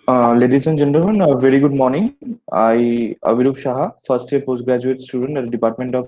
Ladies and gentlemen, a very good morning. I, Avirup Shaha, first year postgraduate student at the Department of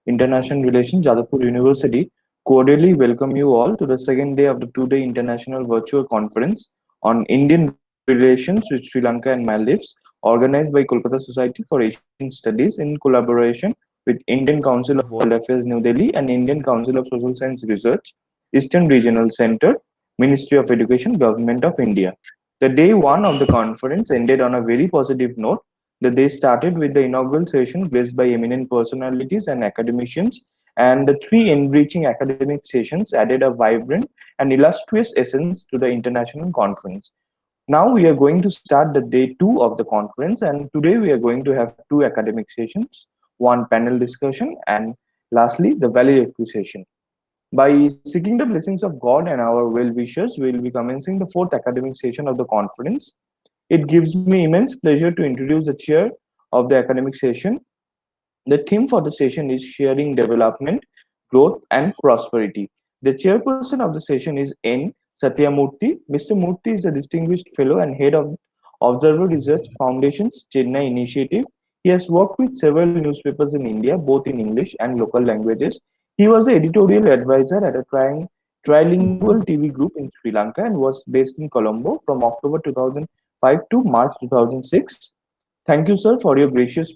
International Relations, Jadavpur University, cordially welcome you all to the second day of the two-day international virtual conference on Indian relations with Sri Lanka and Maldives, organized by Kolkata Society for Asian Studies in collaboration with Indian Council of World Affairs, New Delhi, and Indian Council of Social Science Research, Eastern Regional Center, Ministry of Education, Government of India. The day one of the conference ended on a very positive note. The day started with the inaugural session graced by eminent personalities and academicians, and the three enriching academic sessions added a vibrant and illustrious essence to the international conference. Now we are going to start the day two of the conference, and today we are going to have two academic sessions, one panel discussion, and lastly, the valedictory session. By seeking the blessings of God and our well wishers, we will be commencing the fourth academic session of the conference. It gives me immense pleasure to introduce the chair of the academic session. The theme for the session is sharing development, growth, and prosperity. The chairperson of the session is N. Satyamurthy. Mr. Murthy is a distinguished fellow and head of Observer Research Foundation's Chennai initiative. He has worked with several newspapers in India, both in English and local languages. He was the editorial advisor at a trilingual TV group in Sri Lanka and was based in Colombo from October 2005 to March 2006. Thank you, sir, for your gracious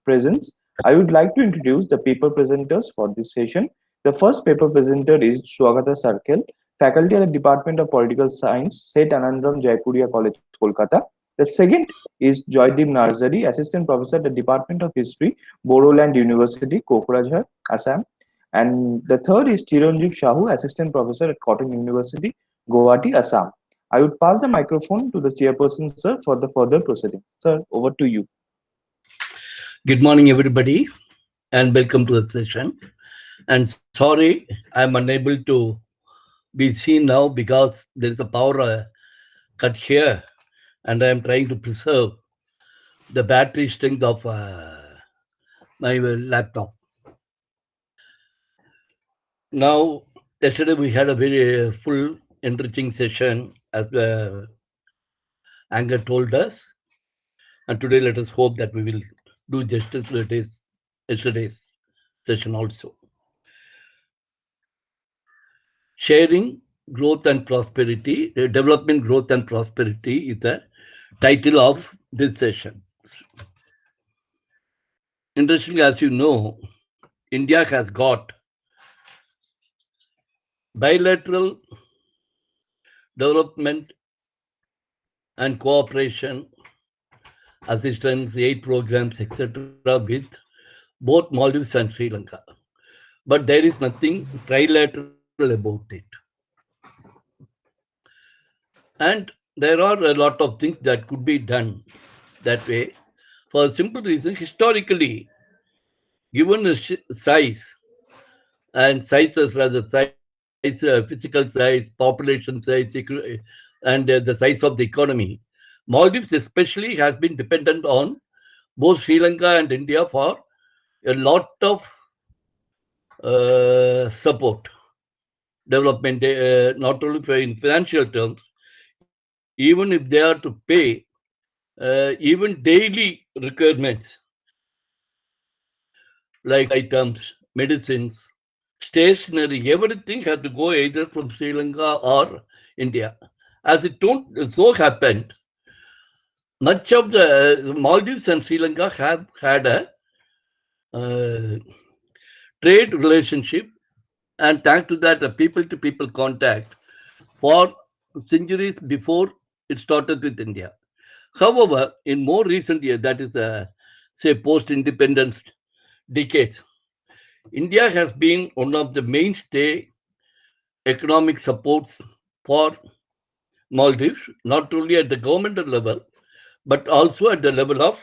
presence. I would like to introduce the paper presenters for this session. The first paper presenter is Swagata Sarkel, faculty at the Department of Political Science, St. Anandram Jaipuria College, Kolkata. The second is Joydeep Narzari, assistant professor at the Department of History, Bodoland University, Kokrajhar, Assam. And the third is Chiranjeev Shahu, assistant professor at Cotton University, Guwahati, Assam. I would pass the microphone to the chairperson, sir, for the further proceedings. Sir, over to you. Good morning, everybody, and welcome to the session. And sorry, I'm unable to be seen now because there is a power cut here, and I'm trying to preserve the battery strength of my laptop. Now, yesterday we had a very full, enriching session, as Anger told us, and today let us hope that we will do justice to yesterday's session also. Sharing growth and prosperity, development, growth and prosperity is the title of this session. Interestingly, as you know, India has got bilateral development and cooperation assistance, aid programs, etc. with both Maldives and Sri Lanka. But there is nothing trilateral about it. And there are a lot of things that could be done that way for a simple reason. Historically, given a size and sizes, rather size, physical size, population size, and the size of the economy, Maldives especially has been dependent on both Sri Lanka and India for a lot of support, development, not only in financial terms, even if they are to pay even daily requirements like items, medicines, stationery, everything had to go either from Sri Lanka or India. As it don't so happened, much of the Maldives and Sri Lanka have had a trade relationship, and thanks to that, a people-to-people contact for centuries before it started with India. However, in more recent years, that is, say, post-independence decades, India has been one of the mainstay economic supports for Maldives, not only at the governmental level, but also at the level of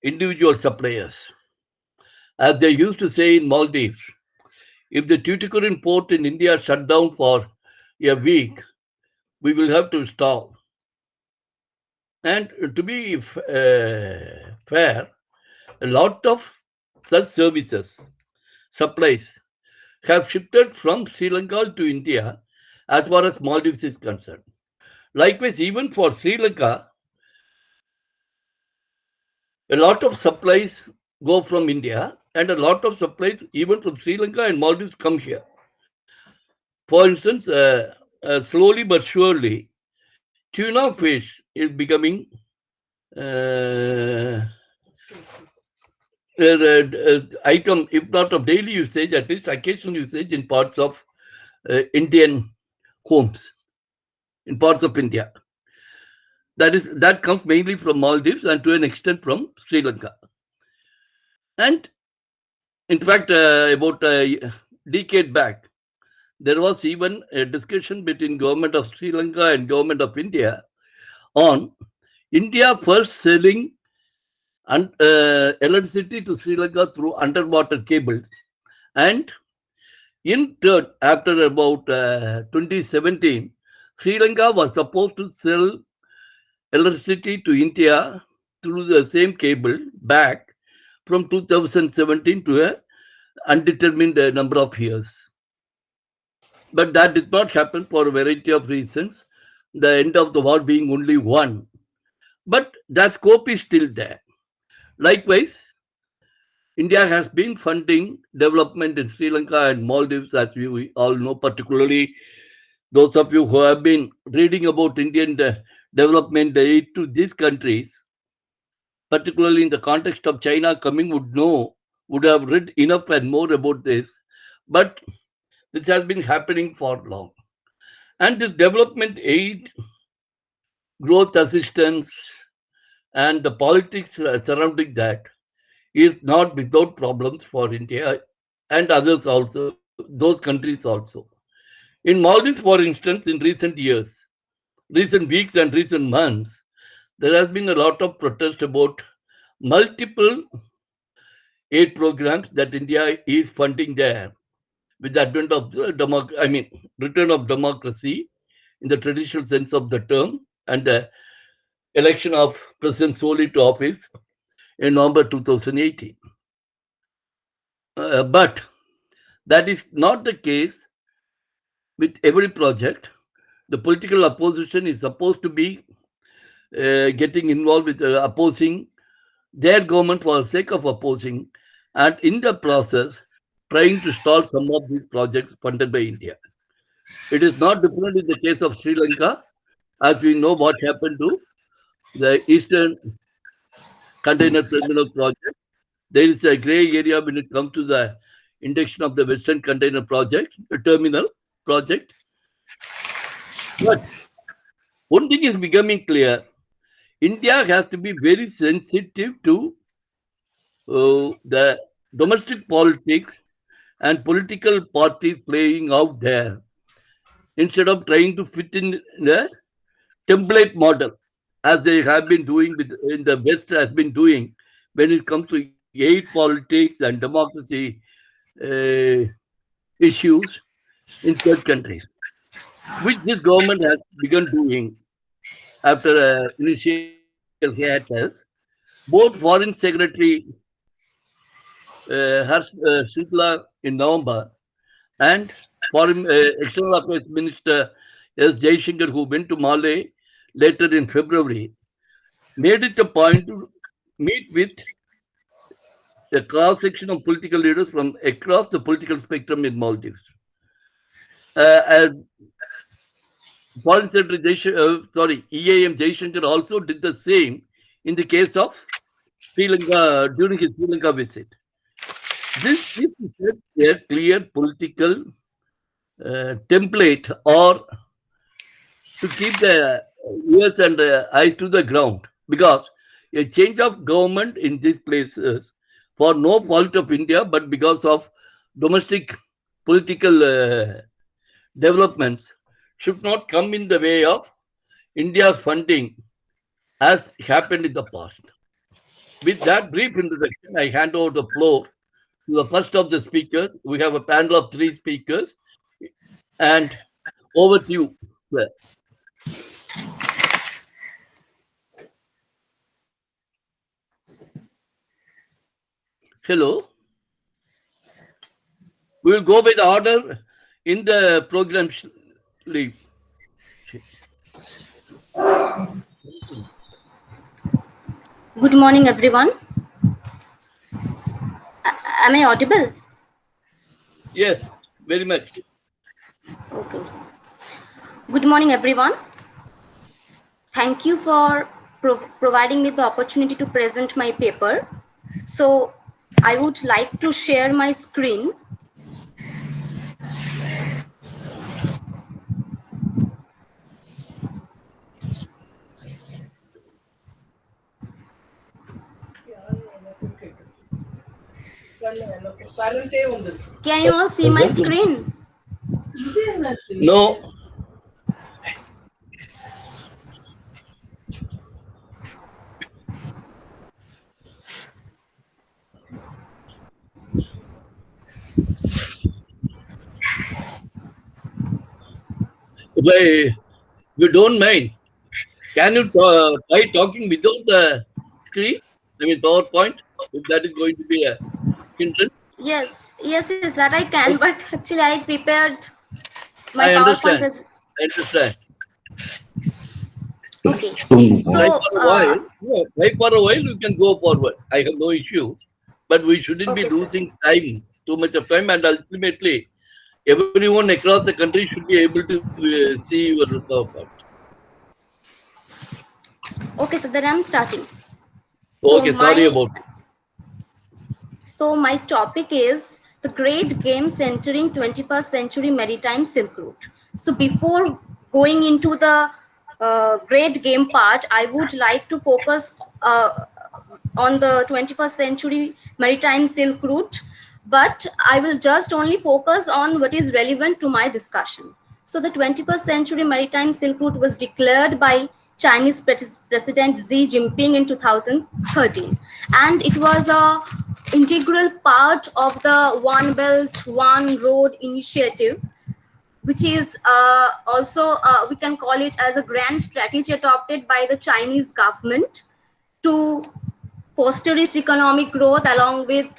individual suppliers. As they used to say in Maldives, if the Tuticorin port in India shut down for a week, we will have to starve. And to be fair, a lot of such services, supplies, have shifted from Sri Lanka to India as far as Maldives is concerned. Likewise, even for Sri Lanka, a lot of supplies go from India, and a lot of supplies, even from Sri Lanka and Maldives, come here. For instance, slowly but surely, tuna fish is becoming uh, item, if not of daily usage, at least occasional usage in parts of Indian homes, in parts of India. That comes mainly from Maldives and to an extent from Sri Lanka. And in fact, about a decade back, there was even a discussion between government of Sri Lanka and government of India on India first selling electricity to Sri Lanka through underwater cables, and in turn, after about 2017, Sri Lanka was supposed to sell electricity to India through the same cable back from 2017 to a undetermined number of years. But that did not happen for a variety of reasons, the end of the war being only one. But the scope is still there. Likewise, India has been funding development in Sri Lanka and Maldives, as we all know, particularly those of you who have been reading about Indian development aid to these countries, particularly in the context of China coming, would have read enough and more about this. But this has been happening for long. And this development aid, growth assistance, and the politics surrounding that is not without problems for India and others also, those countries also. In Maldives, for instance, in recent years, recent weeks and recent months, there has been a lot of protest about multiple aid programs that India is funding there with the advent of return of democracy in the traditional sense of the term, and the election of President Soli to office in November 2018. But that is not the case with every project. The political opposition is supposed to be getting involved with opposing their government for the sake of opposing, and in the process, trying to stall some of these projects funded by India. It is not different in the case of Sri Lanka, as we know what happened to the Eastern Container Terminal project. There is a gray area when it comes to the induction of the Western Container Project, Terminal project. But one thing is becoming clear: India has to be very sensitive to the domestic politics and political parties playing out there, instead of trying to fit in a template model as they have been doing in the West has been doing when it comes to aid politics and democracy uh, issues in third countries, which this government has begun doing after initial hiatus. Both Foreign Secretary Harsh Shukla in November and Foreign External Affairs Minister S. Jaishankar, who went to Malay later in February, made it a point to meet with a cross section of political leaders from across the political spectrum in Maldives. And Foreign Secretary EAM Jaishankar also did the same in the case of Sri Lanka during his Sri Lanka visit. This is a clear political template, or to keep the ears and eyes to the ground, because a change of government in these places, for no fault of India, but because of domestic political developments, should not come in the way of India's funding as happened in the past. With that brief introduction, I hand over the floor to the first of the speakers. We have a panel of three speakers, and over to you, sir. Hello. We will go by the order in the program leave. Good morning, everyone. Am I audible? Yes, very much. Okay. Good morning, everyone. Thank you for providing me the opportunity to present my paper. So, I would like to share my screen. Can you all see my screen? No. If you don't mind, can you try talking without the screen? I mean, PowerPoint, if that is going to be a hindrance. Yes, that I can. But actually, I prepared my I PowerPoint understand. presentation. I understand. Okay. Try So, for a while. No, try for a while, you can go forward. I have no issues. But we shouldn't be okay, sir. losing time, too much of time, and ultimately, everyone across the country should be able to see your PowerPoint. Okay, so then I'm starting. So, Okay, sorry my about it. So my topic is the great game centering 21st century maritime Silk Route. So before going into the great game part, I would like to focus on the 21st century maritime Silk Route, but I will just only focus on what is relevant to my discussion. So the 21st century maritime Silk Route was declared by Chinese President Xi Jinping in 2013, and it was a integral part of the One Belt, One Road initiative, which is also, we can call it as a grand strategy adopted by the Chinese government to foster its economic growth along with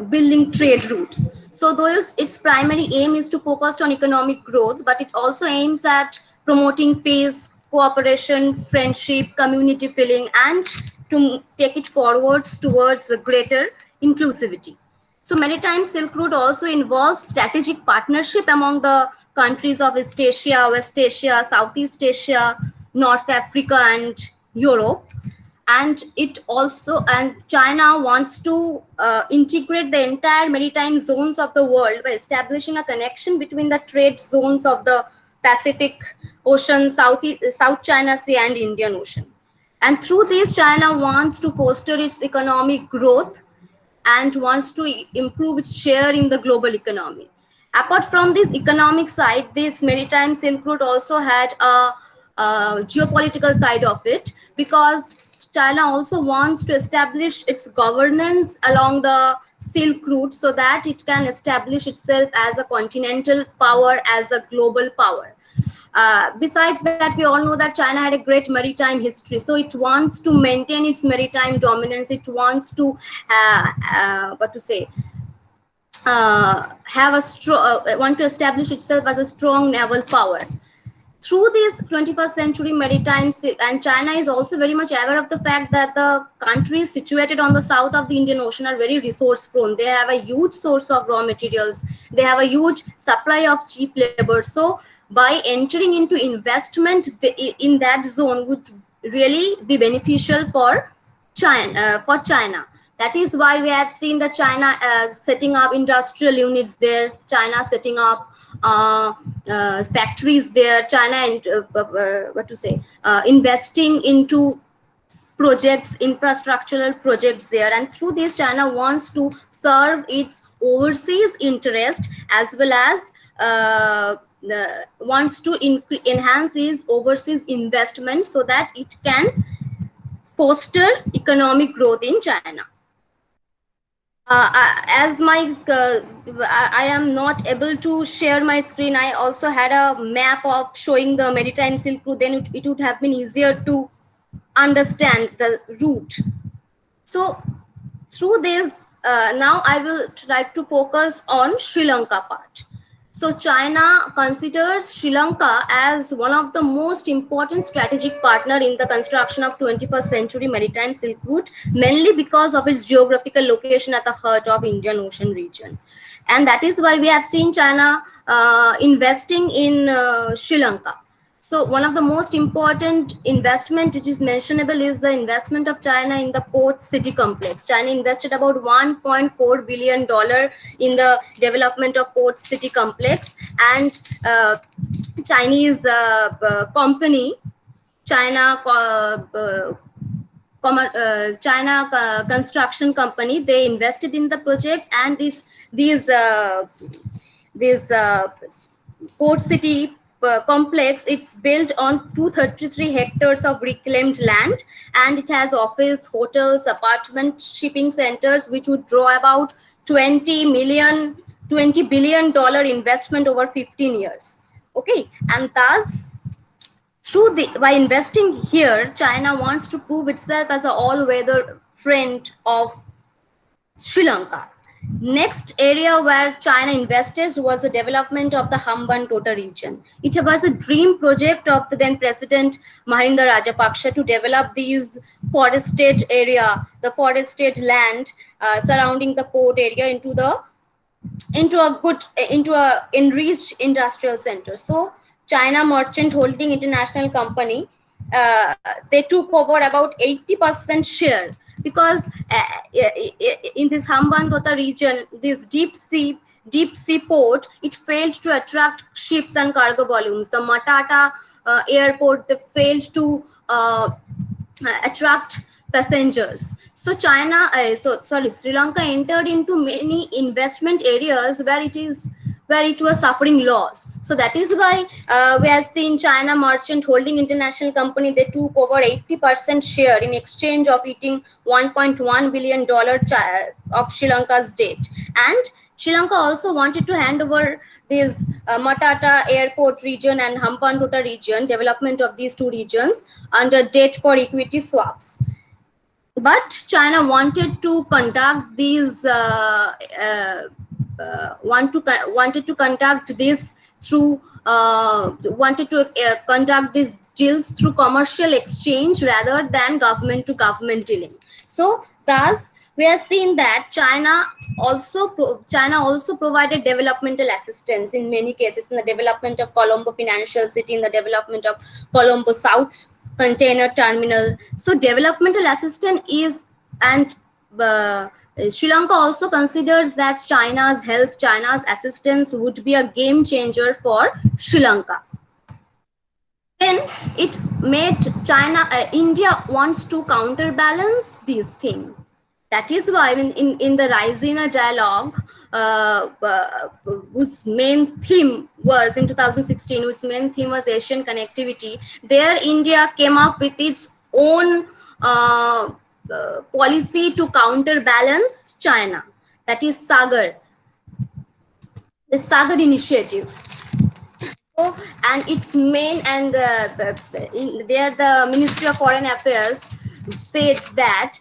building trade routes. So though its primary aim is to focus on economic growth, but it also aims at promoting peace, cooperation, friendship, community feeling, and to take it forwards towards the greater inclusivity. So maritime Silk Route also involves strategic partnership among the countries of East Asia, West Asia, Southeast Asia, North Africa, and Europe. And it also, and China wants to integrate the entire maritime zones of the world by establishing a connection between the trade zones of the Pacific Ocean, South China Sea, and Indian Ocean. And through this, China wants to foster its economic growth and wants to improve its share in the global economy. Apart from this economic side, this maritime Silk Route also had a geopolitical side of it, because China also wants to establish its governance along the Silk Route so that it can establish itself as a continental power, as a global power. Besides that, we all know that China had a great maritime history, so it wants to maintain its maritime dominance. It wants to what to say have a strong want to establish itself as a strong naval power through this 21st century maritime. And China is also very much aware of the fact that the countries situated on the south of the Indian Ocean are very resource prone. They have a huge source of raw materials, they have a huge supply of cheap labor. So by entering into investment in that zone would really be beneficial for China. That is why we have seen that China setting up industrial units there, China setting up factories there, China and investing into projects, infrastructural projects there. And through this, China wants to serve its overseas interest as well as wants to enhance its overseas investment so that it can foster economic growth in China. As I am not able to share my screen, I also had a map of showing the maritime Silk Route. Then it would have been easier to understand the route. So through this, now I will try to focus on Sri Lanka part. So China considers Sri Lanka as one of the most important strategic partner in the construction of 21st century maritime Silk Route, mainly because of its geographical location at the heart of Indian Ocean region. And that is why we have seen China investing in Sri Lanka. So one of the most important investment which is mentionable is the investment of China in the port city complex. China invested about $1.4 billion in the development of port city complex, and Chinese company, China construction company, they invested in the project, and this port city complex, it's built on 233 hectares of reclaimed land, and it has office, hotels, apartment, shipping centers, which would draw about 20 billion dollar investment over 15 years. Okay, and thus by investing here, China wants to prove itself as an all-weather friend of Sri Lanka. Next area where China invested was the development of the Hambantota region. It was a dream project of the then President Mahinda Rajapaksa to develop these forested area, the forested land surrounding the port area into a enriched industrial center. So China Merchant Holding International Company, they took over about 80% share, because in this Hambantota region, this deep sea port, it failed to attract ships and cargo volumes. The Matata airport, they failed to attract passengers. So Sri Lanka entered into many investment areas where it was suffering loss. So that is why we have seen China Merchant Holding International Company, they took over 80% share in exchange of eating $1.1 billion of Sri Lanka's debt. And Sri Lanka also wanted to hand over this Matata airport region and Hambantota region, development of these two regions, under debt for equity swaps. But China wanted to conduct these wanted to conduct this through conduct these deals through commercial exchange rather than government to government dealing. So thus we have seen that China also provided developmental assistance in many cases, in the development of Colombo Financial City, in the development of Colombo South Container Terminal. So developmental assistance is, and Sri Lanka also considers that China's help, China's assistance would be a game changer for Sri Lanka. Then it made India wants to counterbalance this thing. That is why in the Raisina dialogue, whose main theme was in 2016, whose main theme was Asian connectivity, there India came up with its own policy to counterbalance China. That is Sagar, the Sagar initiative. So, and its main, and there the Ministry of Foreign Affairs said that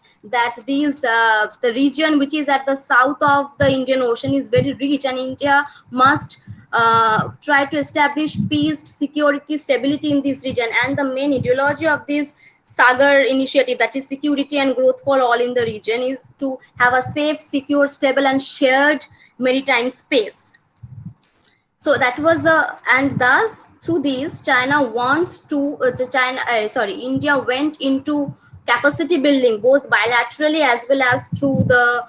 these the region which is at the south of the Indian Ocean is very rich, and India must try to establish peace, security, stability in this region. And the main ideology of this Sagar initiative, that is security and growth for all in the region, is to have a safe, secure, stable and shared maritime space. So that was and thus through this China wants to India went into capacity building, both bilaterally as well as through the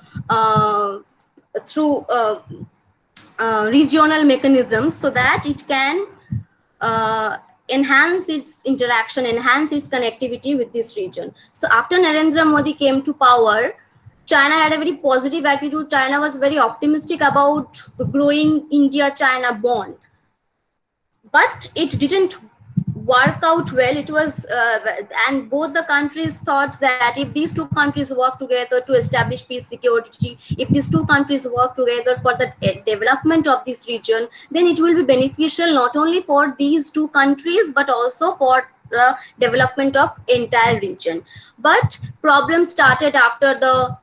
regional mechanisms, so that it can enhance its interaction, enhance its connectivity with this region. So after Narendra Modi came to power, China had a very positive attitude. China was very optimistic about the growing India-China bond. But it didn't work out well. It was, and both the countries thought that if these two countries work together to establish peace, security, if these two countries work together for the development of this region, then it will be beneficial not only for these two countries, but also for the development of entire region. But problems started after the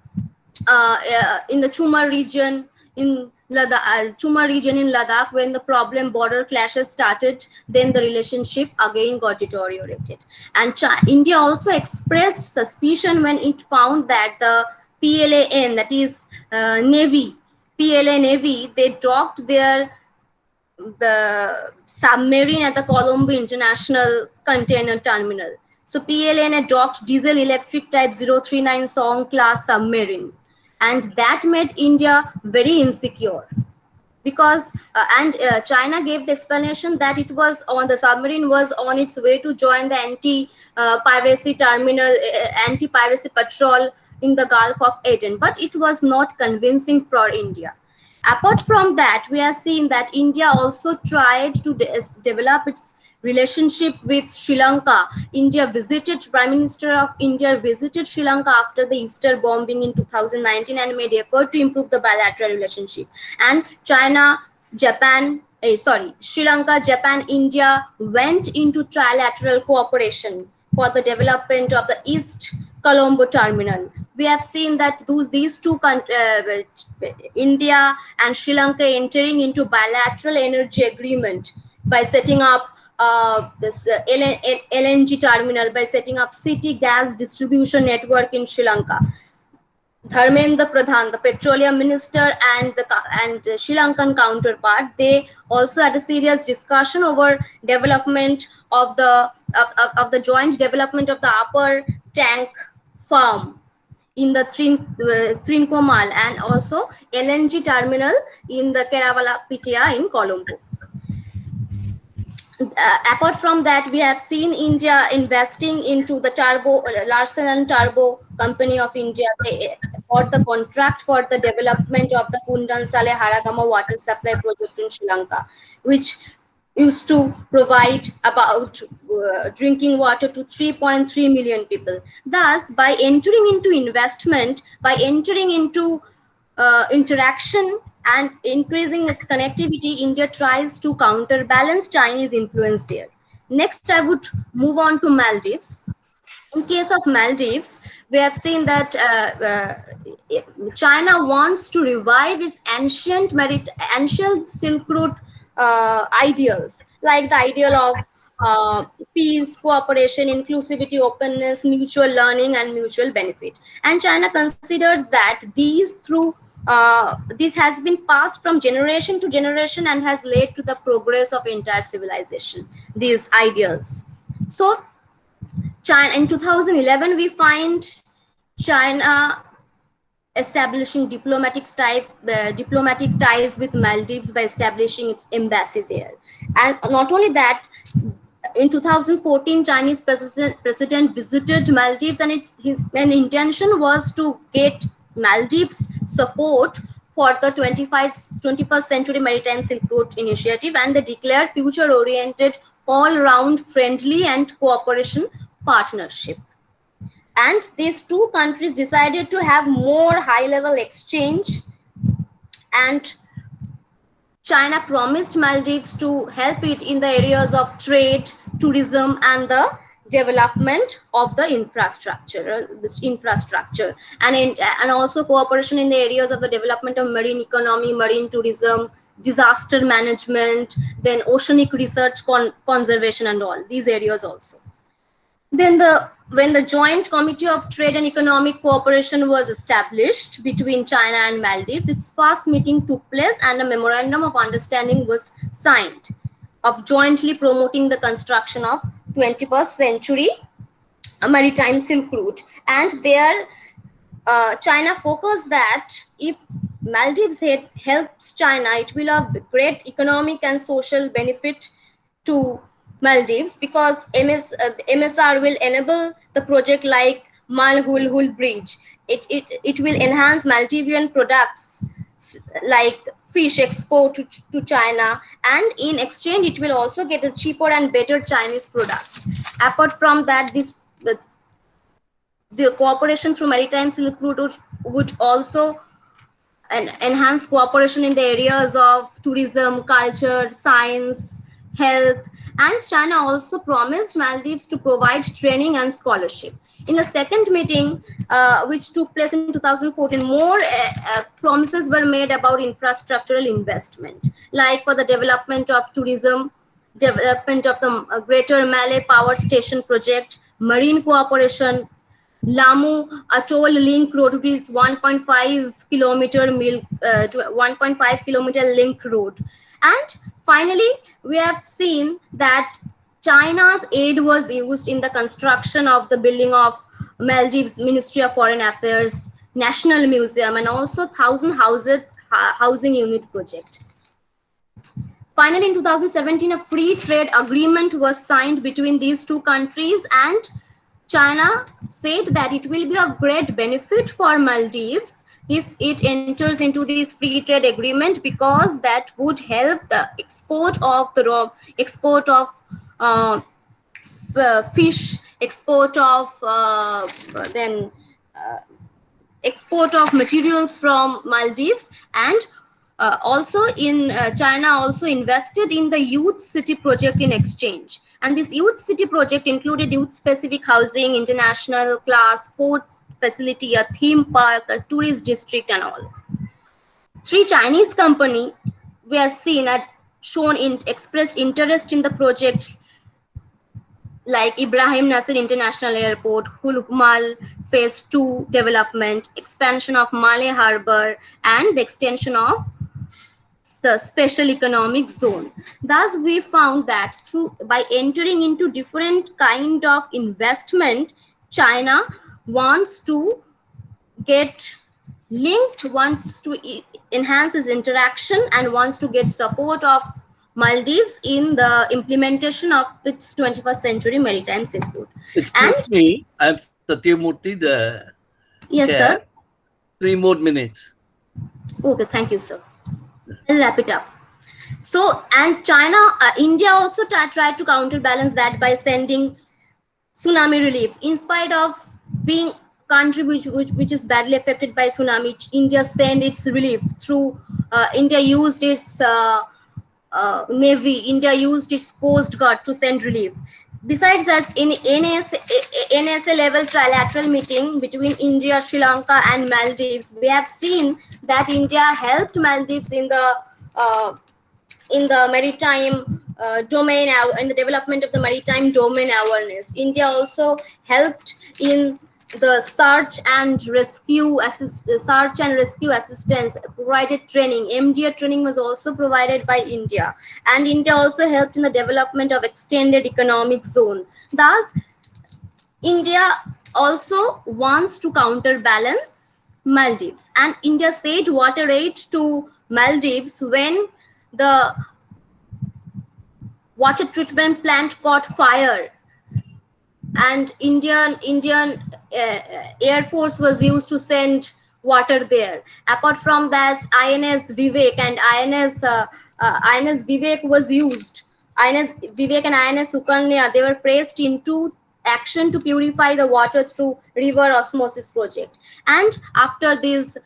in the Chumar region, in Chuma region in Ladakh, when the problem border clashes started, then the relationship again got deteriorated. And India also expressed suspicion when it found that the PLAN, that is Navy, PLA Navy, they docked the submarine at the Colombo International Container Terminal. So PLN had docked diesel electric type 039 Song class submarine, and that made India very insecure because China gave the explanation that it was on the submarine was on its way to join the anti-piracy terminal, anti-piracy patrol in the Gulf of Aden, but it was not convincing for India. Apart from that, we are seeing that India also tried to develop its relationship with Sri Lanka. Prime Minister of India visited Sri Lanka after the Easter bombing in 2019 and made effort to improve the bilateral relationship. And Sri Lanka, Japan, India went into trilateral cooperation for the development of the East Colombo terminal. We have seen that these two India and Sri Lanka entering into bilateral energy agreement by setting up this LNG terminal, by setting up city gas distribution network in Sri Lanka. Dharmendra Pradhan, the petroleum minister, and the Sri Lankan counterpart, they also had a serious discussion over development of the joint development of the upper tank farm in the Trincomalee, and also LNG terminal in the Kerala Pitia in Colombo. Apart from that, we have seen India investing into the Larsen and Turbo Company of India. They got the contract for the development of the Kundansale Haragama water supply project in Sri Lanka, which used to provide about drinking water to 3.3 million people. Thus, by entering into investment, by entering into interaction and increasing its connectivity, India tries to counterbalance Chinese influence there. Next, I would move on to Maldives. In case of Maldives, we have seen that China wants to revive its ancient Silk Route ideals, like the ideal of peace, cooperation, inclusivity, openness, mutual learning, and mutual benefit. And China considers that this has been passed from generation to generation and has led to the progress of entire civilization, these ideals. So China, in 2011, we find China establishing diplomatic ties with Maldives by establishing its embassy there. And not only that, in 2014, Chinese president visited Maldives, and his main intention was to get Maldives support for the 21st century maritime Silk Road initiative, and they declared future-oriented, all-round friendly and cooperation partnership. And these two countries decided to have more high-level exchange, and China promised Maldives to help it in the areas of trade, tourism, and the development of the infrastructure, and also cooperation in the areas of the development of marine economy, marine tourism, disaster management, then oceanic research, conservation, and all these areas also. Then when the Joint Committee of Trade and Economic Cooperation was established between China and Maldives, its first meeting took place and a memorandum of understanding was signed of jointly promoting the construction of 21st century maritime Silk Route. And there China focused that if Maldives helps China, it will have great economic and social benefit to Maldives, because MSR will enable the project like Malhul Bridge. It will enhance Maldivian products like fish export to China, and in exchange it will also get a cheaper and better Chinese products. Apart from that, the cooperation through maritime Silk Route would also enhance cooperation in the areas of tourism, culture, science, health, And China also promised Maldives to provide training and scholarship. In the second meeting, which took place in 2014, more promises were made about infrastructural investment, like for the development of tourism, development of the Greater Malay Power Station project, marine cooperation, Lamu Atoll Link Road, which is 1.5 kilometer 1.5 kilometer link road. And finally, we have seen that China's aid was used in the construction of the building of Maldives Ministry of Foreign Affairs, National Museum, and also 1,000 housing unit project. Finally, in 2017, a free trade agreement was signed between these two countries, and China said that it will be of great benefit for Maldives if it enters into this free trade agreement, because that would help the export of fish, export of materials from Maldives, and also in China also invested in the youth city project in exchange. And this youth city project included youth specific housing, international class sports facility, a theme park, a tourist district, and all. Three Chinese company were seen at expressed interest in the project, like Ibrahim Nasir International Airport, Hulukmal Phase 2 development, expansion of Malay Harbour, and the extension of the special economic zone. Thus, we found that by entering into different kind of investment, China wants to get linked, wants to enhance its interaction, and wants to get support of Maldives in the implementation of its 21st century maritime seafood. Excuse me, I'm Satyamurthy, the Yes, chair. sir. 3 more minutes. Okay, thank you, sir. I'll wrap it up. So, and India also tried to counterbalance that by sending tsunami relief. In spite of being country which is badly affected by tsunami, India sent its relief through, India used its navy, India used its coast guard to send relief. Besides that, in NSA level trilateral meeting between India, Sri Lanka, and Maldives, we have seen that India helped Maldives in the maritime domain, in the development of the maritime domain awareness. India also helped in the search and rescue assistance, provided training. MDA training was also provided by India, and India also helped in the development of extended economic zone. Thus, India also wants to counterbalance Maldives, and India said water aid to Maldives when the water treatment plant caught fire, and Indian Air Force was used to send water there. Apart from that, INS Vivek and INS Vivek was used. INS Vivek and INS Sukanya, they were pressed into action to purify the water through river osmosis project. And after this,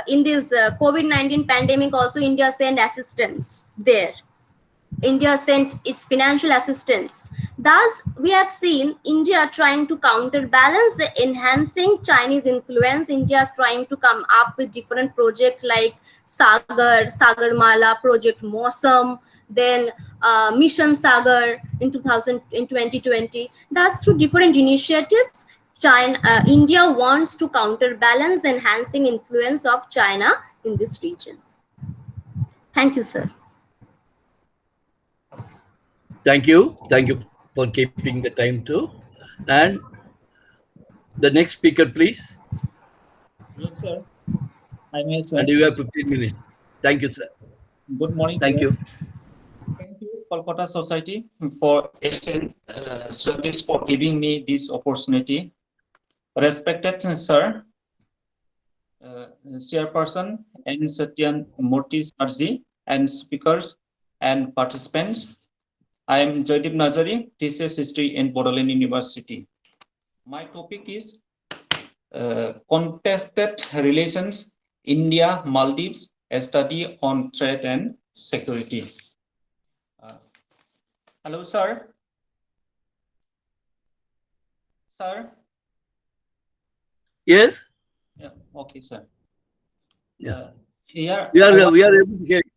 in this COVID-19 pandemic, also India sent assistance there. India sent its financial assistance. Thus, we have seen India trying to counterbalance the enhancing Chinese influence. India trying to come up with different projects like Sagarmala project, Mosam, then Mission Sagar in 2020. Thus, through different initiatives, India wants to counterbalance the enhancing influence of China in this region. Thank you, sir. Thank you. Thank you for keeping the time too. And the next speaker, please. Yes, sir. I'm here, sir. And you have 15 minutes. Thank you, sir. Good morning. Thank you. Thank you, Kolkata Society, for service for giving me this opportunity. Respected sir, Chairperson N. Satyan Murthy Sarji, and speakers and participants. I am Joydeep Nazari, thesis history in Bodoland University. My topic is contested relations, India, Maldives, a study on trade and security. Hello, sir. Sir? Yes? Yeah, okay, sir. Yeah. Here, We are able to hear you.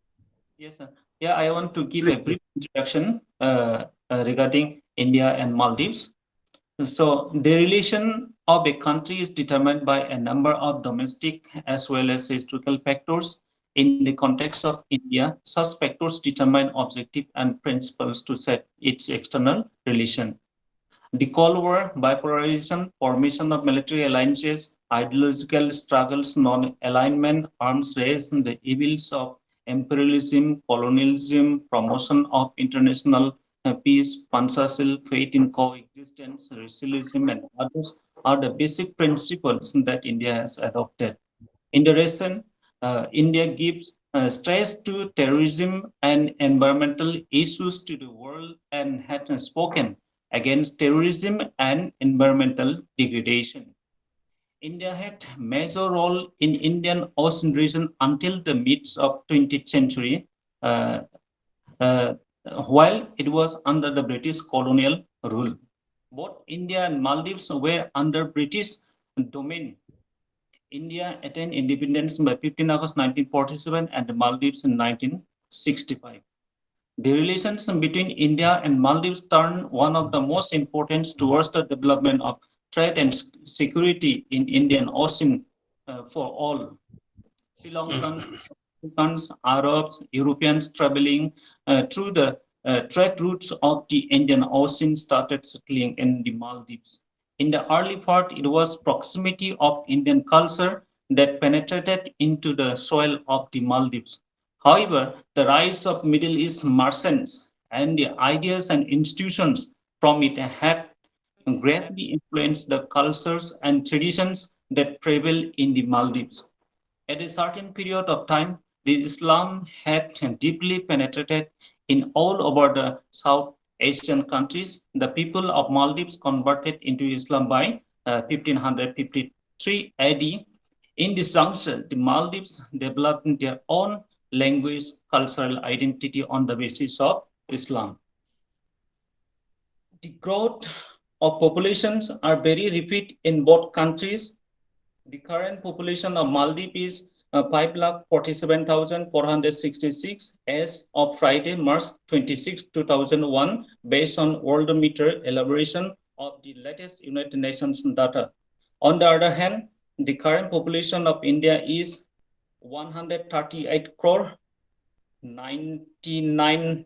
yes, sir. Yeah, I want to give a brief introduction regarding India and Maldives. So the relation of a country is determined by a number of domestic as well as historical factors. In the context of India, such factors determine objective and principles to set its external relation. The Cold War, bipolarization, formation of military alliances, ideological struggles, non-alignment, arms race, and the evils of imperialism, colonialism, promotion of international peace, pansarcil, faith in coexistence, racialism, and others are the basic principles that India has adopted. In the recent, India gives stress to terrorism and environmental issues to the world and has spoken against terrorism and environmental degradation. India had a major role in Indian Ocean region until the mid of 20th century, uh, uh, while it was under the British colonial rule. Both India and Maldives were under British domain. India attained independence by 15 August 1947 and the Maldives in 1965. The relations between India and Maldives turned one of the most important towards the development of trade and security in Indian Ocean for all. Sri Lankans, Arabs, Europeans traveling through the trade routes of the Indian Ocean started settling in the Maldives. In the early part, it was proximity of Indian culture that penetrated into the soil of the Maldives. However, the rise of Middle East merchants and the ideas and institutions from it had greatly influenced the cultures and traditions that prevail in the Maldives. At a certain period of time, the Islam had deeply penetrated in all over the South Asian countries. The people of Maldives converted into Islam by 1553 AD. In this juncture, the Maldives developed their own language, cultural identity on the basis of Islam. The growth of populations are very rapid in both countries. The current population of Maldives is 5,47,466 as of Friday, March 26, 2001, based on Worldometer elaboration of the latest United Nations data. On the other hand, the current population of India is 138 crore 99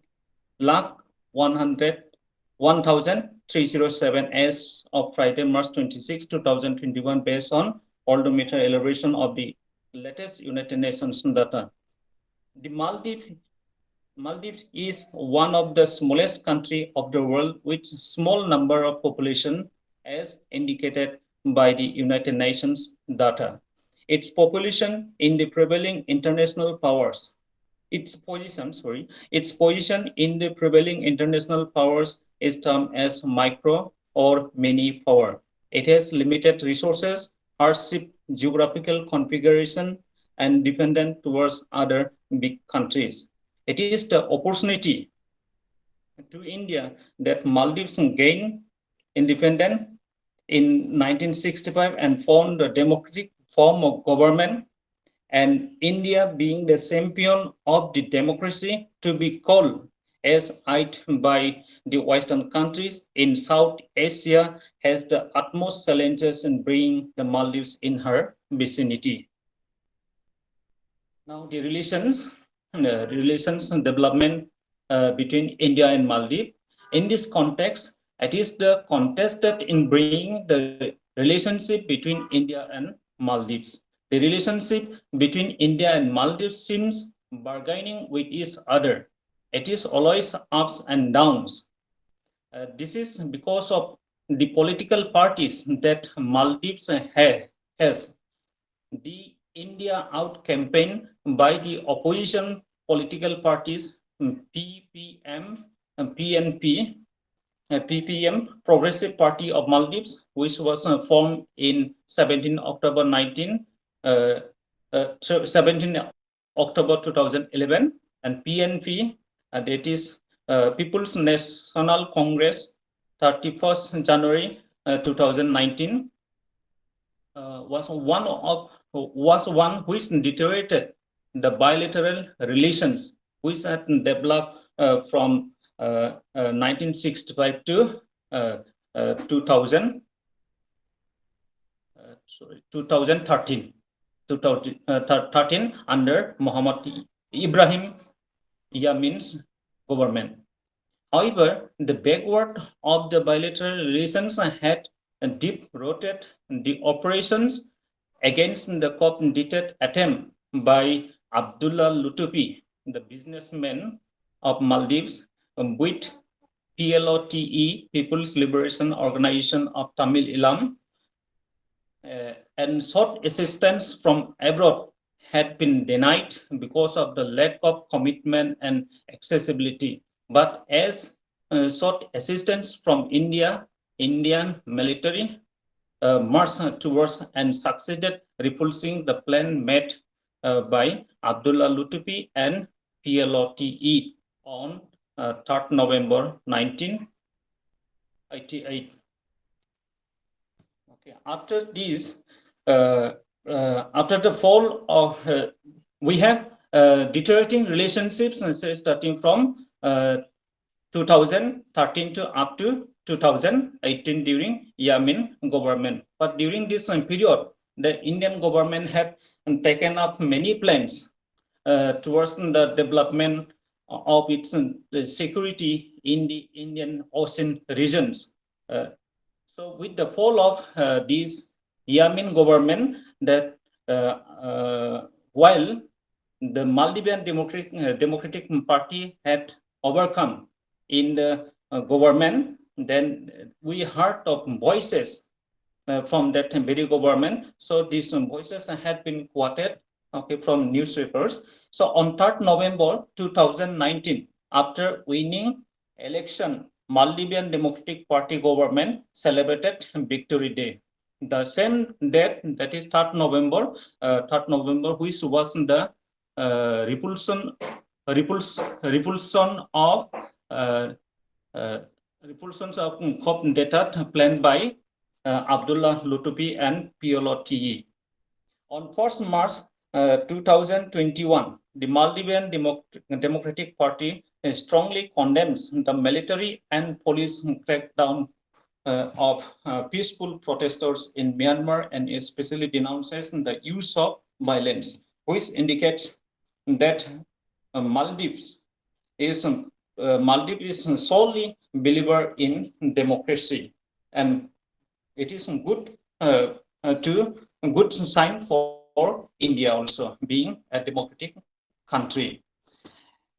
lakh 1,307 as of Friday, March 26, 2021, based on Worldometer elaboration of the latest United Nations data. The Maldives is one of the smallest country of the world with small number of population as indicated by the United Nations data. Its population in the prevailing international powers its position in the prevailing international powers is termed as micro or mini power. It has limited resources, hardship, geographical configuration, and dependent towards other big countries. It is the opportunity to India that Maldives gained independence in 1965 and formed a democratic form of government, and India being the champion of the democracy to be called as it by the Western countries in South Asia has the utmost challenges in bringing the Maldives in her vicinity. Now the relations and development between India and Maldives. In this context, it is the contested in bringing the relationship between India and Maldives. The relationship between India and Maldives seems bargaining with each other. It is always ups and downs. This is because of the political parties that Maldives has. The India Out campaign by the opposition political parties PPM, PNP, PPM, Progressive Party of Maldives, which was formed in 17 October 17 October 2011, and PNP, that is People's National Congress, 31st January 2019, was one which deteriorated the bilateral relations which had developed from 1965 to 2013 under Muhammad Ibrahim Yamin's government. However, the backward of the bilateral relations had deep-rooted the operations against the coordinated attempt by Abdullah Lutupi, the businessman of Maldives, with PLOTE, People's Liberation Organization of Tamil Eelam, and sought assistance from abroad had been denied because of the lack of commitment and accessibility. But as sought assistance from Indian military marched towards and succeeded repulsing the plan made by Abdullah Lutupi and PLOTE on 3rd November 1988. Okay. After this, after the fall of, we have deteriorating relationships starting from 2013 to up to 2018 during Yamin government. But during this period, the Indian government had taken up many plans towards the development of its security in the Indian Ocean regions. So with the fall of this Yamin government, that while the Maldivian Democratic Party had overcome in the government, then we heard of voices from that very government. So these voices had been quoted, okay, from newspapers. So on 3rd November 2019, after winning election, Maldivian Democratic Party government celebrated Victory Day. The same date, that is 3rd November, which was the repulsion of COP data planned by Abdullah Lutupi and PLOTE. On 1st March 2021, the Maldivian Democratic Party strongly condemns the military and police crackdown of peaceful protesters in Myanmar, and especially denounces the use of violence, which indicates that Maldives is solely believer in democracy, and it is good sign for India also being a democratic country.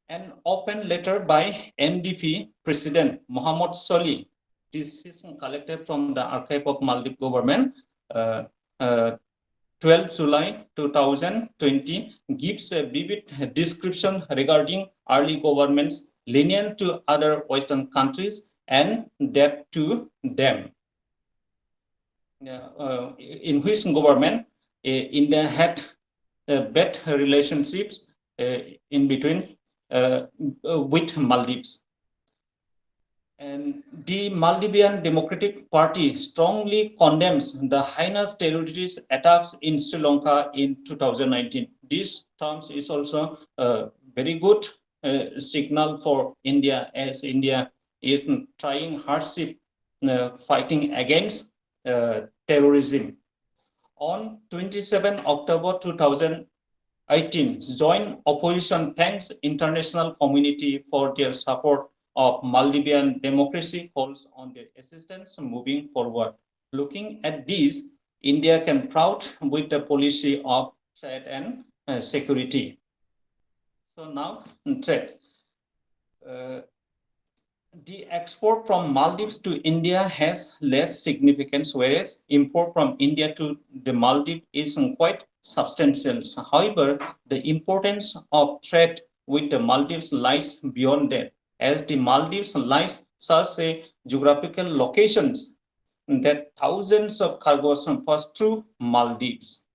An open letter by MDP President Muhammad Solih, this is collected from the archive of Maldives government, 12 July 2020, gives a vivid description regarding early governments lenient to other Western countries and debt to them. In which government India had bad relationships in between with Maldives. And the Maldivian Democratic Party strongly condemns the heinous terrorist attacks in Sri Lanka in 2019. This terms is also a very good signal for India, as India is trying hardship fighting against terrorism. On 27 October 2018, joint opposition thanks international community for their support of Maldivian democracy, calls on their assistance moving forward. Looking at this, India can proud with the policy of trade and security. So now, trade. The export from Maldives to India has less significance, whereas import from India to the Maldives is quite substantial. However, the importance of trade with the Maldives lies beyond that, as the Maldives lies such a geographical locations that thousands of cargoes pass through Maldives.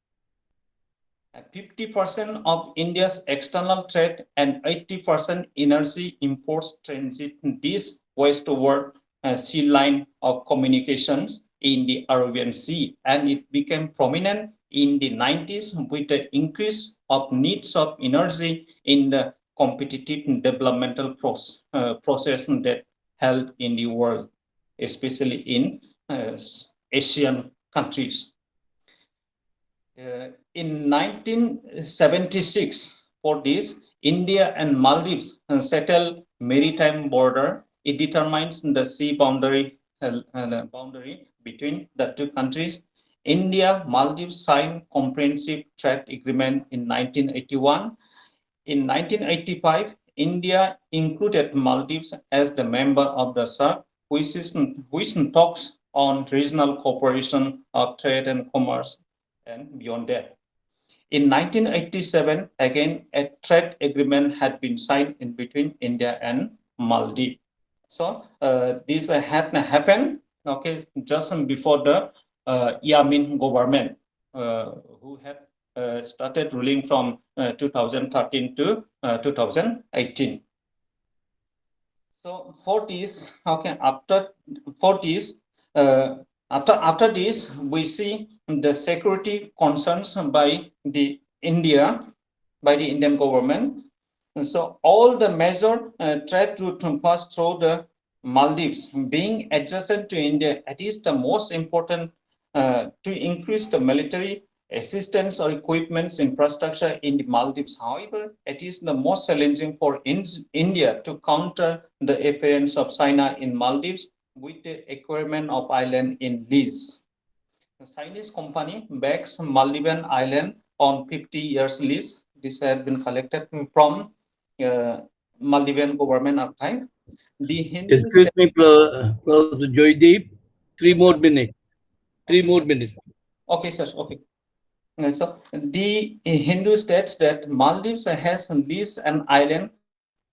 50% of India's external trade and 80% energy imports transit this westward sea line of communications in the Arabian Sea, and it became prominent in the 90s with the increase of needs of energy in the competitive developmental process that held in the world, especially in Asian countries. In 1976, for this, India and Maldives settled maritime border. It determines the sea boundary between the two countries. India, Maldives signed comprehensive trade agreement in 1981. In 1985, India included Maldives as the member of the SAARC, which talks on regional cooperation of trade and commerce and beyond that. In 1987, again, a trade agreement had been signed in between India and Maldives. So this had happened, okay, just before the Yamin government, who had started ruling from 2013 to 2018. So for this, okay, after this, we see the security concerns by the Indian government. And so all the measures tried to pass through the Maldives, being adjacent to India, it is the most important to increase the military assistance or equipments infrastructure in the Maldives. However, it is the most challenging for India to counter the appearance of China in Maldives with the acquirement of island in lease. The Chinese company backs Maldivian island on 50 years lease. This had been collected from Maldivian government archive. The Hindu Excuse me, Professor Joydeep. Three Yes, more sir. minutes. Three Okay, more sir. minutes. Okay, sir. Okay. So the Hindu states that Maldives has leased an island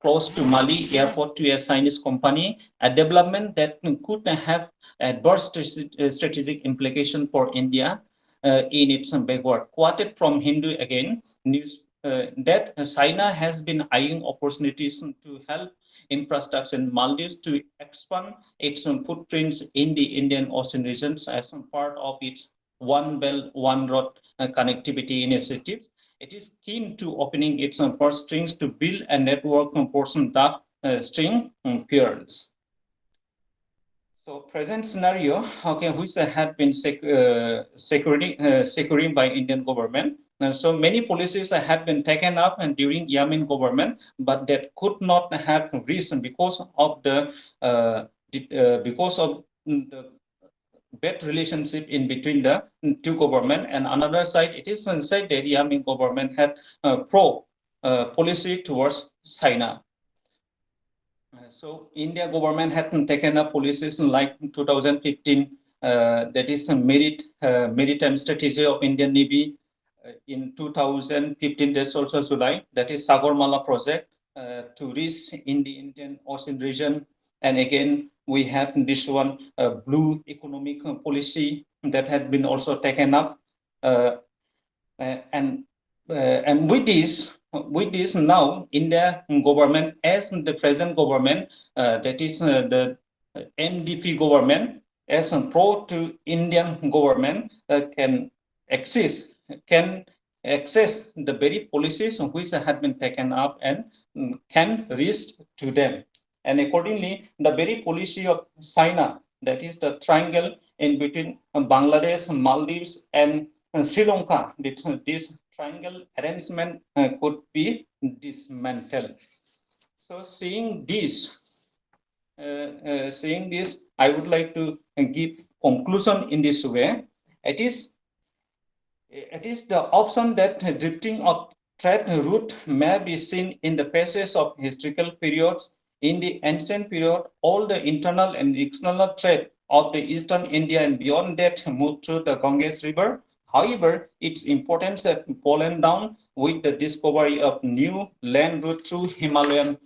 close to Mali airport to a Chinese company, a development that could have adverse strategic implication for India in its backward. Quoted from Hindu again, news that China has been eyeing opportunities to help infrastructure in Maldives to expand its footprints in the Indian Ocean regions as part of its One Belt, One Road connectivity initiatives. It is keen to opening its purse strings to build a network portion that string pearls. So present scenario, okay, which had been securing by Indian government. So many policies have been taken up and during Yamin government, but that could not have reason because of the bad relationship in between the two government. And another side, it is said that Yamin government had pro policy towards China. So India government had taken up policies like 2015, that is a maritime strategy of Indian Navy. In 2015, that's also July, that is Sagarmala project to reach in the Indian Ocean region. And again, we have this one, blue economic policy that had been also taken up. And with this now India government as the present government, that is the MDP government as a pro to Indian government can access the very policies which have been taken up and can reach to them. And accordingly, the very policy of China, that is the triangle in between Bangladesh, Maldives, and Sri Lanka, this triangle arrangement could be dismantled. So seeing this, I would like to give conclusion in this way. It is the option that drifting of trade route may be seen in the passage of historical periods. In the ancient period, all the internal and external trade of the eastern India and beyond that moved through the Ganges River. However, its importance has fallen down with the discovery of new land route through Himalayan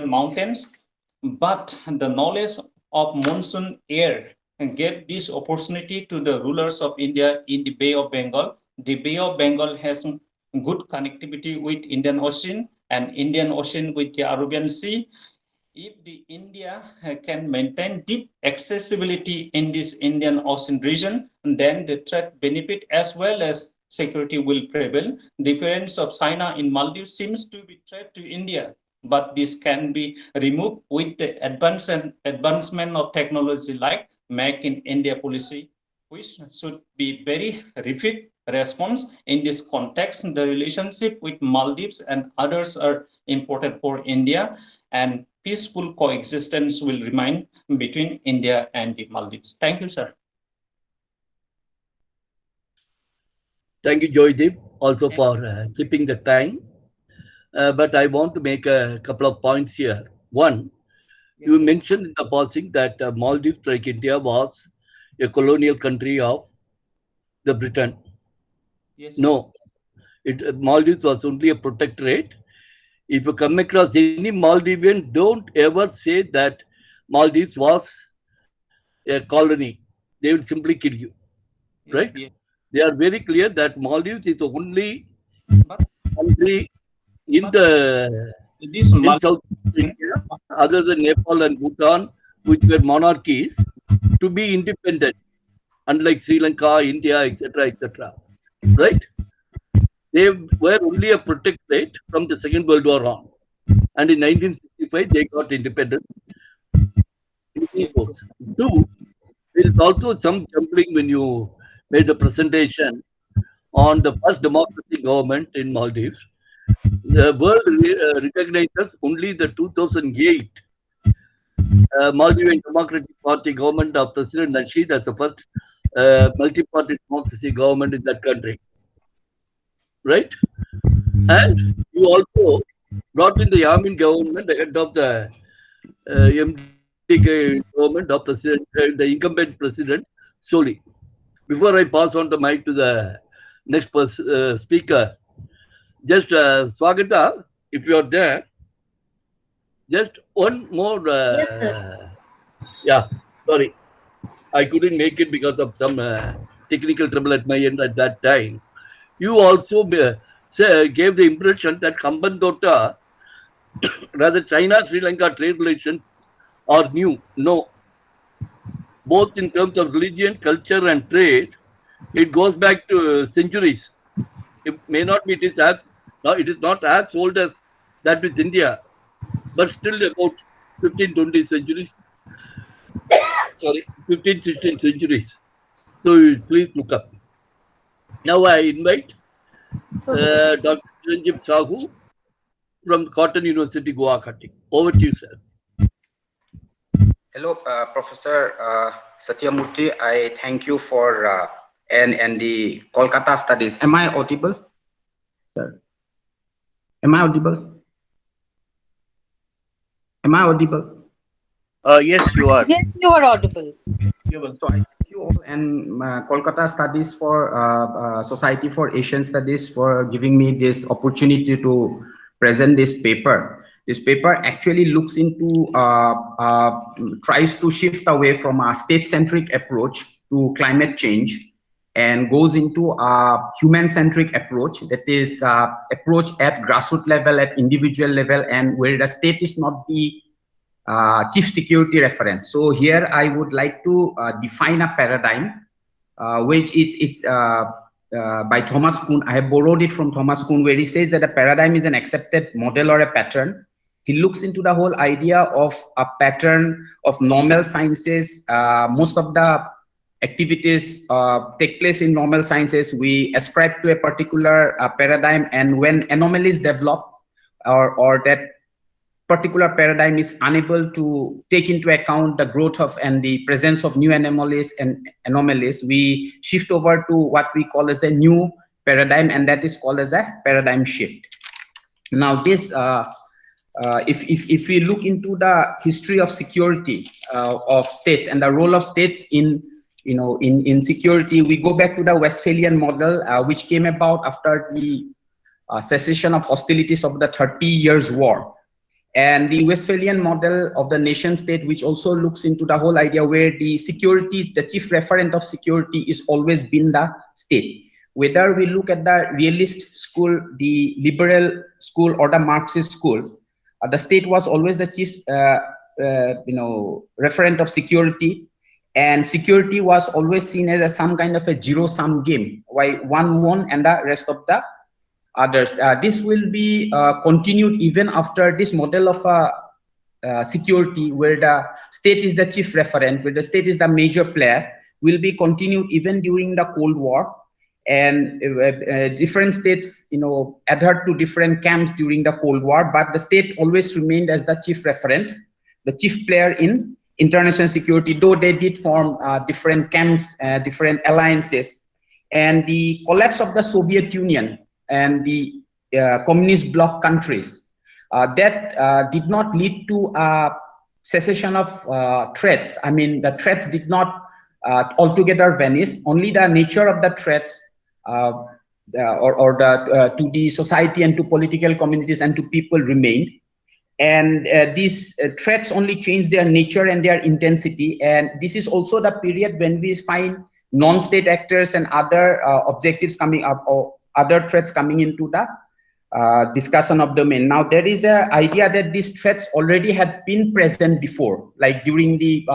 mountains. But the knowledge of monsoon air gave this opportunity to the rulers of India in the Bay of Bengal. The Bay of Bengal has good connectivity with Indian Ocean and Indian Ocean with the Arabian Sea. If the India can maintain deep accessibility in this Indian Ocean region, then the trade benefit as well as security will prevail. The presence of China in Maldives seems to be threat to India, but this can be removed with the advancement of technology like Make in India policy, which should be very rapid response. In this context, the relationship with Maldives and others are important for India, and peaceful coexistence will remain between India and the Maldives. Thank you, sir. Thank you, Joydeep, also for keeping the time. But I want to make a couple of points here. One, you mentioned in the passing that Maldives, like India, was a colonial country of the Britain. Yes, sir. No, Maldives was only a protectorate. If you come across any Maldivian, don't ever say that Maldives was a colony. They will simply kill you, right? Yeah. They are very clear that Maldives is the only But country in But the this in South India, other than Nepal and Bhutan, which were monarchies, to be independent, unlike Sri Lanka, India, etc., etc. Right? They were only a protectorate from the Second World War on, and in 1965 they got independent. Two, there is also some jumbling when you made the presentation on the first democratic government in Maldives. The world recognizes only the 2008 Maldivian Democratic Party government of President Nasheed as the first multi-party democracy government in that country, right? And you also brought in the Yamin government, the head of the MDK government of the incumbent president, Soli. Before I pass on the mic to the next speaker, just Swagata, if you are there, just one more. Yes, sir. Yeah, sorry. I couldn't make it because of some technical trouble at my end at that time. You also gave the impression that Kambandota, rather China Sri Lanka trade relations are new. No, both in terms of religion, culture, and trade, it goes back to centuries. It may not be it is not as old as that with India, but still about 15, 20 centuries. Sorry, 15, 16 centuries. So please look up. Now I invite Okay, sir. Dr. Chiranjeev Sahu from Cotton University, Guwahati. Over to you, sir. Hello, Professor Satyamurthy. I thank you for and the Kolkata studies. Am I audible, sir? Am I audible? Am I audible? Yes, you are. Yes, you are audible. So I thank you all and Kolkata Studies for Society for Asian Studies for giving me this opportunity to present this paper. This paper actually looks into, tries to shift away from a state-centric approach to climate change and goes into a human-centric approach, that is approach at grassroots level, at individual level, and where the state is not the chief security reference. So here I would like to define a paradigm, which is by Thomas Kuhn. I have borrowed it from Thomas Kuhn, where he says that a paradigm is an accepted model or a pattern. He looks into the whole idea of a pattern of normal sciences. Most of the activities take place in normal sciences. We ascribe to a particular paradigm, and when anomalies develop, or that particular paradigm is unable to take into account the growth of and the presence of new anomalies, we shift over to what we call as a new paradigm, and that is called as a paradigm shift. Now this if we look into the history of security of states and the role of states in security, we go back to the Westphalian model, which came about after the cessation of hostilities of the 30 Years' War. And the Westphalian model of the nation state, which also looks into the whole idea where the security, the chief referent of security is always been the state. whether we look at the realist school, the liberal school, or the Marxist school, the state was always the chief, referent of security, and security was always seen as some kind of a zero-sum game, why one won and the rest of the others. This will be continued even after this model of security, where the state is the chief referent, where the state is the major player, will be continued even during the Cold War. And different states, adhered to different camps during the Cold War, but the state always remained as the chief referent, the chief player in international security, though they did form different camps, different alliances. And the collapse of the Soviet Union and the communist bloc countries, that did not lead to a cessation of threats. I mean, the threats did not altogether vanish. Only the nature of the threats to the society and to political communities and to people remained. And these threats only changed their nature and their intensity. And this is also the period when we find non-state actors and other objectives coming up, or other threats coming into the discussion of domain. Now, there is an idea that these threats already had been present before, like during the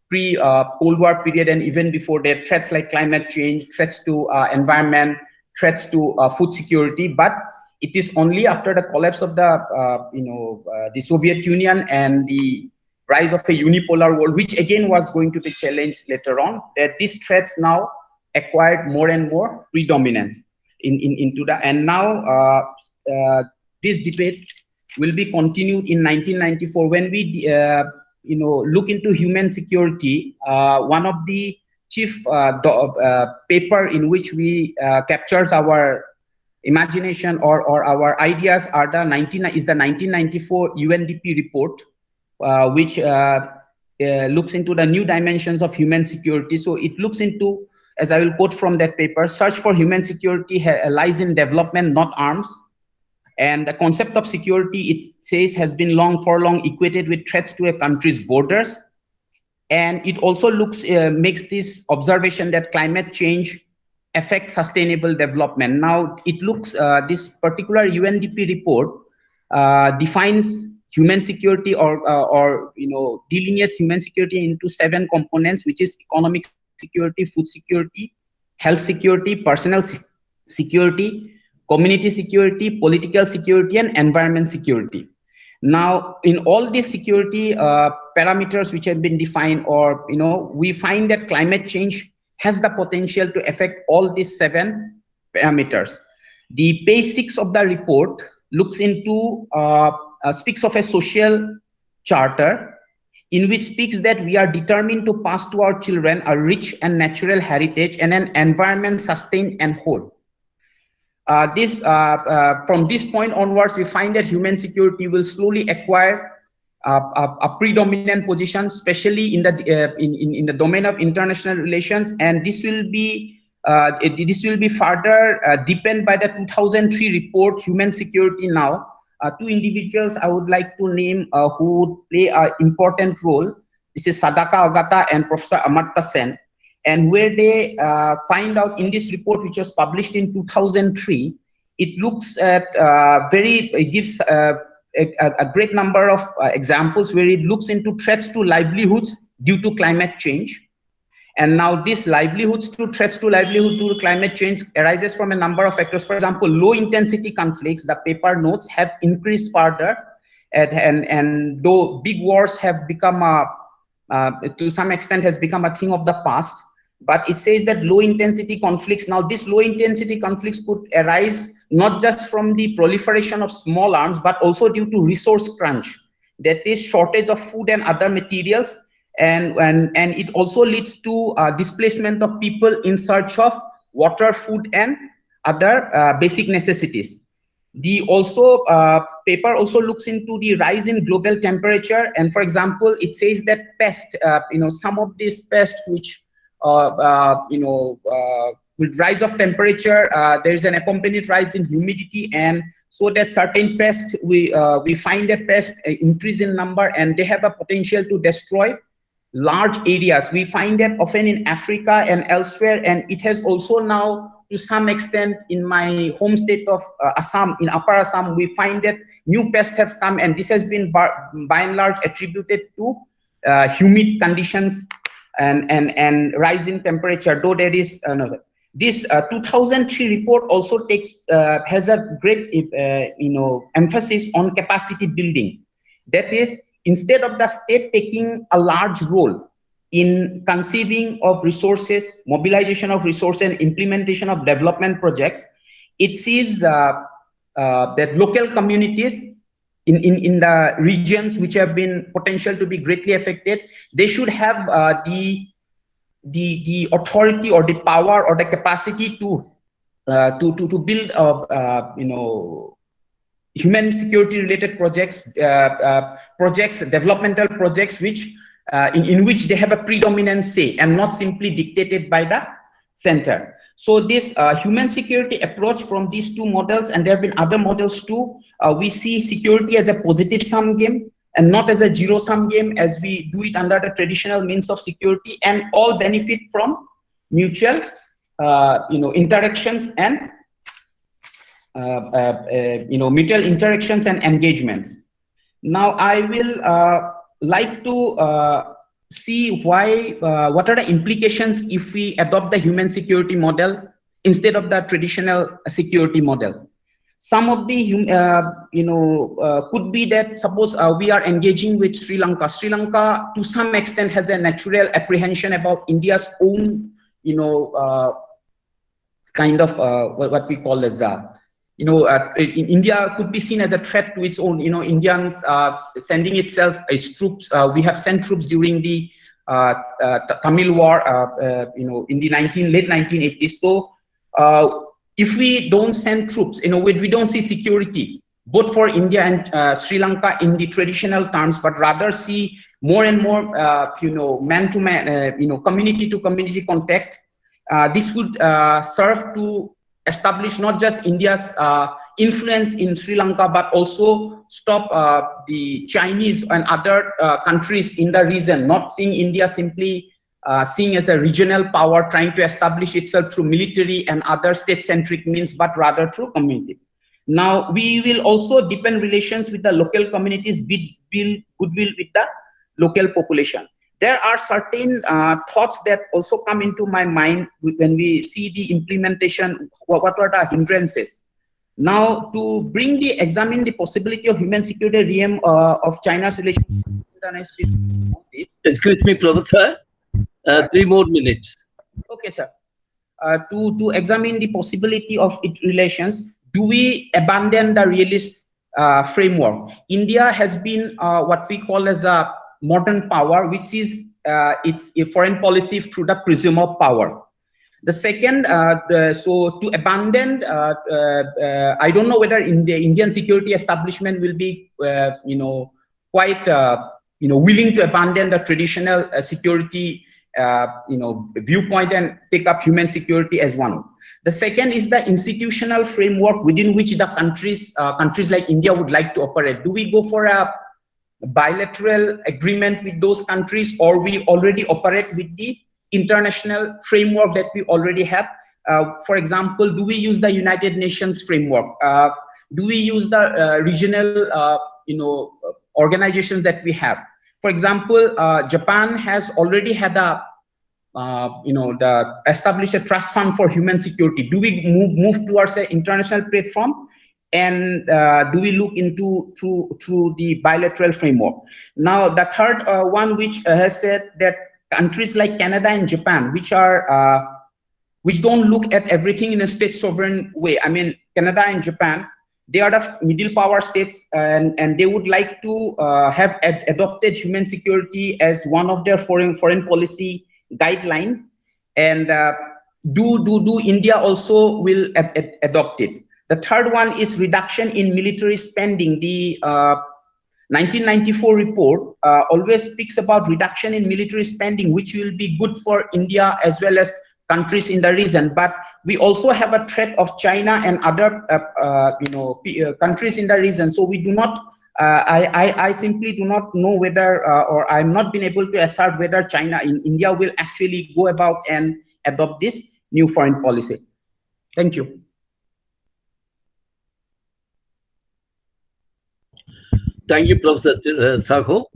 pre-Cold War period, and even before that, threats like climate change, threats to environment, threats to food security. But it is only after the collapse of the Soviet Union and the rise of a unipolar world, which again was going to be challenged later on, that these threats now acquired more and more predominance into the. And now this debate will be continued in 1994 when we look into human security. One of the chief paper in which we captures our imagination or our ideas are the 1994 UNDP report, which looks into the new dimensions of human security. So it looks into, as I will quote from that paper, search for human security lies in development, not arms. And the concept of security, it says, has been for long equated with threats to a country's borders. And it also makes this observation that climate change affects sustainable development. Now, it looks, this particular UNDP report defines human security or delineates human security into 7 components, which is economic security, food security, health security, personal security, community security, political security, and environment security. Now, in all these security parameters which have been defined, or we find that climate change has the potential to affect all these 7 parameters. The page 6 of the report looks into speaks of a social charter, in which speaks that we are determined to pass to our children a rich and natural heritage and an environment sustained and whole. From this point onwards, we find that human security will slowly acquire a predominant position, especially in the domain of international relations, and this will be further deepened by the 2003 report, Human Security Now. 2 individuals I would like to name who would play an important role. This is Sadaka Ogata and Professor Amartya Sen. And where they find out in this report, which was published in 2003, it looks at it gives a great number of examples where it looks into threats to livelihoods due to climate change. And now this threats to livelihood due to climate change arises from a number of factors. For example, low intensity conflicts, the paper notes, have increased further. And though big wars have become to some extent has become a thing of the past, but it says that low intensity conflicts, now these low intensity conflicts could arise not just from the proliferation of small arms, but also due to resource crunch, that is shortage of food and other materials. And it also leads to displacement of people in search of water, food, and other basic necessities. The paper also looks into the rise in global temperature, and for example, it says that pests, some of these pests which with rise of temperature, there is an accompanied rise in humidity, and so that certain pests, we find that pests increase in number and they have a potential to destroy large areas. We find that often in Africa and elsewhere, and it has also now to some extent in my home state of Assam, in Upper Assam, we find that new pests have come, and this has been by and large attributed to humid conditions and rise in temperature, though there is another. This 2003 report also has a great emphasis on capacity building. That is, instead of the state taking a large role in conceiving of resources, mobilization of resources, and implementation of development projects, it sees that local communities in the regions which have been potential to be greatly affected, they should have the authority or the power or the capacity to build human security related projects, developmental projects which in which they have a predominant say and not simply dictated by the center. So this human security approach from these two models, and there have been other models too, we see security as a positive sum game and not as a zero sum game as we do it under the traditional means of security, and all benefit from mutual interactions and mutual interactions and engagements. Now I will like to see why, what are the implications if we adopt the human security model instead of the traditional security model. Some of the could be that, suppose we are engaging with Sri Lanka. Sri Lanka to some extent has a natural apprehension about India's own kind of what we call as India could be seen as a threat to its own, Indians sending itself as troops. We have sent troops during the Tamil War, in the late 1980s. So if we don't send troops, we don't see security, both for India and Sri Lanka in the traditional terms, but rather see more and more, man-to-man, community-to-community contact. This would serve to establish not just India's influence in Sri Lanka, but also stop the Chinese and other countries in the region, not seeing India simply seeing as a regional power trying to establish itself through military and other state-centric means, but rather through community. Now, we will also deepen relations with the local communities, build goodwill with the local population. There are certain thoughts that also come into my mind when we see the implementation. What are the hindrances? Now, to examine the possibility of human security realm of China's relations with international. Excuse me, Professor. 3 more minutes. Okay, sir. To examine the possibility of its relations, do we abandon the realist framework? India has been what we call as a modern power, which sees its foreign policy through the prism of power. The second, so to abandon, I don't know whether the Indian security establishment will be, quite, willing to abandon the traditional security, viewpoint and take up human security as one. The second is the institutional framework within which the countries like India would like to operate. Do we go for a bilateral agreement with those countries, or we already operate with the international framework that we already have? For example, do we use the United Nations framework? Do we use the regional, organizations that we have? For example, Japan has already had established a trust fund for human security. Do we move towards an international platform? And do we look into through the bilateral framework? Now, the third one, which has said that countries like Canada and Japan, which don't look at everything in a state sovereign way. I mean, Canada and Japan, they are the middle power states, and they would like to have adopted human security as one of their foreign policy guideline. And do India also will adopt it? The third one is reduction in military spending. The 1994 report always speaks about reduction in military spending, which will be good for India as well as countries in the region. But we also have a threat of China and other countries in the region. So we do not, I simply do not know whether, or I'm not been able to assert whether China in India will actually go about and adopt this new foreign policy. Thank you. Thank you, Professor Saho.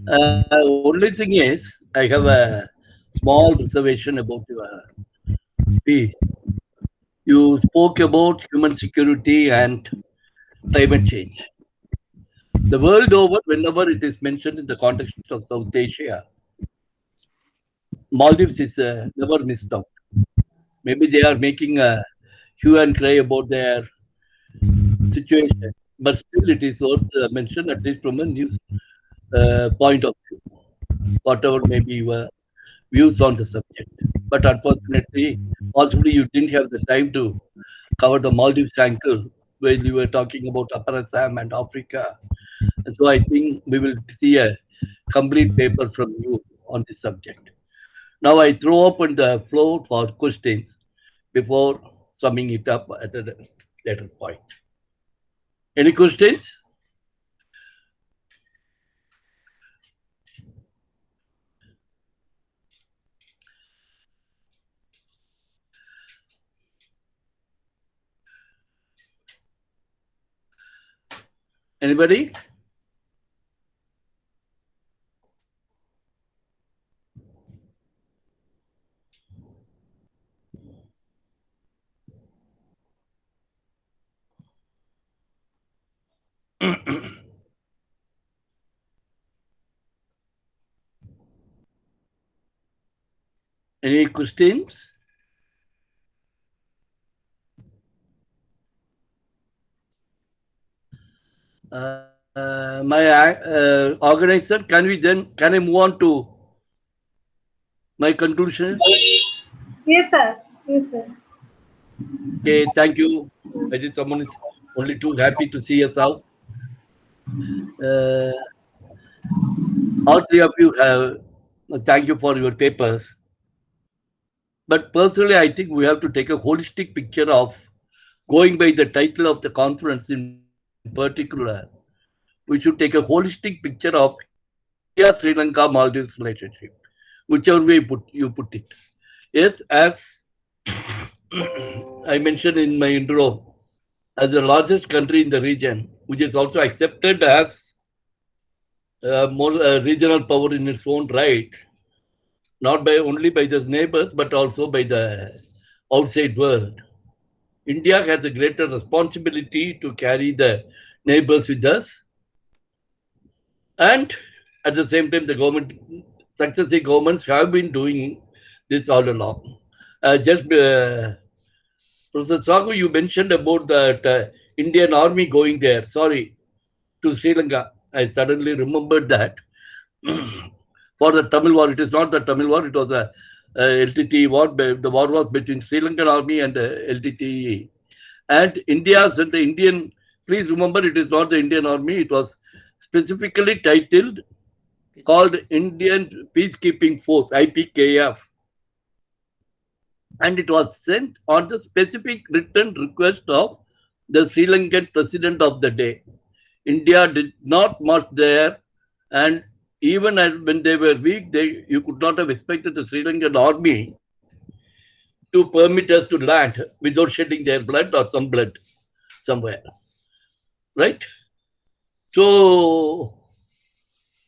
Only thing is, I have a small reservation about your piece. You spoke about human security and climate change. The world over, whenever it is mentioned in the context of South Asia, Maldives is never missed out. Maybe they are making a hue and cry about their situation, but still it is worth mention, at least from a news point of view, whatever may be your views on the subject. But unfortunately, possibly you didn't have the time to cover the Maldives angle when you were talking about Upper Assam and Africa. And so I think we will see a complete paper from you on this subject. Now I throw open the floor for questions before summing it up at a later point. Any questions? Anybody? Any questions? My organizer, can I move on to my conclusion? Yes, sir. Yes, sir. Okay, thank you. I think someone is only too happy to see us out. Uh, all three of you have, thank you for your papers. But personally, I think we have to take a holistic picture of, going by the title of the conference in particular, we should take a holistic picture of India, Sri Lanka, Maldives relationship, whichever way you put it. Yes, as I mentioned in my intro, as the largest country in the region, which is also accepted as more regional power in its own right, not by only by the neighbors, but also by the outside world. India has a greater responsibility to carry the neighbors with us, and at the same time, the government, successive governments have been doing this all along. Professor Sagu, you mentioned about that Indian army going there. Sorry, to Sri Lanka. I suddenly remembered that. For the Tamil War, it is not the Tamil War, it was a LTT war. The war was between Sri Lankan army and LTT. And India sent the Indian, please remember, it is not the Indian army, it was specifically titled, called Indian Peacekeeping Force, IPKF. And it was sent on the specific written request of the Sri Lankan president of the day. India did not march there, and even when they were weak, you could not have expected the Sri Lankan army to permit us to land without shedding their blood or some blood somewhere. Right? So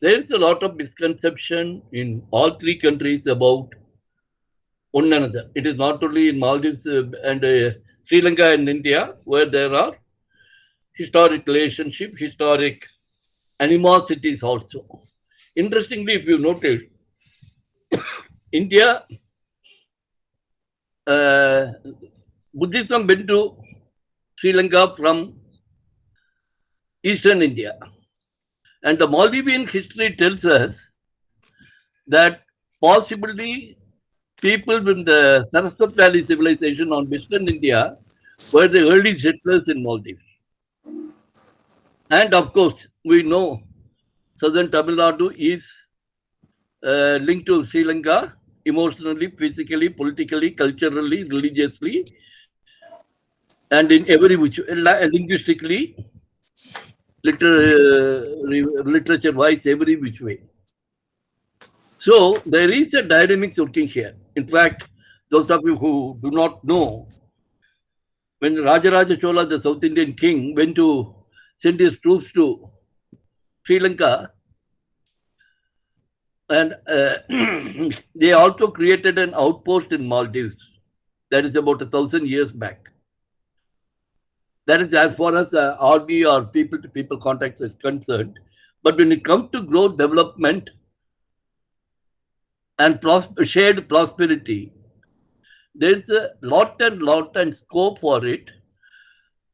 there is a lot of misconception in all three countries about one another. It is not only in Maldives and Sri Lanka and India where there are historic relationship, historic animosities also. Interestingly, if you notice, India, Buddhism went to Sri Lanka from Eastern India. And the Maldivian history tells us that possibly people from the Saraswat Valley civilization on Western India were the early settlers in Maldives. And of course, we know southern Tamil Nadu is linked to Sri Lanka emotionally, physically, politically, culturally, religiously, and in every which linguistically, literature-wise, every which way. So there is a dynamics working here. In fact, those of you who do not know, when Rajaraja Chola, the South Indian king, went to send his troops to Sri Lanka, and they also created an outpost in Maldives. That is about 1,000 years back. That is as far as army or people-to-people contact is concerned. But when it comes to growth, development, and shared prosperity, there's a lot and scope for it.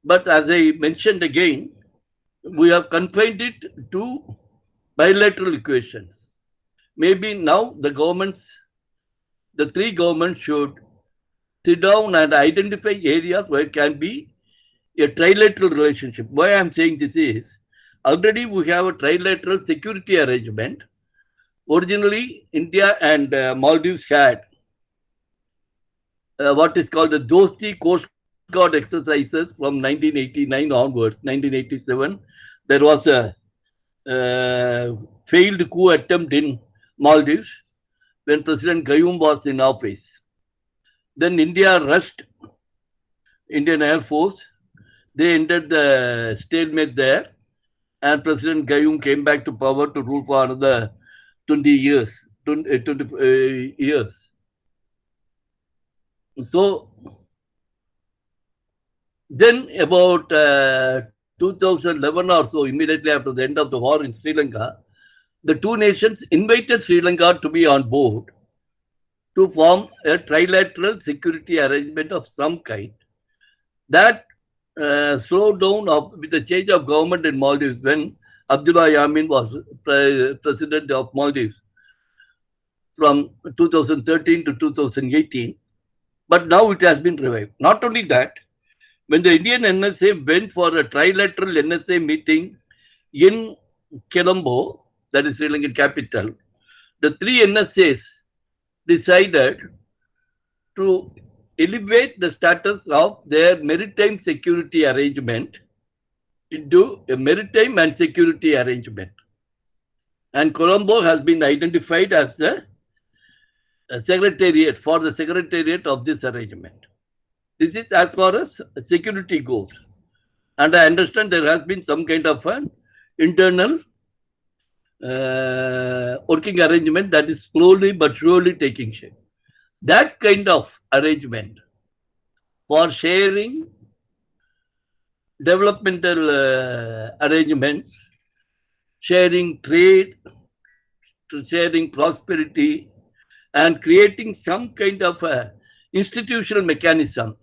But as I mentioned again, we have confined it to bilateral equations. Maybe now the three governments should sit down and identify areas where it can be a trilateral relationship. Why I'm saying this is, already we have a trilateral security arrangement. Originally, India and Maldives had what is called the Dosti Coast Guard exercises from 1989 onwards. 1987, there was a failed coup attempt in Maldives when President Gayoom was in office. Then India rushed Indian Air Force. They ended the stalemate there, and President Gayoom came back to power to rule for another 20 years. So then about 2011 or so, immediately after the end of the war in Sri Lanka, the two nations invited Sri Lanka to be on board to form a trilateral security arrangement of some kind. That slowed down with the change of government in Maldives when Abdullah Yamin was president of Maldives from 2013 to 2018. But now it has been revived. Not only that, when the Indian NSA went for a trilateral NSA meeting in Colombo, that is Sri Lankan capital, the three NSAs decided to elevate the status of their maritime security arrangement into a maritime and security arrangement. And Colombo has been identified as the secretariat of this arrangement. This is as far as security goes. And I understand there has been some kind of an internal working arrangement that is slowly but surely taking shape. That kind of arrangement for sharing developmental arrangements, sharing trade, sharing prosperity, and creating some kind of a institutional mechanism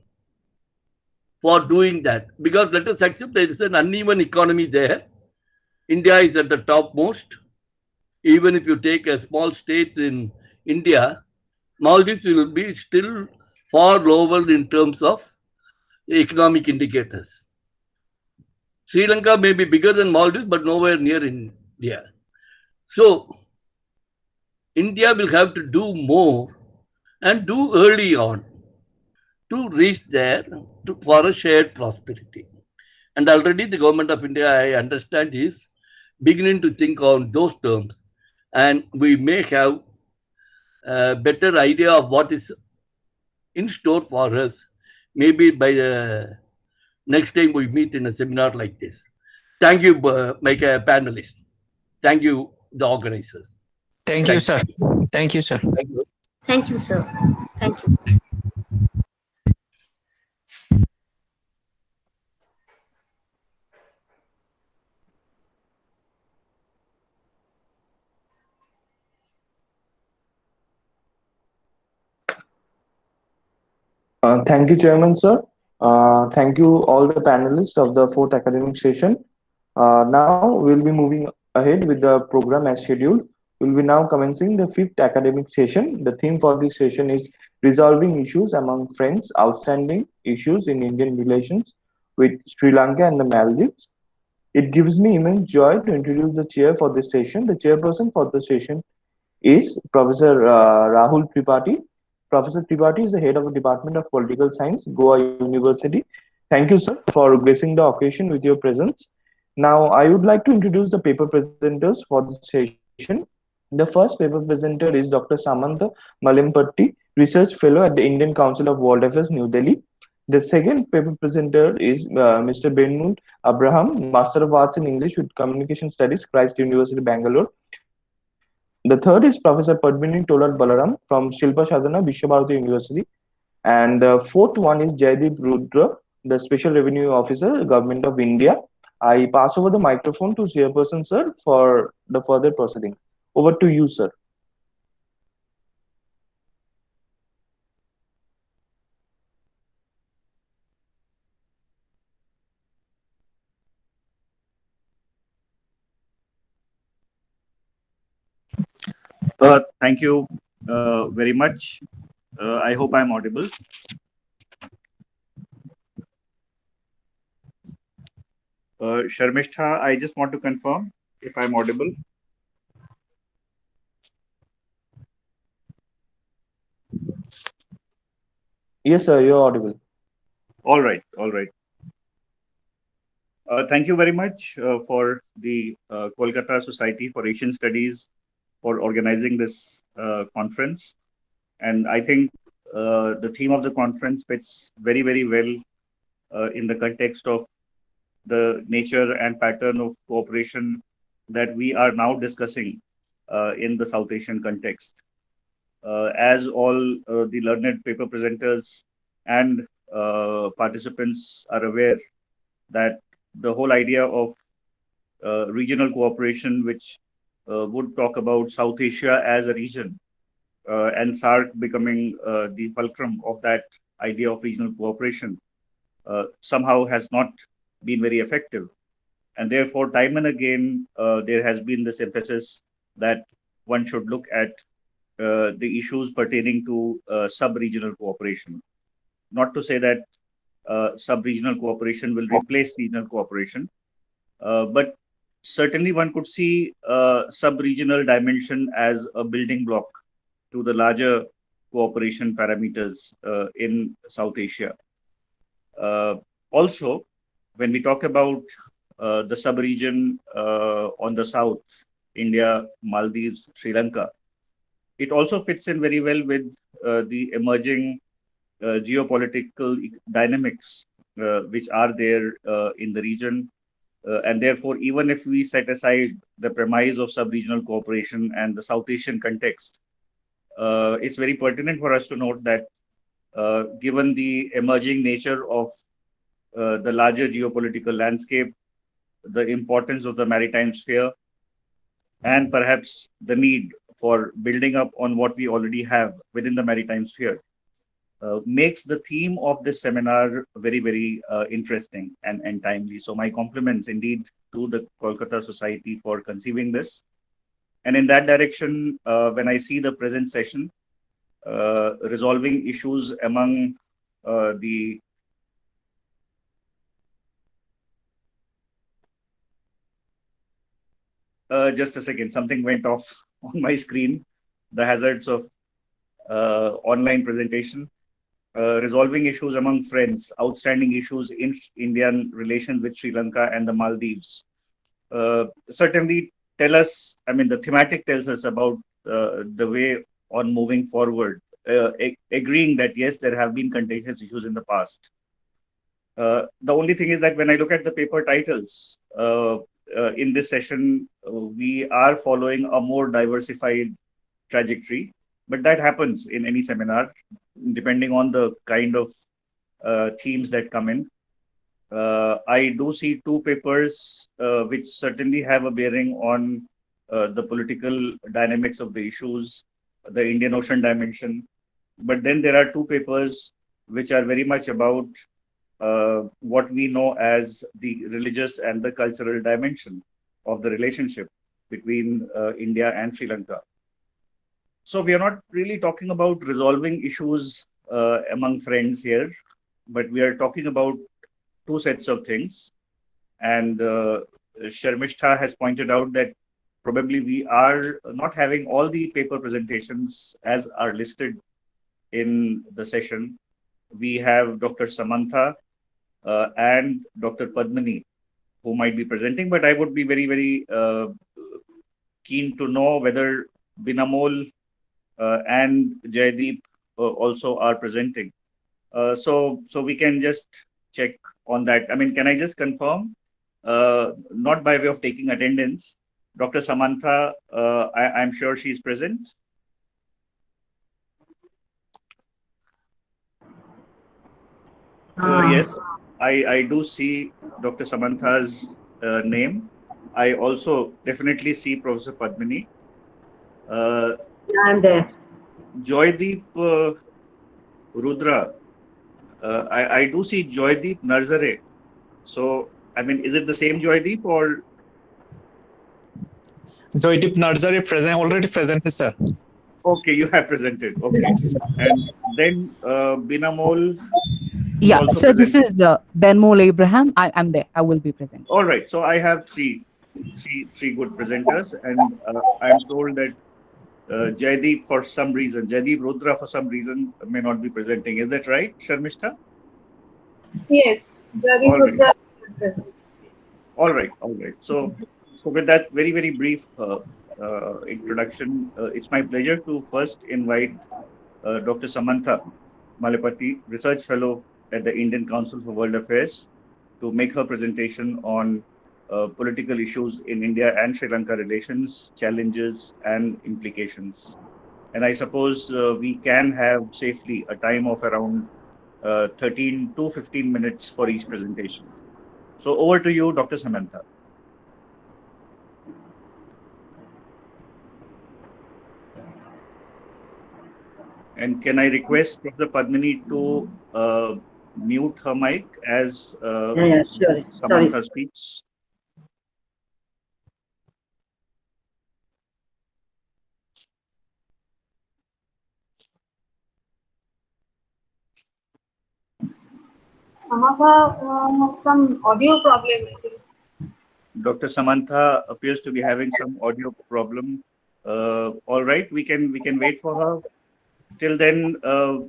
for doing that. Because let us accept there is an uneven economy there. India is at the topmost. Even if you take a small state in India, Maldives will be still far lower in terms of economic indicators. Sri Lanka may be bigger than Maldives, but nowhere near India. So, India will have to do more and do early on to reach there for a shared prosperity. And already the government of India, I understand, is beginning to think on those terms. And we may have a better idea of what is in store for us, maybe by the next time we meet in a seminar like this. Thank you, my panelists. Thank you, the organizers. Thank you, sir. Thank you, sir. Thank you. Thank you, sir. Thank you. Thank you, Chairman, sir. Thank you, all the panelists of the fourth academic session. Now we'll be moving ahead with the program as scheduled. We'll be now commencing the fifth academic session. The theme for this session is resolving issues among friends, outstanding issues in Indian relations with Sri Lanka and the Maldives. It gives me immense joy to introduce the chair for this session. The chairperson for the session is Professor Rahul Tripathi. Professor Tripathi is the head of the Department of Political Science, Goa University. Thank you, sir, for gracing the occasion with your presence. Now, I would like to introduce the paper presenters for the session. The first paper presenter is Dr. Samantha Malimpatti, Research Fellow at the Indian Council of World Affairs, New Delhi. The second paper presenter is Mr. Benmund Abraham, Master of Arts in English with Communication Studies, Christ University, Bangalore. The third is Professor Padmini Tolar Balaram from Shilpa Sadhana, Vishwabharati University. And the fourth one is Jaideep Rudra, the Special Revenue Officer, Government of India. I pass over the microphone to Chairperson, sir, for the further proceeding. Over to you, sir. Thank you very much. I hope I'm audible. Sharmishtha, I just want to confirm if I'm audible. Yes, sir, you're audible. All right, all right. Thank you very much for the Kolkata Society for Asian Studies for organizing this conference. And I think the theme of the conference fits very, very well in the context of the nature and pattern of cooperation that we are now discussing in the South Asian context. As all the learned paper presenters and participants are aware, that the whole idea of regional cooperation, which would talk about South Asia as a region, and SAARC becoming the fulcrum of that idea of regional cooperation, somehow has not been very effective. And therefore, time and again, there has been this emphasis that one should look at the issues pertaining to sub-regional cooperation. Not to say that sub-regional cooperation will replace regional cooperation, but certainly one could see sub-regional dimension as a building block to the larger cooperation parameters in South Asia. Also, when we talk about the sub-region on the south, India, Maldives, Sri Lanka, it also fits in very well with the emerging geopolitical dynamics which are there in the region. And therefore, even if we set aside the premise of sub-regional cooperation and the South Asian context, it's very pertinent for us to note that given the emerging nature of the larger geopolitical landscape, the importance of the maritime sphere, and perhaps the need for building up on what we already have within the maritime sphere, makes the theme of this seminar very, very interesting and timely. So my compliments indeed to the Kolkata Society for conceiving this. And in that direction, when I see the present session, resolving issues among the just a second, something went off on my screen. The hazards of online presentation. Resolving issues among friends, outstanding issues in Indian relations with Sri Lanka and the Maldives. Certainly tell us, I mean, the thematic tells us about the way on moving forward, agreeing that yes, there have been contentious issues in the past. The only thing is that when I look at the paper titles, in this session, we are following a more diversified trajectory, but that happens in any seminar, depending on the kind of themes that come in. I do see two papers which certainly have a bearing on the political dynamics of the issues, the Indian Ocean dimension. But then there are two papers which are very much about what we know as the religious and the cultural dimension of the relationship between India and Sri Lanka. So we are not really talking about resolving issues among friends here, but we are talking about two sets of things. And Sharmishtha has pointed out that probably we are not having all the paper presentations as are listed in the session. We have Dr. Samantha and Dr. Padmini who might be presenting, but I would be very, very keen to know whether Binamol and Jaideep also are presenting. So we can just check on that. I mean, can I just confirm, not by way of taking attendance, Dr. Samantha, I'm sure she's present. Yes, I do see Dr. Samantha's name. I also definitely see Professor Padmini. I'm there. Joydeep Rudra. I do see Joydeep Narzare. So, I mean, is it the same Joydeep or? Joydeep Narzari already presented, sir. Okay, you have presented. Okay. And then Binamol. Yeah, also so this presented. is Benmol Abraham. I'm there. I will be present. All right. So I have three good presenters, and I'm told that Jaideep for some reason, Jaideep Rudra for some reason may not be presenting. Is that right, Sharmishta? Yes, Jari All right. Rudra is present. All right. All right. So with that very brief introduction, it's my pleasure to first invite Dr. Samantha Malapati, Research Fellow at the Indian Council for World Affairs, to make her presentation on political issues in India and Sri Lanka relations, challenges, and implications. And I suppose we can have safely a time of around 13 to 15 minutes for each presentation. So over to you, Dr. Samantha. And can I request Professor Padmini to mute her mic as Yeah, sure. Samantha speaks? Samantha has some audio problem, I think. Dr. Samantha appears to be having some audio problem. All right, we can wait for her. Till then,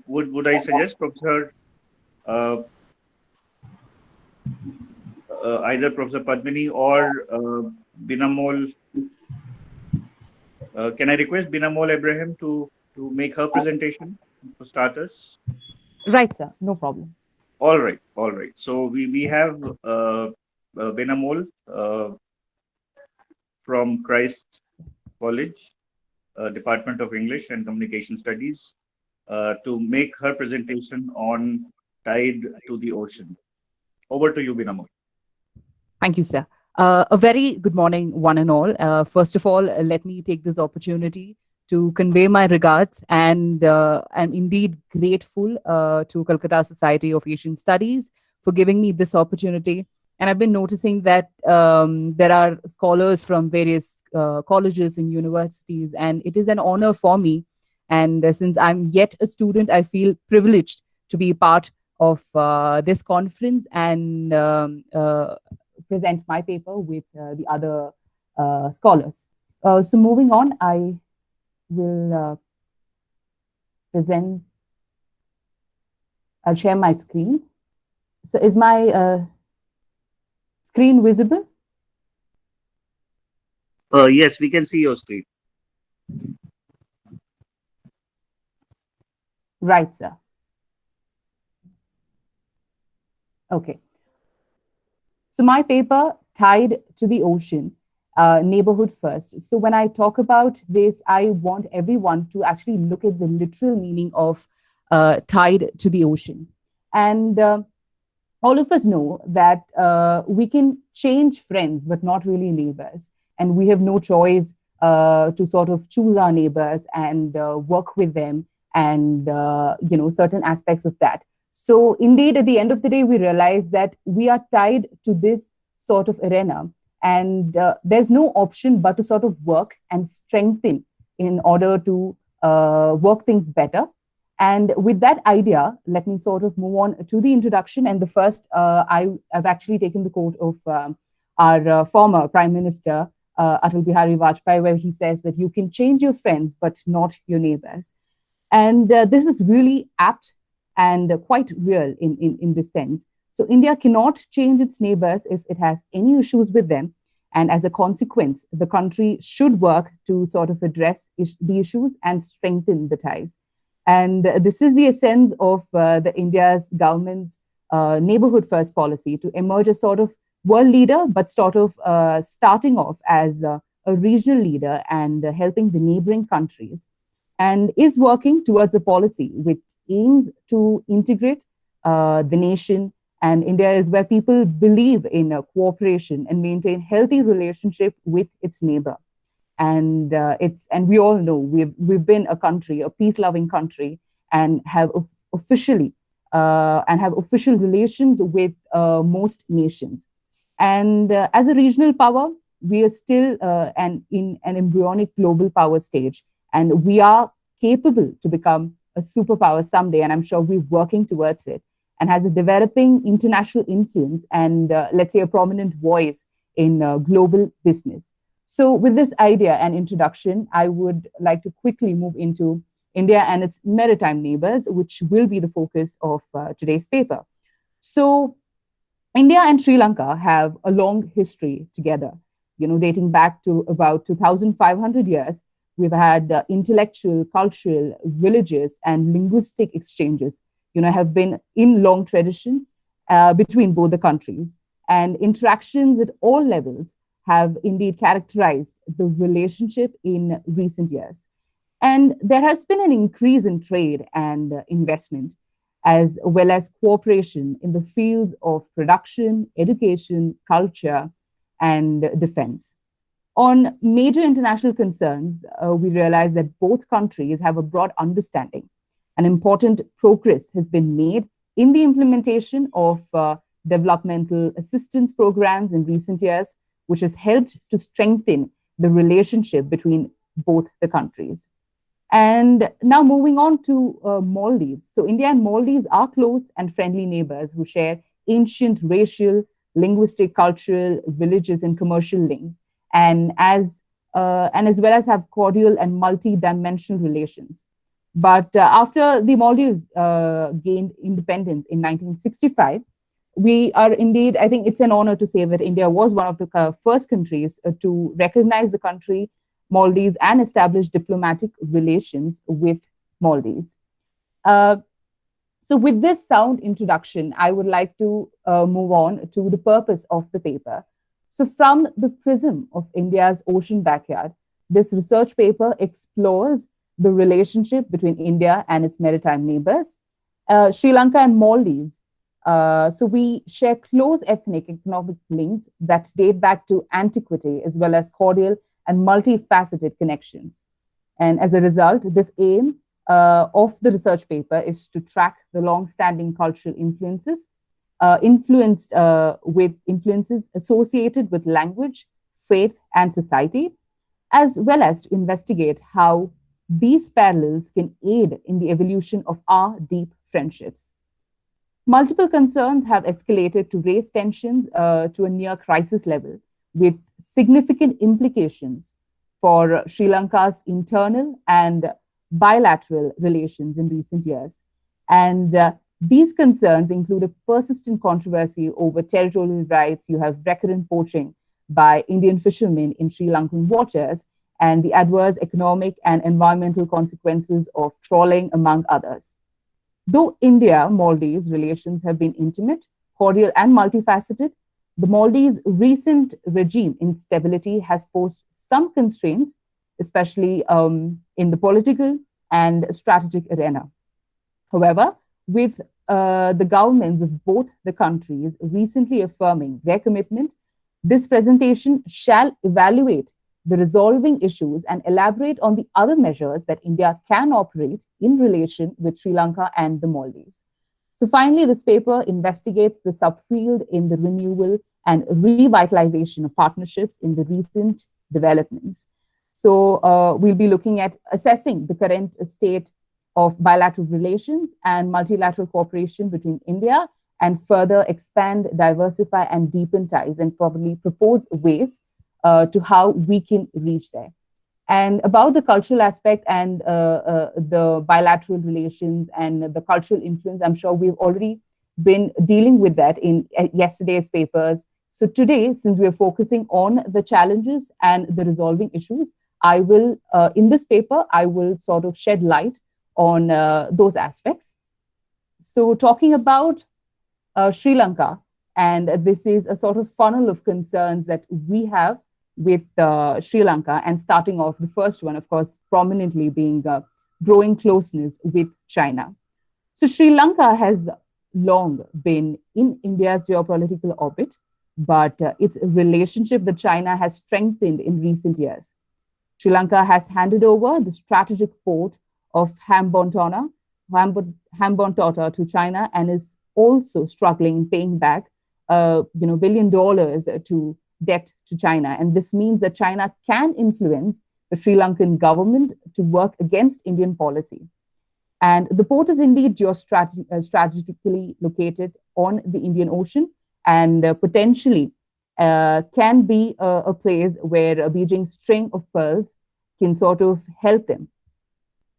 would I suggest Professor either Professor Padmini or Binamol? Can I request Binamol Abraham to make her presentation for starters? Right, sir. No problem. All right, all right. So we have Binamol from Christ College, Department of English and Communication Studies, to make her presentation on Tide to the Ocean. Over to you, Binamol. Thank you, sir. A very good morning, one and all. First of all, let me take this opportunity to convey my regards, and I'm indeed grateful to Calcutta Society of Asian Studies for giving me this opportunity. And I've been noticing that there are scholars from various colleges and universities, and it is an honor for me. And since I'm yet a student, I feel privileged to be part of this conference and present my paper with the other scholars. So moving on, I will present, I'll share my screen. So is my screen visible? Yes, we can see your screen. Right, sir. Okay. So my paper, Tide to the Ocean, neighborhood first. So when I talk about this, I want everyone to actually look at the literal meaning of tide to the ocean. And all of us know that we can change friends, but not really neighbors. And we have no choice to sort of choose our neighbors and work with them and, certain aspects of that. So indeed, at the end of the day, we realize that we are tied to this sort of arena, and there's no option but to sort of work and strengthen in order to work things better. And with that idea, let me sort of move on to the introduction. And the first, I've actually taken the quote of our former Prime Minister, Atal Bihari Vajpayee, where he says that you can change your friends, but not your neighbors. And this is really apt and quite real in this sense. So India cannot change its neighbors if it has any issues with them. And as a consequence, the country should work to sort of address the issues and strengthen the ties. And this is the essence of the India's government's neighborhood first policy to emerge as sort of world leader, but sort of starting off as a regional leader and helping the neighboring countries, and is working towards a policy which aims to integrate the nation. And India is where people believe in cooperation and maintain healthy relationship with its neighbor. And we all know we've been a country, a peace-loving country, and have official relations with most nations. And as a regional power, we are still in an embryonic global power stage, and we are capable to become a superpower someday. And I'm sure we're working towards it, and has a developing international influence and let's say a prominent voice in global business. So with this idea and introduction, I would like to quickly move into India and its maritime neighbors, which will be the focus of today's paper. So India and Sri Lanka have a long history together, dating back to about 2,500 years. We've had intellectual, cultural, religious, and linguistic exchanges, have been in long tradition between both the countries. And interactions at all levels have indeed characterized the relationship in recent years. And there has been an increase in trade and investment, as well as cooperation in the fields of production, education, culture, and defense. On major international concerns, we realize that both countries have a broad understanding. An important progress has been made in the implementation of developmental assistance programs in recent years, which has helped to strengthen the relationship between both the countries. And now moving on to Maldives. So India and Maldives are close and friendly neighbors who share ancient racial, linguistic, cultural, religious, and commercial links, and as well as have cordial and multi-dimensional relations. But after the Maldives gained independence in 1965, we are indeed, I think it's an honor to say that India was one of the first countries to recognize the country Maldives and establish diplomatic relations with Maldives. So with this sound introduction, I would like to move on to the purpose of the paper. So from the prism of India's ocean backyard, this research paper explores the relationship between India and its maritime neighbors, Sri Lanka and Maldives. So we share close ethnic economic links that date back to antiquity, as well as cordial and multifaceted connections. And as a result, this aim of the research paper is to track the long-standing cultural influences associated with language, faith, and society, as well as to investigate how these parallels can aid in the evolution of our deep friendships. Multiple concerns have escalated to raise tensions to a near crisis level, with significant implications for Sri Lanka's internal and bilateral relations in recent years. And these concerns include a persistent controversy over territorial rights. You have recurrent poaching by Indian fishermen in Sri Lankan waters, and the adverse economic and environmental consequences of trawling, among others. Though India-Maldives relations have been intimate, cordial, and multifaceted, the Maldives' recent regime instability has posed some constraints, especially in the political and strategic arena. However, with the governments of both the countries recently affirming their commitment, this presentation shall evaluate the resolving issues and elaborate on the other measures that India can operate in relation with Sri Lanka and the Maldives. So finally, this paper investigates the subfield in the renewal and revitalization of partnerships in the recent developments. So we'll be looking at assessing the current state of bilateral relations and multilateral cooperation between India, and further expand, diversify, and deepen ties, and probably propose ways to how we can reach there. And about the cultural aspect and the bilateral relations and the cultural influence, I'm sure we've already been dealing with that in yesterday's papers. So today, since we're focusing on the challenges and the resolving issues, I will, in this paper, I will sort of shed light on those aspects. So talking about Sri Lanka, and this is a sort of funnel of concerns that we have with Sri Lanka, and starting off, the first one, of course, prominently being growing closeness with China. So Sri Lanka has long been in India's geopolitical orbit, but its relationship with China has strengthened in recent years. Sri Lanka has handed over the strategic port of Hambantota to China, and is also struggling paying back $1 billion to debt to China. And this means that China can influence the Sri Lankan government to work against Indian policy. And the port is indeed strategically located on the Indian Ocean, and potentially can be a place where Beijing's string of pearls can sort of help them.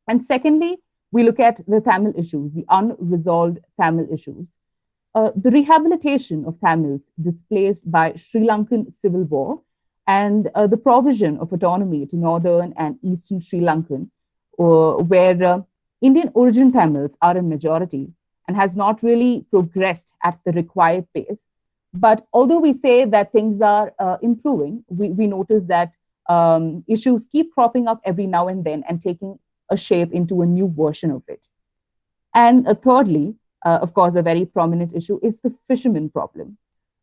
And secondly, we look at the Tamil issues, the unresolved Tamil issues. The rehabilitation of Tamils displaced by Sri Lankan civil war, and the provision of autonomy to northern and eastern Sri Lankan, where Indian origin Tamils are a majority, and has not really progressed at the required pace. But although we say that things are improving, we notice that issues keep cropping up every now and then and taking a shape into a new version of it. And thirdly, of course, a very prominent issue is the fishermen problem.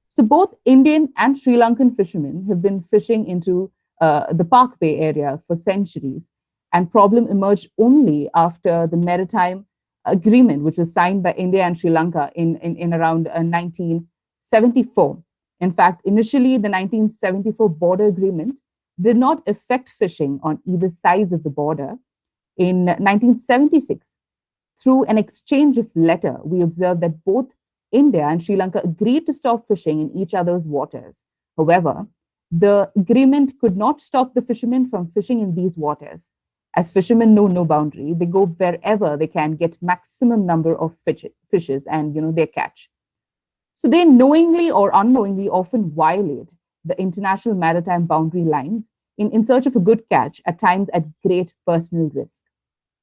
So both Indian and Sri Lankan fishermen have been fishing into the Park Bay area for centuries, and problem emerged only after the maritime agreement, which was signed by India and Sri Lanka in around 1974. In fact, initially, the 1974 border agreement did not affect fishing on either sides of the border. In 1976, through an exchange of letter, we observed that both India and Sri Lanka agreed to stop fishing in each other's waters. However, the agreement could not stop the fishermen from fishing in these waters. As fishermen know no boundary, they go wherever they can get maximum number of fishes and they catch. So they knowingly or unknowingly often violate the international maritime boundary lines in search of a good catch, at times at great personal risk.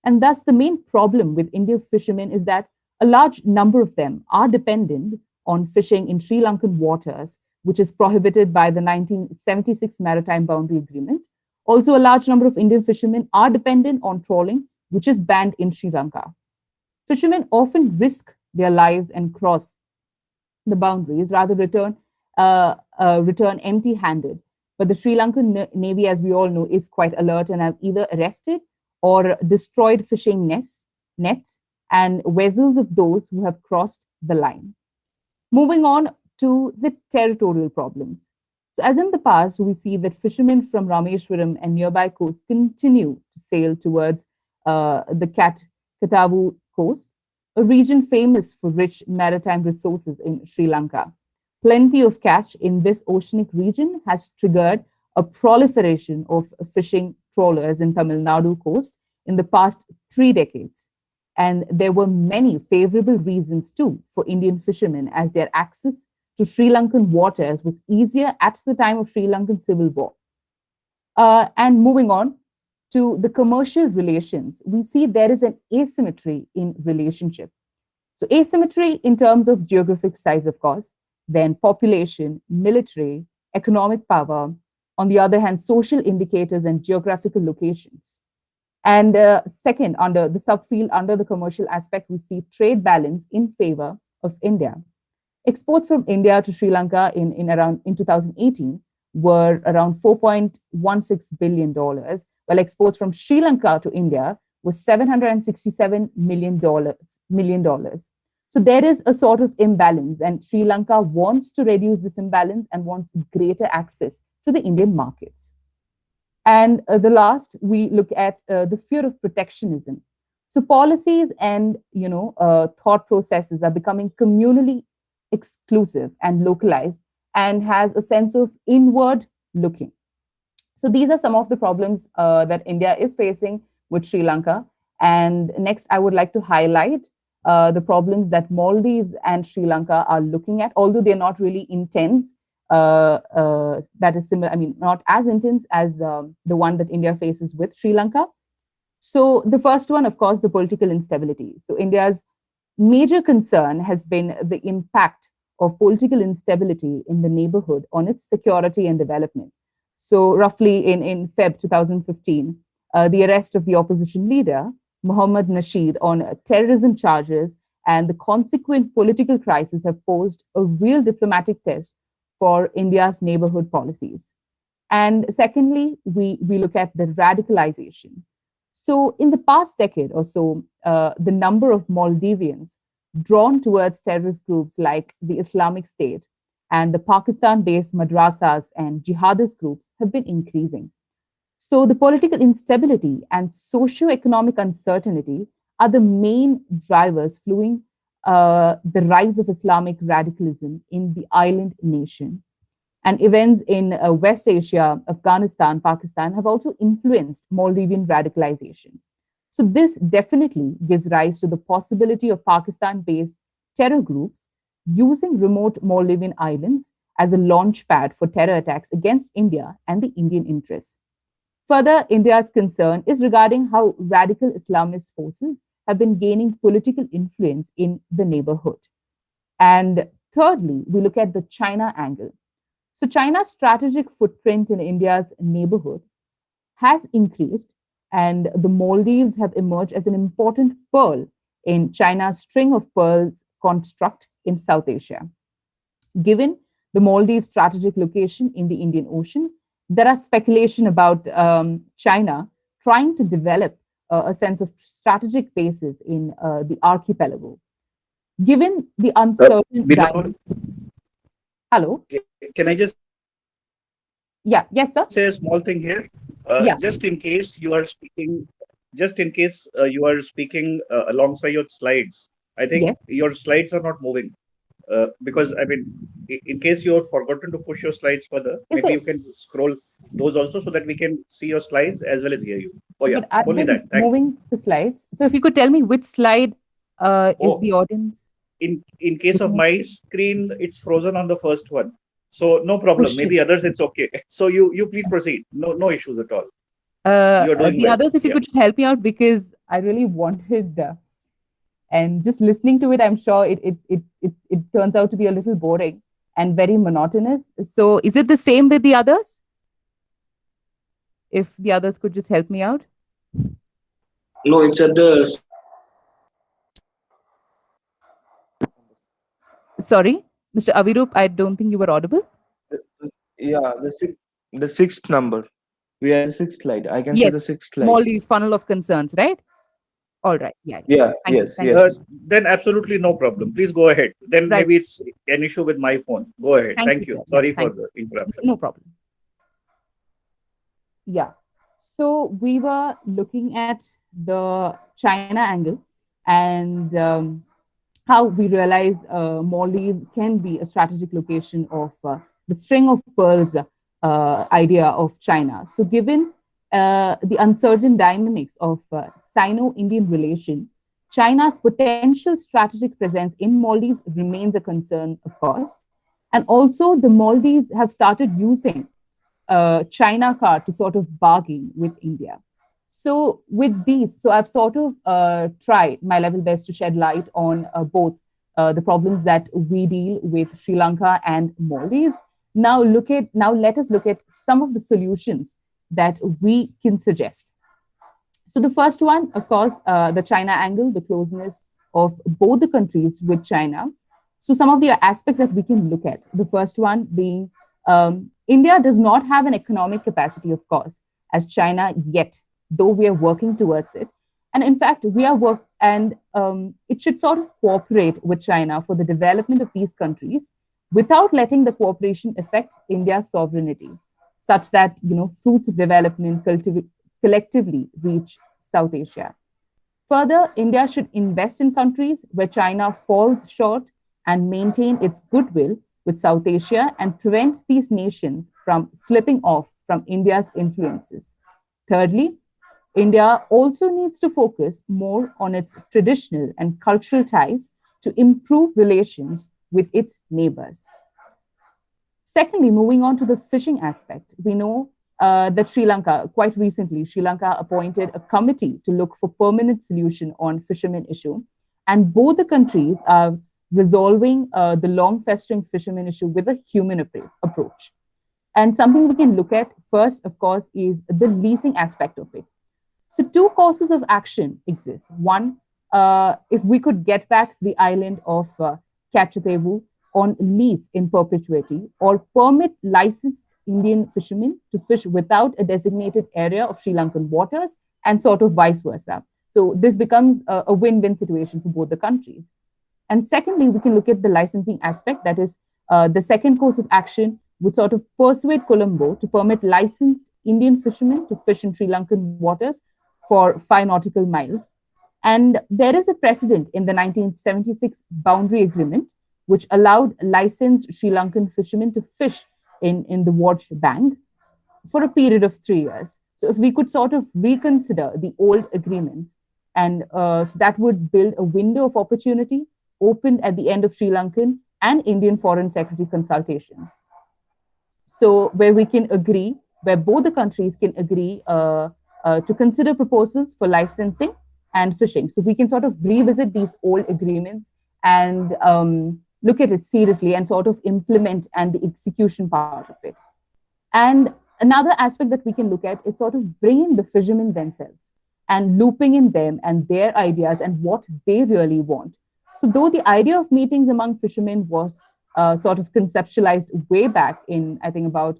And thus, the main problem with Indian fishermen is that a large number of them are dependent on fishing in Sri Lankan waters, which is prohibited by the 1976 Maritime Boundary Agreement. Also, a large number of Indian fishermen are dependent on trawling, which is banned in Sri Lanka. Fishermen often risk their lives and cross the boundaries, rather return empty-handed. But the Sri Lankan Navy, as we all know, is quite alert and have either arrested or destroyed fishing nets and vessels of those who have crossed the line. Moving on to the territorial problems. So as in the past, we see that fishermen from Rameshwaram and nearby coasts continue to sail towards the Katavu coast, a region famous for rich maritime resources in Sri Lanka. Plenty of catch in this oceanic region has triggered a proliferation of fishing trawlers in Tamil Nadu coast in the past 3 decades. And there were many favorable reasons too for Indian fishermen, as their access to Sri Lankan waters was easier at the time of Sri Lankan civil war. And moving on to the commercial relations, we see there is an asymmetry in relationship. So asymmetry in terms of geographic size, of course, then population, military, economic power, on the other hand, social indicators and geographical locations. And second, under the subfield, under the commercial aspect, we see trade balance in favor of India. Exports from India to Sri Lanka in 2018 were around $4.16 billion, while exports from Sri Lanka to India was $767 million. So there is a sort of imbalance, and Sri Lanka wants to reduce this imbalance and wants greater access to the Indian markets. And the last, we look at the fear of protectionism. So policies and thought processes are becoming communally exclusive and localized, and has a sense of inward looking. So these are some of the problems that India is facing with Sri Lanka. And next, I would like to highlight the problems that Maldives and Sri Lanka are looking at, although they're not really intense. That is similar, not as intense as the one that India faces with Sri Lanka. So the first one, of course, the political instability. So India's major concern has been the impact of political instability in the neighborhood on its security and development. So roughly in Feb 2015, the arrest of the opposition leader, Mohammad Nasheed, on terrorism charges and the consequent political crisis have posed a real diplomatic test for India's neighborhood policies. And secondly, we look at the radicalization. So, in the past decade or so, the number of Maldivians drawn towards terrorist groups like the Islamic State and the Pakistan based madrasas and jihadist groups have been increasing. So, the political instability and socio-economic uncertainty are the main drivers fueling the rise of Islamic radicalism in the island nation. And events in West Asia, Afghanistan, Pakistan have also influenced Maldivian radicalization. So, this definitely gives rise to the possibility of Pakistan based terror groups using remote Maldivian islands as a launch pad for terror attacks against India and the Indian interests. Further, India's concern is regarding how radical Islamist forces have been gaining political influence in the neighborhood. And thirdly, we look at the China angle. So, China's strategic footprint in India's neighborhood has increased, and the Maldives have emerged as an important pearl in China's string of pearls construct in South Asia. Given the Maldives' strategic location in the Indian Ocean, there are speculation about China trying to develop a sense of strategic basis in the archipelago. Given the uncertain Hello? Can I just Yeah, yes, sir. say a small thing here? Yeah. Just in case you are speaking, alongside your slides, I think Yes. your slides are not moving. Because I mean, in case you have forgotten to push your slides further, Yes, maybe sir. you can scroll those also so that we can see your slides as well as hear you. Oh yeah, But I've only been that. Thank you. moving the slides. So if you could tell me which slide is Oh. the audience? In case of my screen, it's frozen on the first one. So no problem. shit. Maybe others it's okay. So you please proceed. No issues at all. You're doing The well. others, if you Yeah. could just help me out because I really wanted, and just listening to it, I'm sure it turns out to be a little boring and very monotonous. So is it the same with the others? If the others could just help me out. No, it's at the Sorry, Mr. Avirup, I don't think you were audible. Yeah, the sixth number. We are at the sixth slide. I can see Yes, the sixth slide. Molly's funnel of concerns, right? All right. Yeah. Yeah, Thank you, yes, thank you. yes. Then absolutely no problem. Please go ahead. Then Right. maybe it's an issue with my phone. Go ahead. Thank you. sir. Sorry Yeah, for thank the interruption. No problem. Yeah. So we were looking at the China angle and how we realize Maldives can be a strategic location of the string of pearls idea of China. So given the uncertain dynamics of Sino-Indian relation, China's potential strategic presence in Maldives remains a concern, of course. And also the Maldives have started using China card to sort of bargain with India. So with these, so I've sort of tried my level best to shed light on both the problems that we deal with Sri Lanka and Maldives. Now let us look at some of the solutions that we can suggest. So the first one, of course, the China angle, the closeness of both the countries with China. So some of the aspects that we can look at. The first one being India does not have an economic capacity, of course, as China yet, though we are working towards it. And in fact, it should sort of cooperate with China for the development of these countries without letting the cooperation affect India's sovereignty, such that, fruits of development collectively reach South Asia. Further, India should invest in countries where China falls short and maintain its goodwill with South Asia and prevent these nations from slipping off from India's influences. Thirdly, India also needs to focus more on its traditional and cultural ties to improve relations with its neighbors. Secondly, moving on to the fishing aspect, we know that Sri Lanka, quite recently, Sri Lanka appointed a committee to look for permanent solution on fishermen issue. And both the countries are resolving the long festering fishermen issue with a human approach. And something we can look at first, of course, is the leasing aspect of it. So two courses of action exist. One, if we could get back the island of Kachatevu on lease in perpetuity, or permit licensed Indian fishermen to fish without a designated area of Sri Lankan waters, and sort of vice versa. So this becomes a win-win situation for both the countries. And secondly, we can look at the licensing aspect. That is, the second course of action would sort of persuade Colombo to permit licensed Indian fishermen to fish in Sri Lankan waters for 5 nautical miles. And there is a precedent in the 1976 boundary agreement, which allowed licensed Sri Lankan fishermen to fish in the watch bank for a period of 3 years. So if we could sort of reconsider the old agreements, and so that would build a window of opportunity opened at the end of Sri Lankan and Indian Foreign Secretary consultations. So where we can agree, where both the countries can agree to consider proposals for licensing and fishing. So we can sort of revisit these old agreements and look at it seriously and sort of implement and the execution part of it. And another aspect that we can look at is sort of bringing the fishermen themselves and looping in them and their ideas and what they really want. So though the idea of meetings among fishermen was sort of conceptualized way back in, I think, about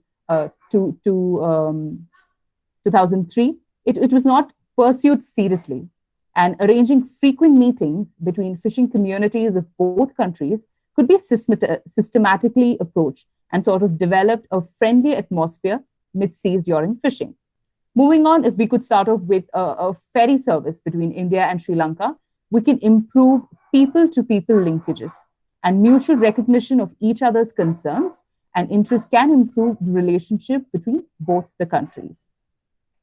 2003, it was not pursued seriously. And arranging frequent meetings between fishing communities of both countries could be systematically approached and sort of developed a friendly atmosphere mid-seas during fishing. Moving on, if we could start off with a ferry service between India and Sri Lanka, we can improve people-to-people linkages, and mutual recognition of each other's concerns and interests can improve the relationship between both the countries.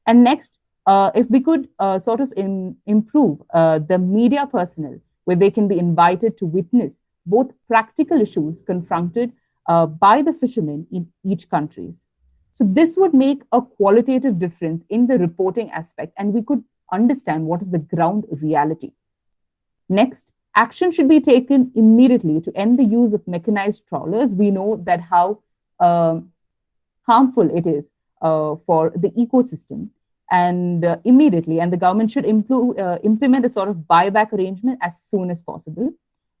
And next, if we could sort of improve the media personnel, where they can be invited to witness both practical issues confronted by the fishermen in each countries. So this would make a qualitative difference in the reporting aspect, and we could understand what is the ground reality. Next, action should be taken immediately to end the use of mechanized trawlers. We know that how harmful it is for the ecosystem, and immediately, and the government should implement a sort of buyback arrangement as soon as possible.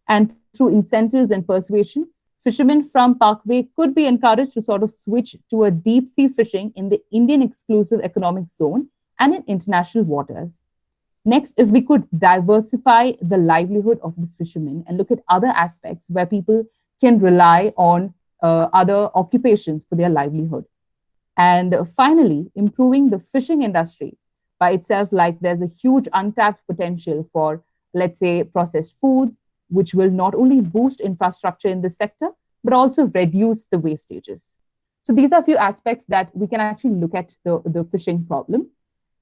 And through incentives and persuasion, fishermen from Parkway could be encouraged to sort of switch to a deep sea fishing in the Indian exclusive economic zone and in international waters. Next, if we could diversify the livelihood of the fishermen and look at other aspects where people can rely on other occupations for their livelihood. And finally, improving the fishing industry by itself, like there's a huge untapped potential for, let's say, processed foods, which will not only boost infrastructure in the sector, but also reduce the wastages. So these are a few aspects that we can actually look at the fishing problem.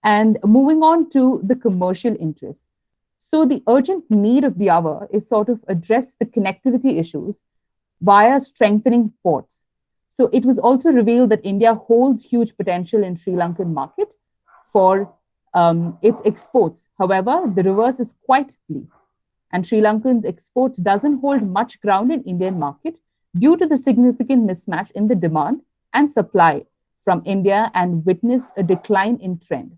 And moving on to the commercial interests. So the urgent need of the hour is sort of address the connectivity issues via strengthening ports. So it was also revealed that India holds huge potential in Sri Lankan market for its exports. However, the reverse is quite bleak. And Sri Lankan's export doesn't hold much ground in Indian market due to the significant mismatch in the demand and supply from India, and witnessed a decline in trend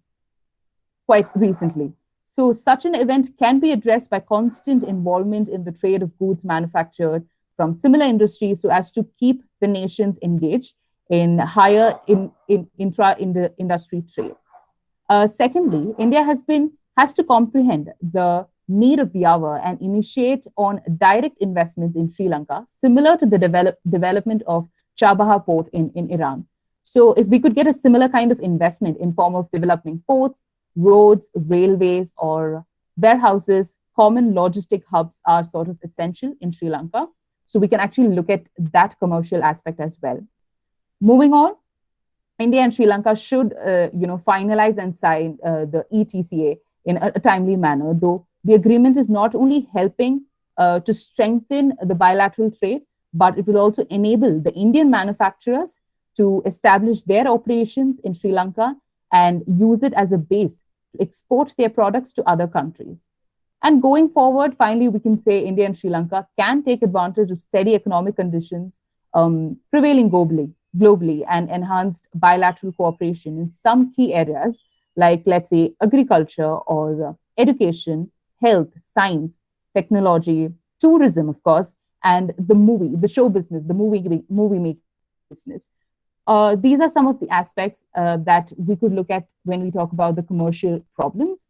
quite recently. So such an event can be addressed by constant involvement in the trade of goods manufactured from similar industries so as to keep the nations engaged in higher intra-industry trade. Secondly, India has to comprehend the need of the hour and initiate on direct investments in Sri Lanka, similar to the development of Chabahar port in Iran. So if we could get a similar kind of investment in form of developing ports, roads, railways, or warehouses, common logistic hubs are sort of essential in Sri Lanka. So we can actually look at that commercial aspect as well. Moving on, India and Sri Lanka should finalize and sign the ETCA in a timely manner, though the agreement is not only helping to strengthen the bilateral trade, but it will also enable the Indian manufacturers to establish their operations in Sri Lanka and use it as a base to export their products to other countries. And going forward, finally, we can say India and Sri Lanka can take advantage of steady economic conditions prevailing globally and enhanced bilateral cooperation in some key areas like, let's say, agriculture or education, health, science, technology, tourism, of course, and the show business, the movie making business. These are some of the aspects that we could look at when we talk about the commercial problems.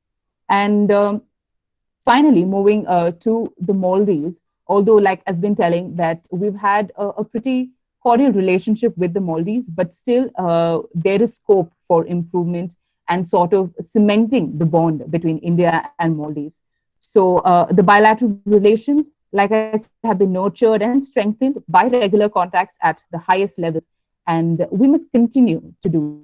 And finally, moving to the Maldives, although like I've been telling that we've had a pretty cordial relationship with the Maldives, but still there is scope for improvement and sort of cementing the bond between India and Maldives. So the bilateral relations, like I said, have been nurtured and strengthened by regular contacts at the highest levels, and we must continue to do.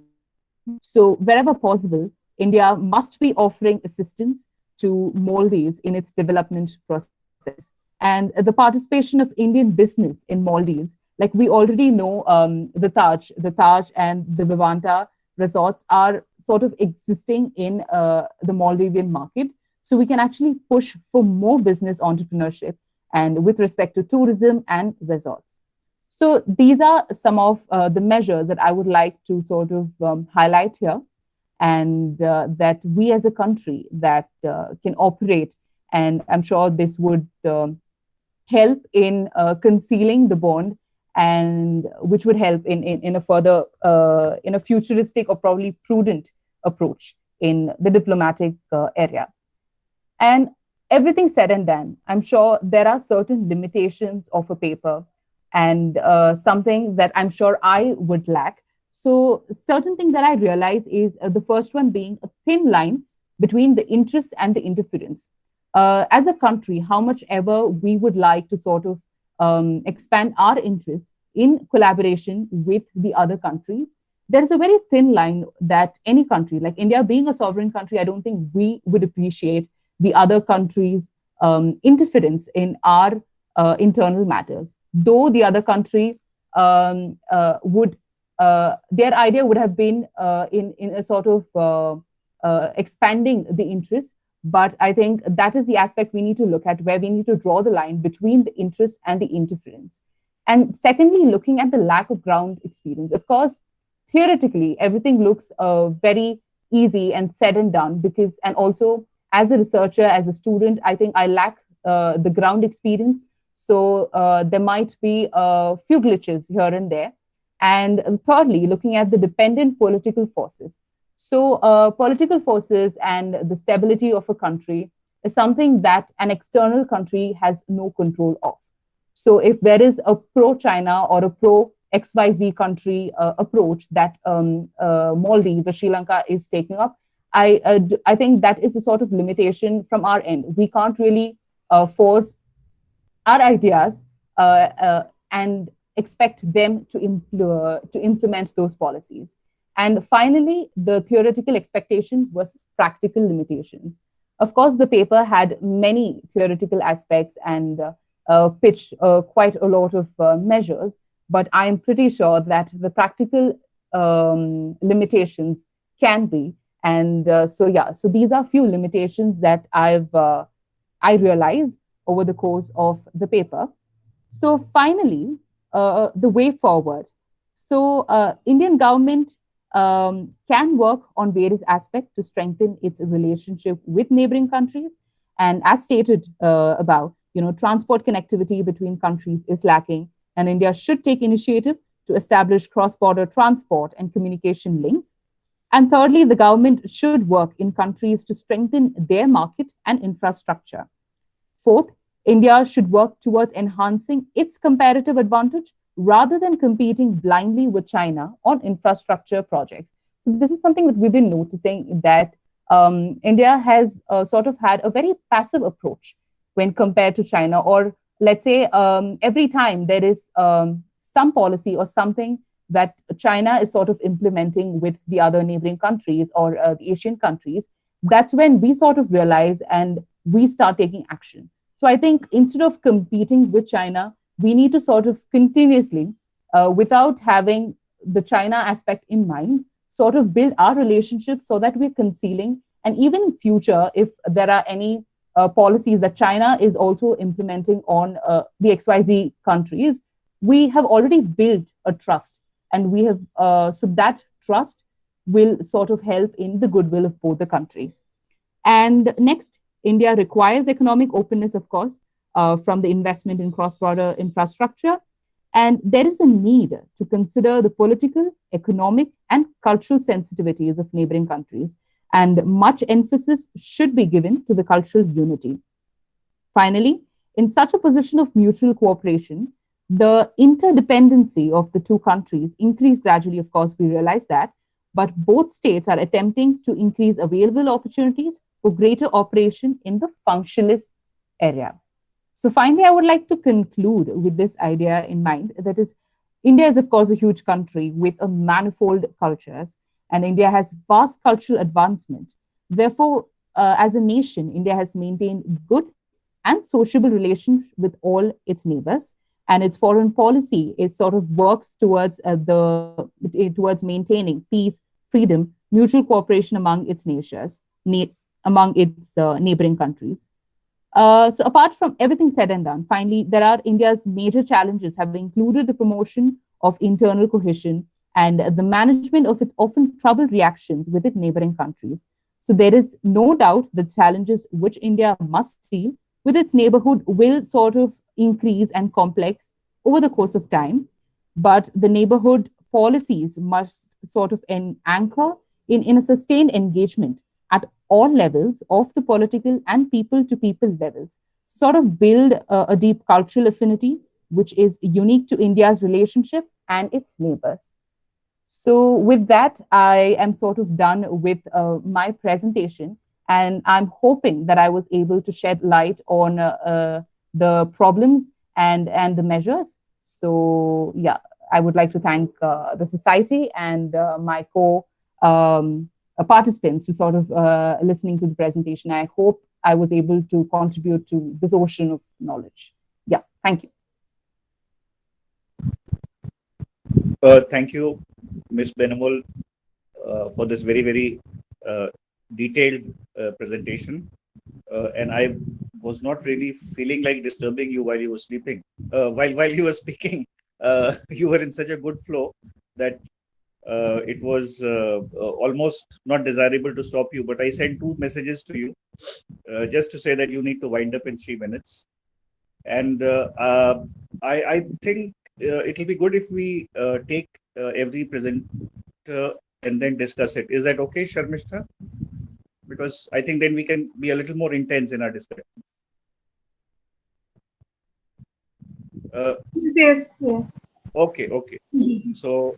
So wherever possible, India must be offering assistance to Maldives in its development process. And the participation of Indian business in Maldives, like we already know, the Taj and the Vivanta resorts are sort of existing in the Maldivian market. So we can actually push for more business entrepreneurship and with respect to tourism and resorts. So these are some of the measures that I would like to sort of highlight here, and that we as a country that can operate, and I'm sure this would help in concealing the bond, and which would help in a further, in a futuristic or probably prudent approach in the diplomatic area. And everything said and done, I'm sure there are certain limitations of a paper and something that I'm sure I would lack. So certain things that I realize is the first one being a thin line between the interest and the interference. As a country, how much ever we would like to sort of expand our interests in collaboration with the other country, there is a very thin line that any country, like India being a sovereign country, I don't think we would appreciate the other country's interference in our internal matters. Though the other country would, their idea would have been in a sort of expanding the interest. But I think that is the aspect we need to look at, where we need to draw the line between the interest and the interference. And secondly, looking at the lack of ground experience. Of course, theoretically, everything looks very easy and said and done, because, and also as a researcher, as a student, I think I lack the ground experience. So there might be a few glitches here and there. And thirdly, looking at the dependent political forces. So political forces and the stability of a country is something that an external country has no control of. So if there is a pro-China or a pro-XYZ country approach that Maldives or Sri Lanka is taking up, I think that is the sort of limitation from our end. We can't really force our ideas and expect them to implement those policies. And finally, the theoretical expectations versus practical limitations. Of course, the paper had many theoretical aspects and pitched quite a lot of measures, but I'm pretty sure that the practical limitations can be. And so these are few limitations that I realized over the course of the paper. So finally, the way forward. So Indian government can work on various aspects to strengthen its relationship with neighboring countries. And as stated above, transport connectivity between countries is lacking, and India should take initiative to establish cross-border transport and communication links. And thirdly, the government should work in countries to strengthen their market and infrastructure. Fourth, India should work towards enhancing its comparative advantage rather than competing blindly with China on infrastructure projects. So this is something that we've been noticing, that India has sort of had a very passive approach when compared to China, or let's say every time there is some policy or something that China is sort of implementing with the other neighboring countries or the Asian countries, that's when we sort of realize and we start taking action. So I think instead of competing with China, we need to sort of continuously, without having the China aspect in mind, sort of build our relationship so that we're concealing. And even in future, if there are any policies that China is also implementing on the XYZ countries, we have already built a trust. And we have, so that trust will sort of help in the goodwill of both the countries. And next, India requires economic openness, of course, from the investment in cross-border infrastructure. And there is a need to consider the political, economic, and cultural sensitivities of neighboring countries. And much emphasis should be given to the cultural unity. Finally, in such a position of mutual cooperation, the interdependency of the two countries increased gradually, of course, we realize that, but both states are attempting to increase available opportunities for greater operation in the functionalist area. So finally, I would like to conclude with this idea in mind, that is, India is, of course, a huge country with a manifold cultures, and India has vast cultural advancement. Therefore, as a nation, India has maintained good and sociable relations with all its neighbors, and its foreign policy is sort of works towards towards maintaining peace, freedom, mutual cooperation among its nations, among its neighboring countries. So apart from everything said and done, finally, there are India's major challenges have included the promotion of internal cohesion and the management of its often troubled reactions with its neighboring countries. So there is no doubt the challenges which India must deal with its neighborhood will sort of increase and complex over the course of time. But the neighborhood policies must sort of anchor in a sustained engagement at all levels of the political and people-to-people levels, sort of build a deep cultural affinity, which is unique to India's relationship and its neighbors. So with that, I am sort of done with my presentation, and I'm hoping that I was able to shed light on the problems and the measures. So yeah, I would like to thank the society and my participants to sort of listening to the presentation. I hope I was able to contribute to this ocean of knowledge. Yeah, thank you. Thank you, Ms. Benamul, for this very, very detailed presentation. And I was not really feeling like disturbing you while you were sleeping. While you were speaking, you were in such a good flow that it was almost not desirable to stop you. But I sent 2 messages to you just to say that you need to wind up in 3 minutes. And I think it will be good if we take every presenter and then discuss it. Is that okay, Sharmishta? Because I think then we can be a little more intense in our discussion. Yes. Yeah. Okay. So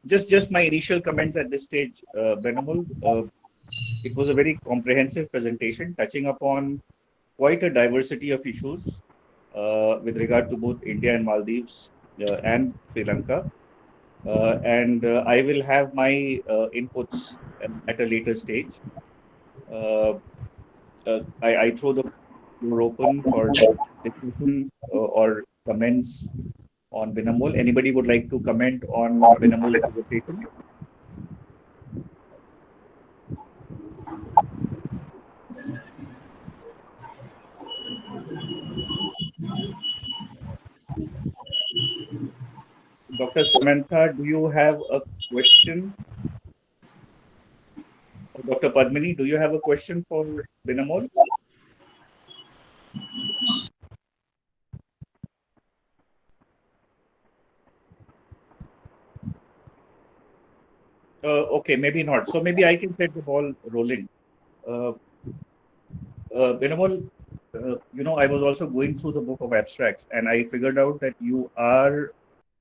just my initial comments at this stage, Benamul. It was a very comprehensive presentation touching upon quite a diversity of issues with regard to both India and Maldives and Sri Lanka. And I will have my inputs at a later stage. I throw the floor open for discussion or comments on Benamul. Anybody would like to comment on Benamul's presentation? Dr. Samantha, do you have a question? Dr. Padmini, do you have a question for Benamul? Okay, maybe not. So maybe I can set the ball rolling. Benamul, I was also going through the book of abstracts, and I figured out that you are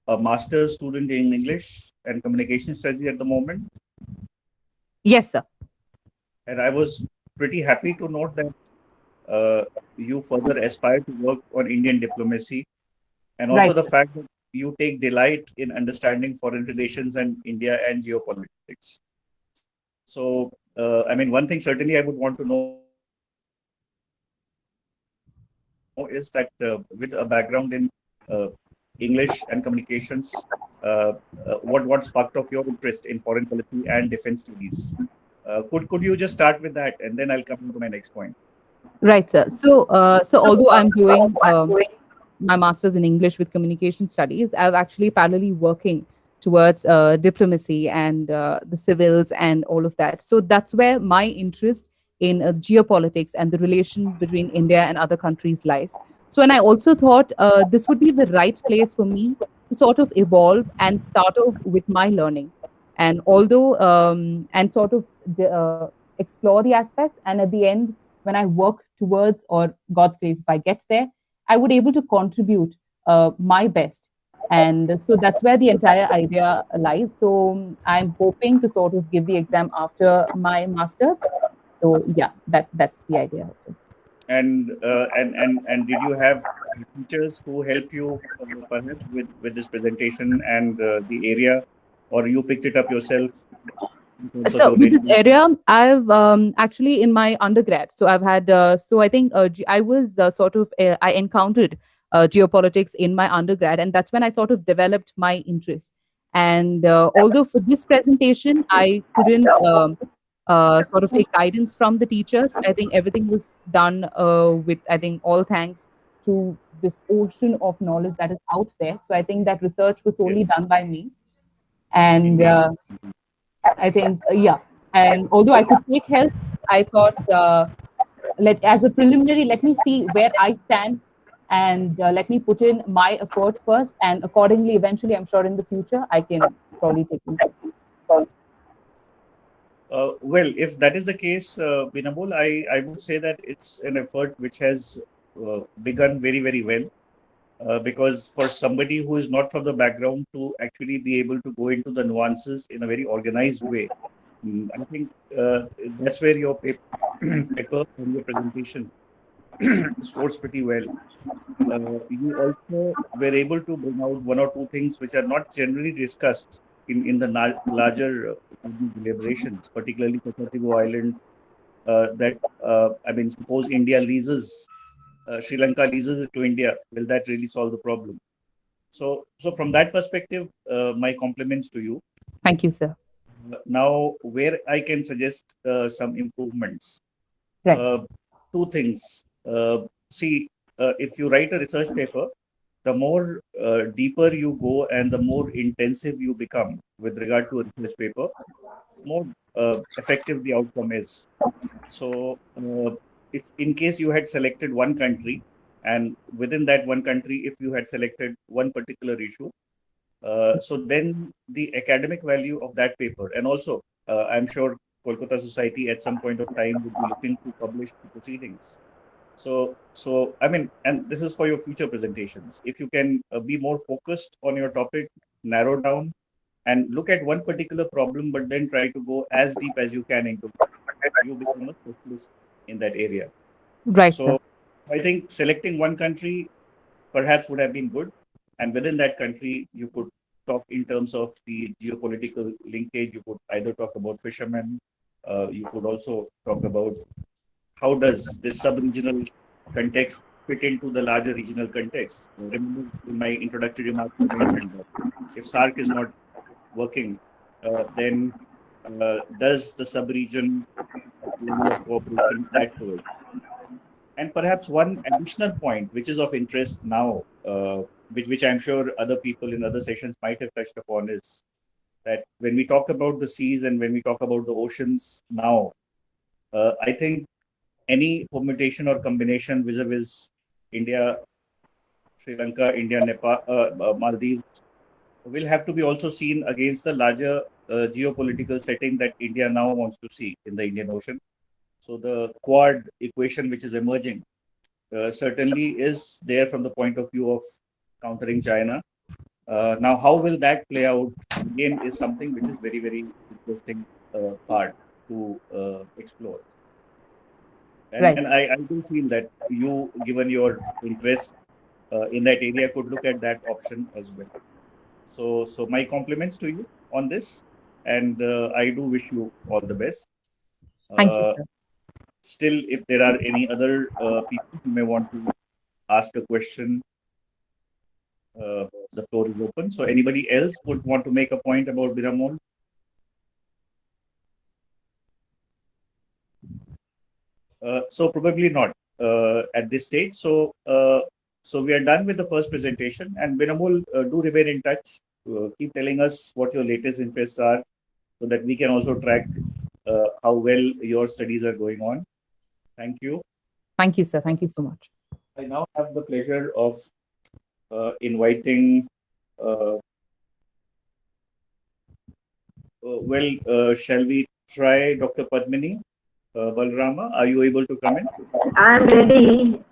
a master's student in English and communication studies at the moment. Yes, sir. And I was pretty happy to note that you further aspire to work on Indian diplomacy, and also Right, the sir. fact that you take delight in understanding foreign relations and India and geopolitics. So, I mean, one thing certainly I would want to know is that with a background in English and communications. What sparked of your interest in foreign policy and defense studies? Could you just start with that, and then I'll come to my next point. Right, sir. So although I'm doing my master's in English with communication studies, I've actually parallelly working towards diplomacy and the civils and all of that. So that's where my interest in geopolitics and the relations between India and other countries lies. So, and I also thought this would be the right place for me to sort of evolve and start off with my learning. And although, and sort of explore the aspects, and at the end, when I work towards, or God's grace, if I get there, I would able to contribute my best. And so that's where the entire idea lies. So I'm hoping to sort of give the exam after my master's. So yeah, that's the idea. And did you have teachers who helped you perhaps with this presentation and the area, or you picked it up yourself? So with this area, I've actually in my undergrad. So I've had. So I think I was sort of I encountered geopolitics in my undergrad, and that's when I sort of developed my interest. And although for this presentation I couldn't sort of take guidance from the teachers, I think everything was done with, I think, all thanks to this ocean of knowledge that is out there. So I think that research was solely done by me, and. I think, yeah. And although I could take help, I thought, as a preliminary, let me see where I stand, and let me put in my effort first. And accordingly, eventually, I'm sure in the future, I can probably take it. Well, if that is the case, Binamol, I would say that it's an effort which has begun very, very well. Because for somebody who is not from the background to actually be able to go into the nuances in a very organized way, I think that's where your paper and your presentation scores pretty well. You also were able to bring out one or two things which are not generally discussed in the larger deliberations, particularly Cochathigo Island. Suppose India leases Sri Lanka leases it to India, will that really solve the problem? So from that perspective, my compliments to you. Thank you, sir. Now, where I can suggest some improvements. Right. Two things. If you write a research paper, the more deeper you go and the more intensive you become with regard to a research paper, more effective the outcome is. So, if in case you had selected one country, and within that one country, if you had selected one particular issue, so then the academic value of that paper, and also I'm sure Kolkata Society at some point of time would be looking to publish the proceedings. So I mean, and this is for your future presentations. If you can be more focused on your topic, narrow down, and look at one particular problem, but then try to go as deep as you can into it, you become a specialist in that area. Right. So I think selecting one country perhaps would have been good, and within that country, you could talk in terms of the geopolitical linkage. You could either talk about fishermen. You could also talk about how does this sub-regional context fit into the larger regional context. Remember in my introductory remarks, I mentioned that if SARC is not working, then does the sub-region level of cooperation add to it? And perhaps one additional point, which is of interest now, which I'm sure other people in other sessions might have touched upon, is that when we talk about the seas and when we talk about the oceans now, I think any permutation or combination vis-a-vis India, Sri Lanka, India, Nepal, Maldives, will have to be also seen against the larger geopolitical setting that India now wants to see in the Indian Ocean. So the Quad equation which is emerging certainly is there from the point of view of countering China. Now, how will that play out again is something which is very, very interesting part to explore. And I do feel that you, given your interest in that area, could look at that option as well. So my compliments to you on this, and I do wish you all the best. Thank you, sir. Still, if there are any other people who may want to ask a question. The floor is open. So anybody else would want to make a point about Biramol? So probably not at this stage. So we are done with the first presentation, and Biramol, do remain in touch. Keep telling us what your latest interests are, so that we can also track how well your studies are going on. Thank you. Thank you, sir. Thank you so much. I now have the pleasure of inviting, shall we try Dr. Padmini Balrama? Are you able to come in? I'm ready.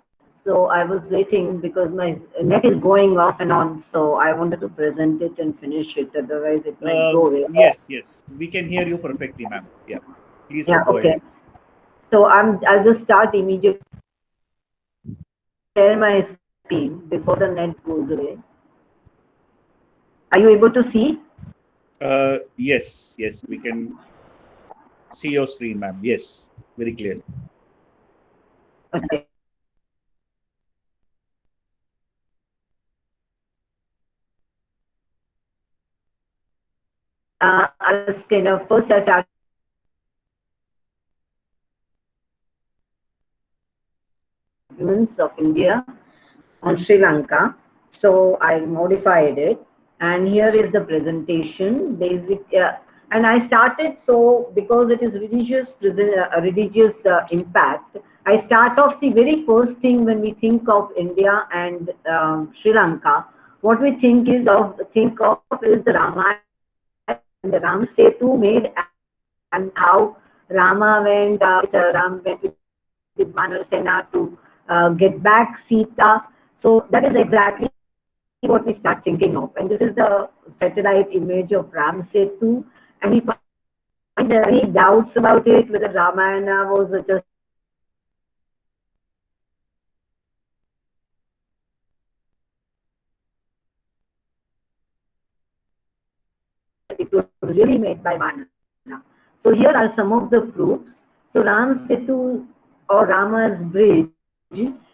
So I was waiting because my net is going off and on. So I wanted to present it and finish it. Otherwise, it might go away. Yes, yes. We can hear you perfectly, ma'am. Yeah. Please go okay. ahead. So I'll just start immediately. Share my screen before the net goes away. Are you able to see? Yes, yes. We can see your screen, ma'am. Yes, very clearly. Okay. I'll just kind of first I start of India on Sri Lanka. So I modified it, and here is the presentation. And I started so because it is religious impact. I start off the very first thing when we think of India and Sri Lanka. What we think is the Ramayana and the Ram Setu made, and how Rama went. Ram went with his Vanar Sena to get back Sita. So that is exactly what we start thinking of. And this is the satellite image of Ram Setu. And we find any doubts about it, whether Ramayana was just it was really made by Vanar. So here are some of the proofs. So Ram Setu or Rama's bridge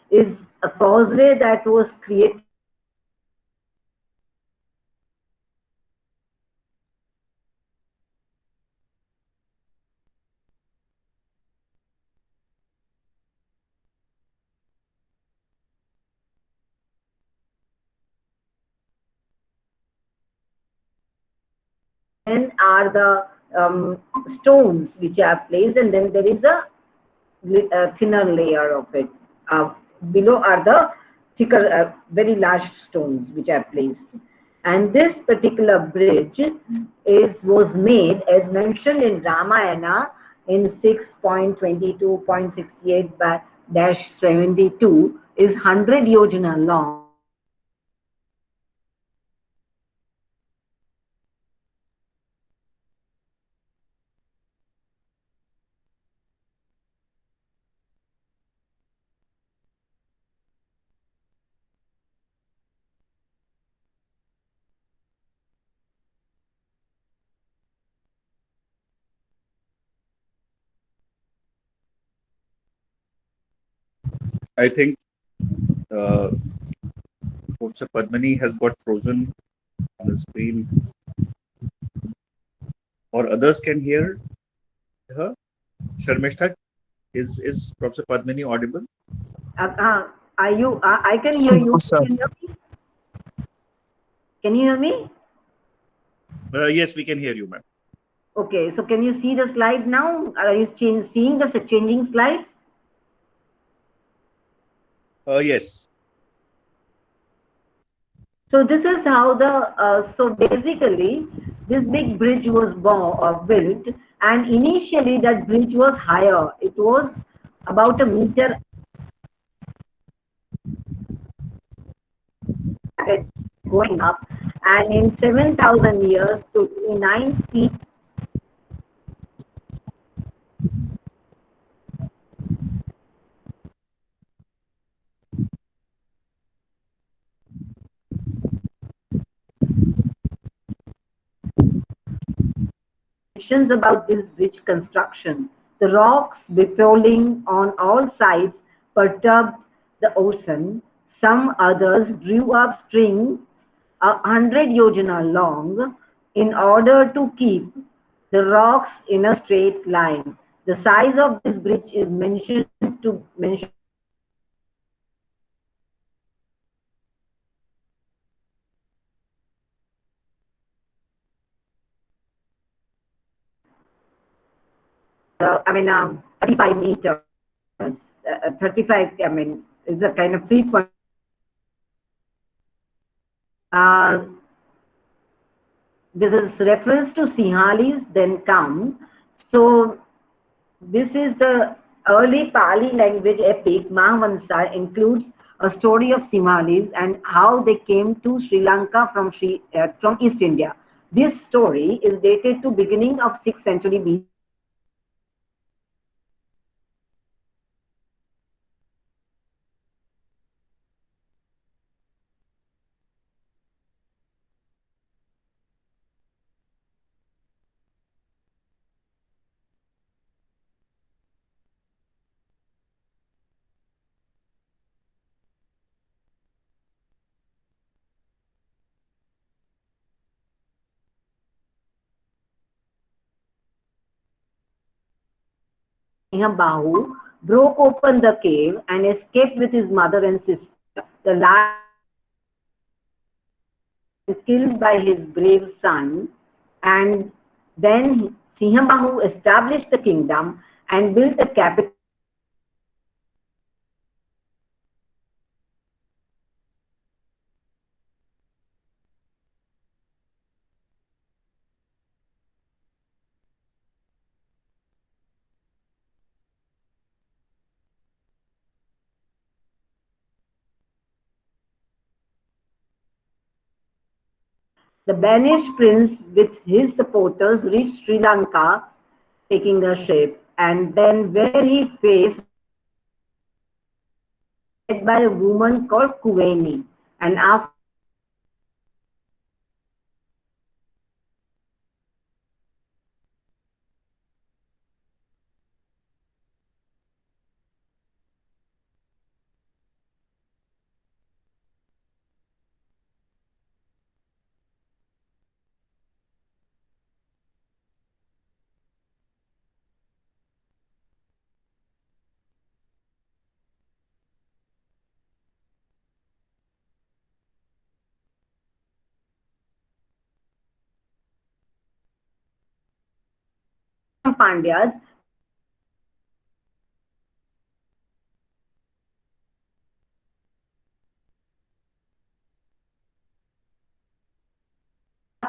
is a causeway that was created then are the stones which are placed, and then there is a thinner layer of it. Below are the thicker, very large stones which are placed. And this particular bridge was made, as mentioned in Ramayana, in 6.22.68-72, is 100 yojana long. I think Professor Padmani has got frozen on the screen, or others can hear her. Sharmishta, is Professor Padmani audible? Are you? I can hear you. No, sir. Can you hear me? Yes, we can hear you, ma'am. Okay, so can you see the slide now? Are you seeing the changing slides? Yes. So this is how so basically this big bridge was built, and initially that bridge was higher. It was about a meter going up, and in 7,000 years to 9 feet. About this bridge construction. The rocks befalling on all sides perturbed the ocean. Some others drew up strings 100 yojana long in order to keep the rocks in a straight line. The size of this bridge is mentioned I mean, 35 meters, 35, I mean, is a kind of 3 point. This is reference to Sinhalese, then come. So this is the early Pali language epic. Mahavansa includes a story of Sinhalese and how they came to Sri Lanka from East India. This story is dated to beginning of 6th century BC. Bahu broke open the cave and escaped with his mother and sister. The last killed by his brave son, and then Sinhabahu established the kingdom and built a capital. The banished prince with his supporters reached Sri Lanka taking a ship, and then where he faced led by a woman called Kuveni, and after Pandyas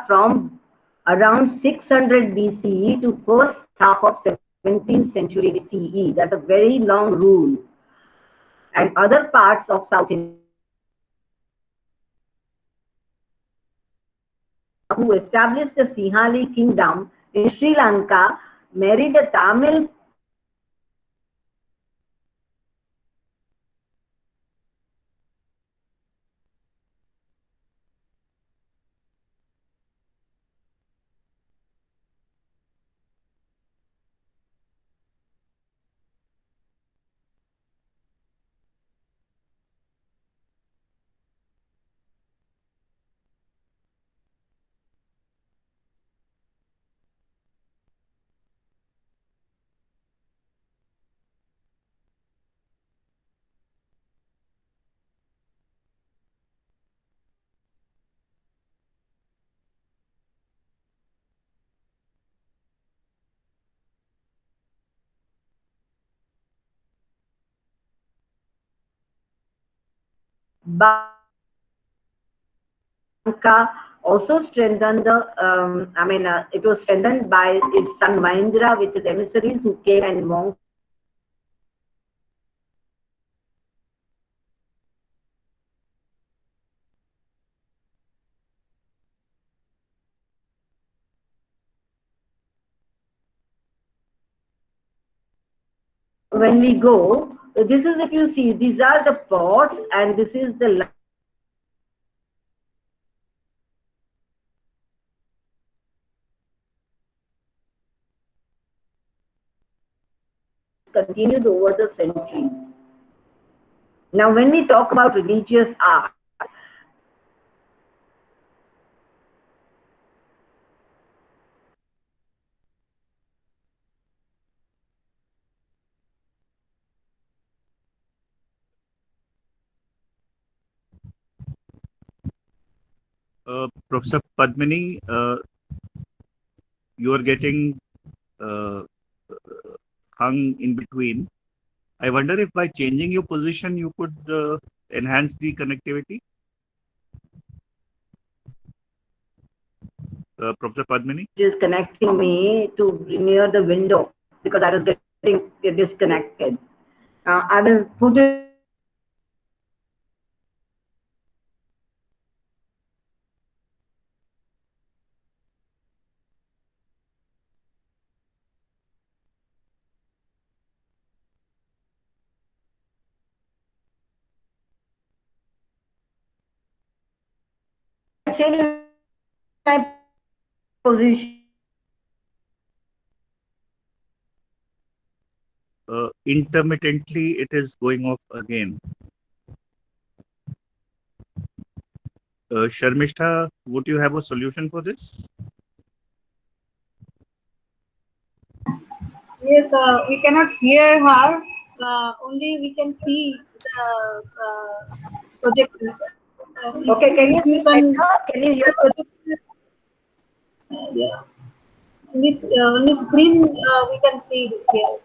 from around 600 BCE to first half of 17th century CE. That's a very long rule. And other parts of South India who established the Sinhali kingdom in Sri Lanka married a Tamil Lanka also strengthened the, it was strengthened by his son Mahindra with his emissaries who came and monks. When we go, this is, if you see, these are the pots and this is the continued over the centuries. Now, when we talk about religious art, Professor Padmini, you are getting uh, hung in between. I wonder if by changing your position, you could enhance the connectivity. Professor Padmini? Just connecting me to near the window because I was getting disconnected. I will put it. Change my position. Intermittently, it is going off again. Sharmishta, would you have a solution for this? Yes, we cannot hear her. Only we can see the projector. Okay, can you If see you can, better? Can you hear? the projector, yeah. On this screen, we can see here.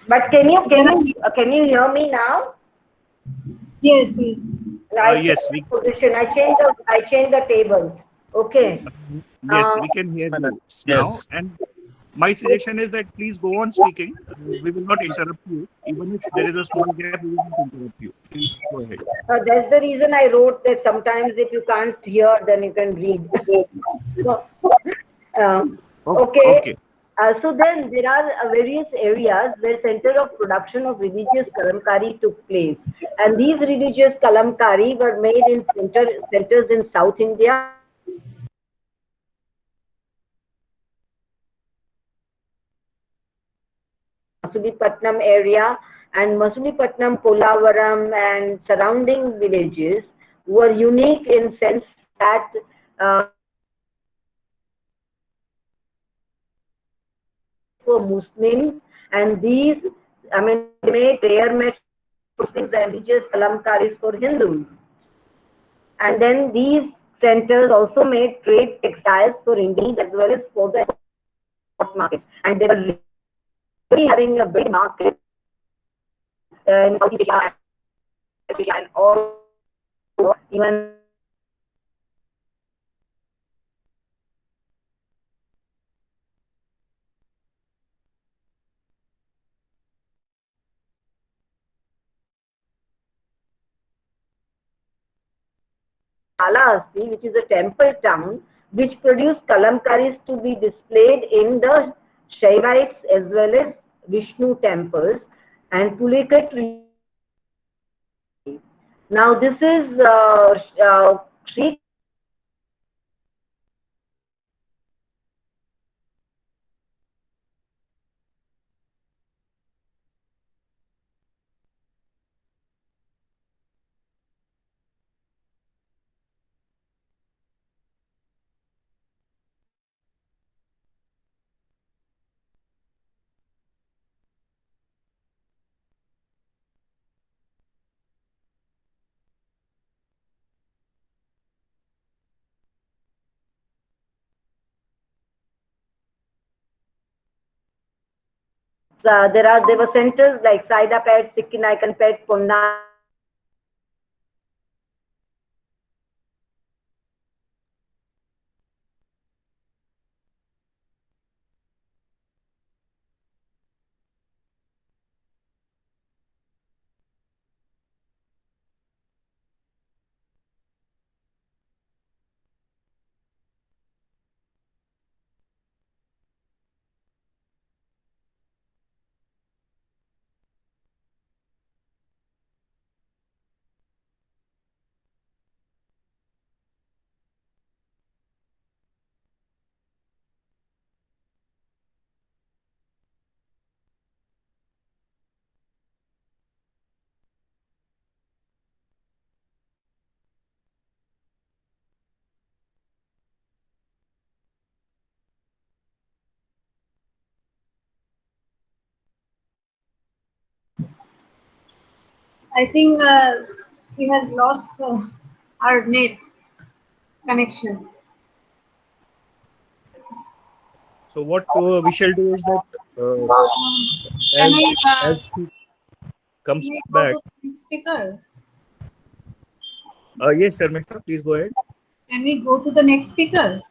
But can you hear me now? Yes, yes. I Yes, changed the position. I changed the table. Okay. yes, we can hear you now. Yes. And my suggestion is that please go on speaking. We will not interrupt you. Even if there is a small gap, we will not interrupt you. Please go ahead. That's the reason I wrote that sometimes if you can't hear, then you can read. So, okay. Okay. So then there are various areas where center of production of religious kalamkari took place. And these religious kalamkari were made in centers in South India, Masulipatnam area, and Masulipatnam, Polavaram and surrounding villages were unique in sense that for Muslims, and these, I mean, they made prayer mats for Muslims and religious kalamkaris for Hindus. And then these centers also made trade textiles for Indians as well as for the export markets. And they were really having a big market in Southeast Asia and all over, even Kalahasti, which is a temple town, which produced kalamkaris to be displayed in the Shaivites as well as Vishnu temples, and Pulikat. Now this is Sri there were centers like Saidapet, Sikkinaikanpet, Ponna. I think she has lost her net. connection. So what we shall do is that Can as she comes we go back. to the next speaker? Yes, sir, Mr. Please go ahead. Can we go to the next speaker?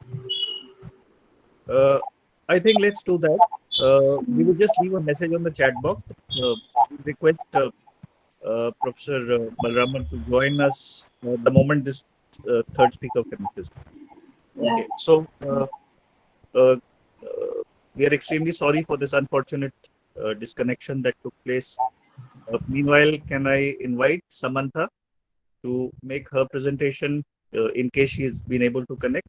I think let's do that. We will just leave a message on the chat box. Request Professor Balraman to join us the moment this third speaker finishes. Yeah. Okay, so we are extremely sorry for this unfortunate disconnection that took place. Meanwhile, can I invite Samantha to make her presentation in case she's been able to connect?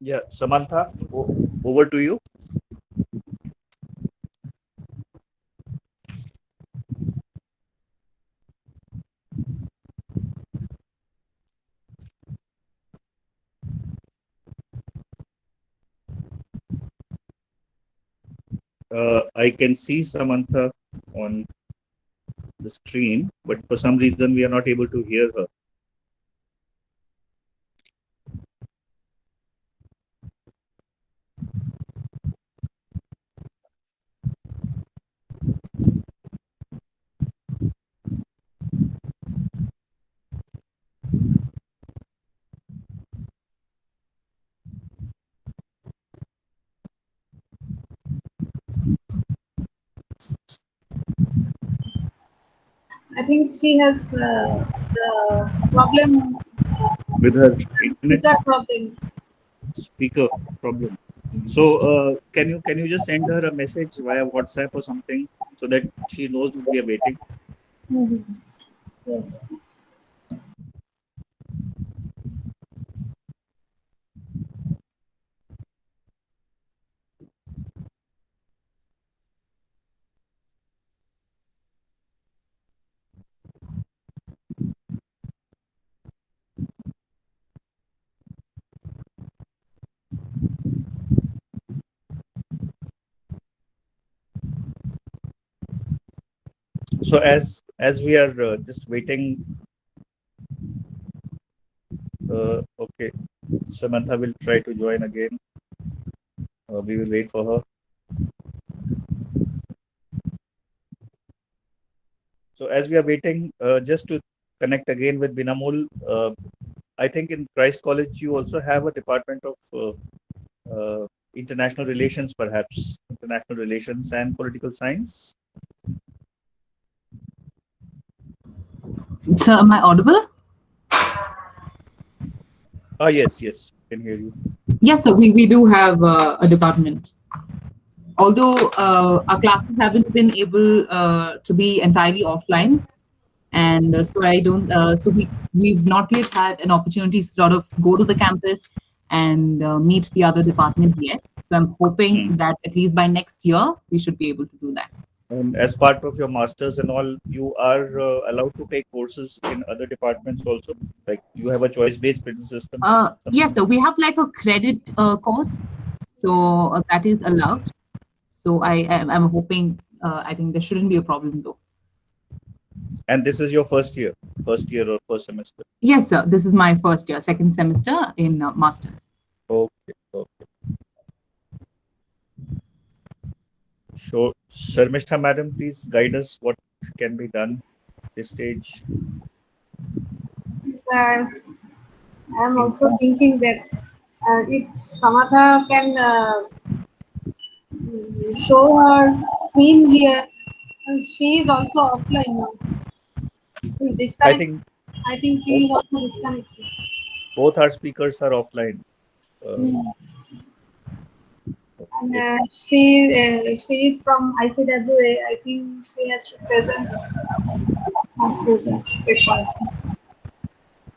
Yeah, Samantha, over to you. I can see Samantha on the screen, but for some reason we are not able to hear her. I think she has the problem, With her internet speaker problem. speaker problem. So can you just send her a message via WhatsApp or something so that she knows that we are waiting? Yes. So as we are just waiting, okay, Samantha will try to join again. We will wait for her. So as we are waiting, just to connect again with Binamul, I think in Christ College you also have a department of international relations, perhaps international relations and political science. So, am I audible? Yes, yes, I can hear you. Yes, sir. We do have a department. Although our classes haven't been able to be entirely offline, and so I don't. So we've not yet had an opportunity to sort of go to the campus and meet the other departments yet. So I'm hoping that at least by next year we should be able to do that. And as part of your masters and all, you are allowed to take courses in other departments also. Like you have a choice-based business system. Yes, so we have like a credit course, so that is allowed. So I'm hoping. I think there shouldn't be a problem though. And this is your first year or first semester? Yes, sir. This is my first year, second semester in masters. Okay, okay. So, Sharmishta madam, please guide us what can be done at this stage. Sir, I am also thinking that if Samatha can show her screen here, and she is also offline now. I think she is also disconnected. Both our speakers are offline. And she is from ICWA. I think she has to present. Paper.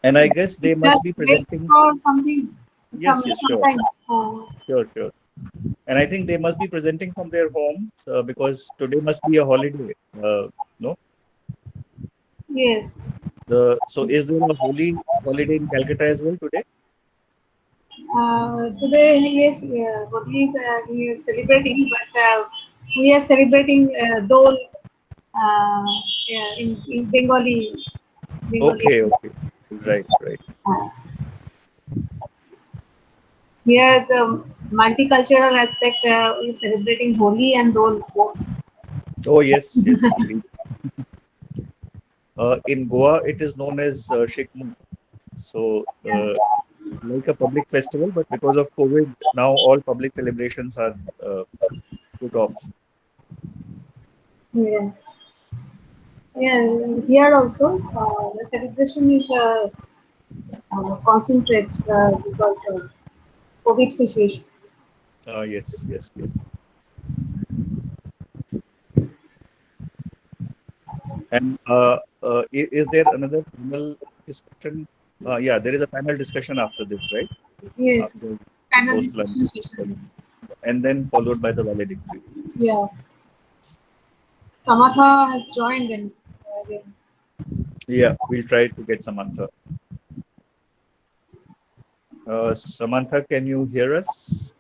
And I guess they must be presenting for something. Yes, sure. Sure. And I think they must be presenting from their homes because today must be a holiday. No? Yes. So is there a holy holiday in Calcutta as well today? Today, yes, we are celebrating, but we are celebrating Dol yeah, in Bengali. Bengali. Okay, okay. Right, right. Uh, Here, the multicultural aspect is celebrating Holi and Dol both. Oh, yes, yes, indeed. In Goa, it is known as Shikmu. So, like a public festival, but because of COVID, now all public celebrations are put off. Yeah, yeah. And here also, the celebration is concentrate because of COVID situation. Yes, yes, yes. And is there another panel discussion? Yeah, there is a panel discussion after this, right? Yes, After the panel post lunch, discussion session is. and then followed by the valedictory. Yeah, Samatha has joined in. Again. Yeah, we'll try to get Samantha. Samantha, can you hear us?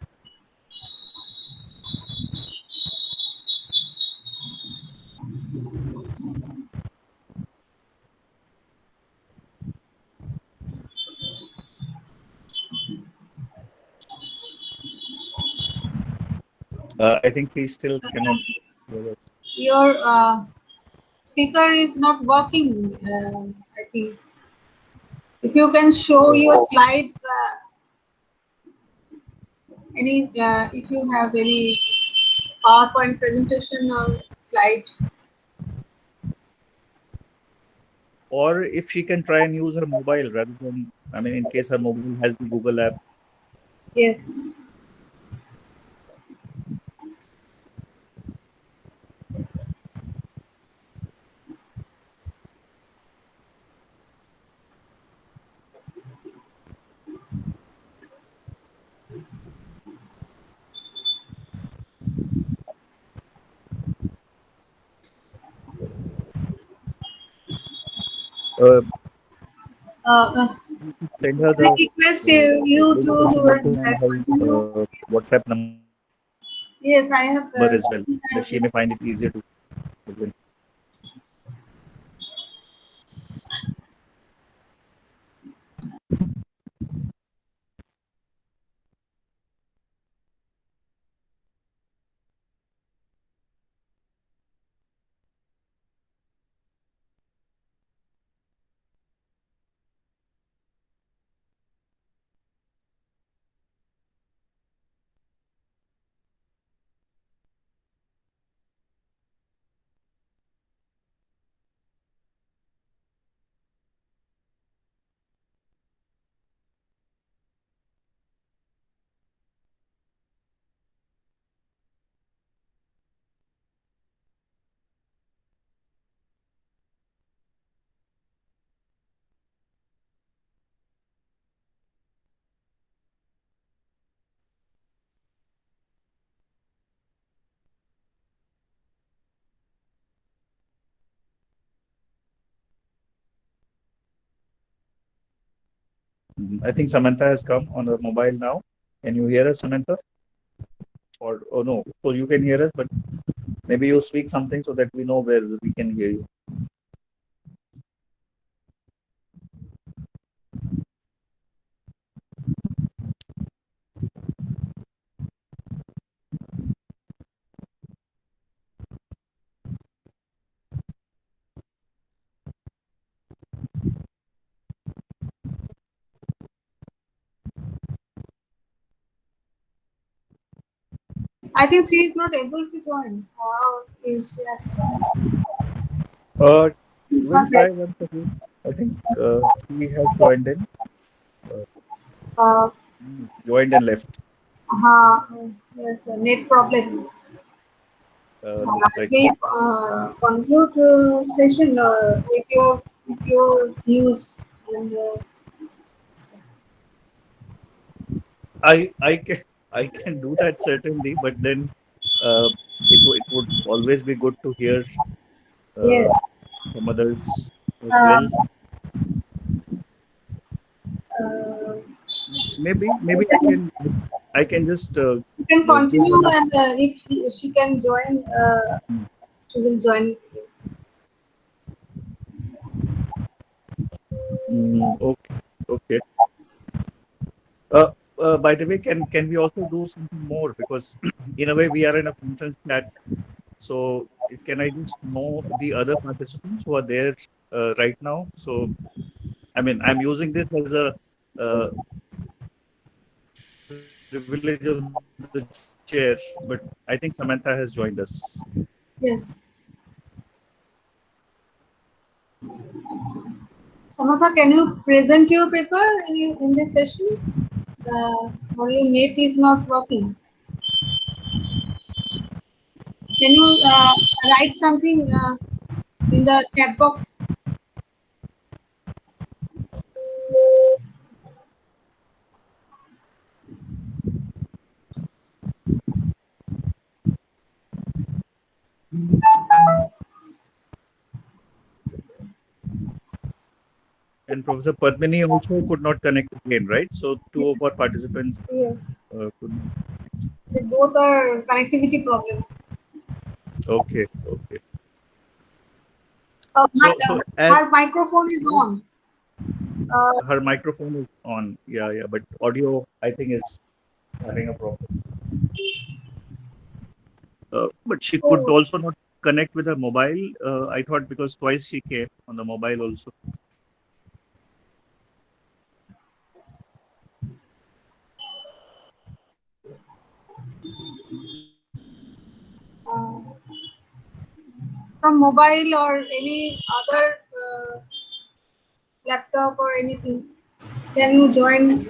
I think she still cannot hear us. Your speaker is not working. I think if you can show your slides, if you have any PowerPoint presentation or slide. Or if she can try and use her mobile rather than, I mean, in case her mobile has the Google app. Yes. Uh, Uh, Send her I the request you link to so she can find continue. her WhatsApp number as well, Yes, I have. that she may find it easier to log in. I think Samantha has come on her mobile now. Can you hear us, Samantha? Or oh no, so you can hear us, but maybe you speak something so that we know where we can hear you. I think she is not able to join. Or if she has joined, it's We'll not try yet. once again. I think she has joined in, uh, Uh, joined and left. yes, net problem. Looks like We conclude session with your views and I can do that certainly, but then it would always be good to hear uh, yes. from others as well. Um, uh, maybe I can just You can continue, and if she can join, she will join. Okay. By the way, can we also do something more, because in a way we are in a conference chat. So can I just know the other participants who are there right now? So I mean, I'm using this as a privilege of the chair, but I think Samantha has joined us. Yes. Samantha, can you present your paper in this session? Or your net is not working. Can you write something in the chat box? And Professor Padmini also could not connect again, right? So two of our participants Yes. could. They both are connectivity problem. Okay. Her microphone is on. Her microphone is on. Yeah. But audio, I think, is having a problem. But she could also not connect with her mobile. I thought because twice she came on the mobile also. From mobile or any other laptop or anything. Can you join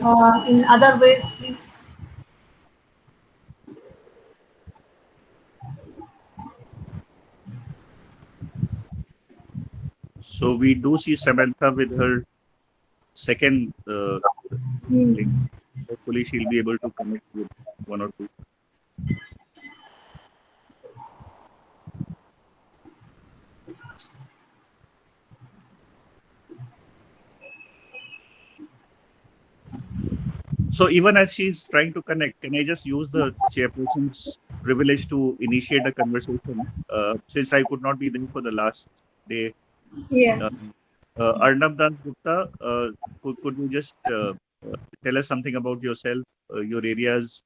in other ways, please? So we do see Samantha with her second link. Hopefully she'll be able to connect with one or two. So even as she's trying to connect, can I just use the chairperson's privilege to initiate a conversation? Since I could not be there for the last day. Yeah. Arnab Das Gupta, could you just tell us something about yourself, your areas?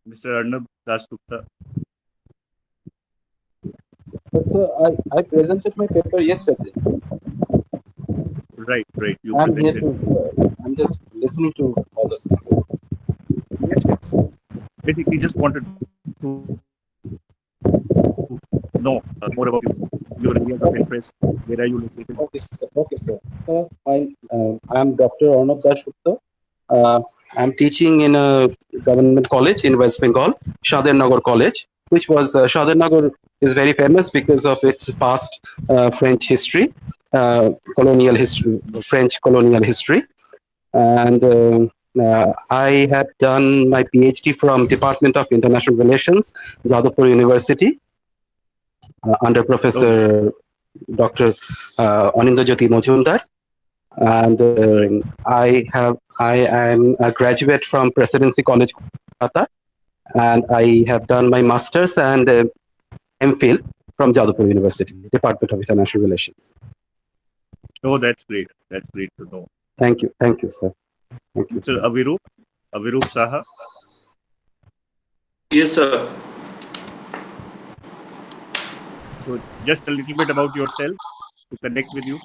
Mr. Arnab Das Gupta. But sir, I presented my paper yesterday. Right. You I'm here presented. to, I'm just listening to all this. Yes. Basically, just wanted to know more about your areas of interest. Where are you located? Okay, sir. So I'm Dr. Arnab Das Gupta. I'm teaching in a government college in West Bengal, Shader Nagar College, which was Shader Nagar is very famous because of its past French history, colonial history, French colonial history. And I have done my PhD from Department of International Relations, Jadavpur University, under Professor Dr. Anindajyoti Majumdar. And I am a graduate from Presidency College, Kolkata, and I have done my master's and MPhil from Jadavpur University, Department of International Relations. Oh, that's great. That's great to know. Thank you, sir. Thank you. Mr. Avirup Saha. Yes, sir. So just a little bit about yourself to connect with you.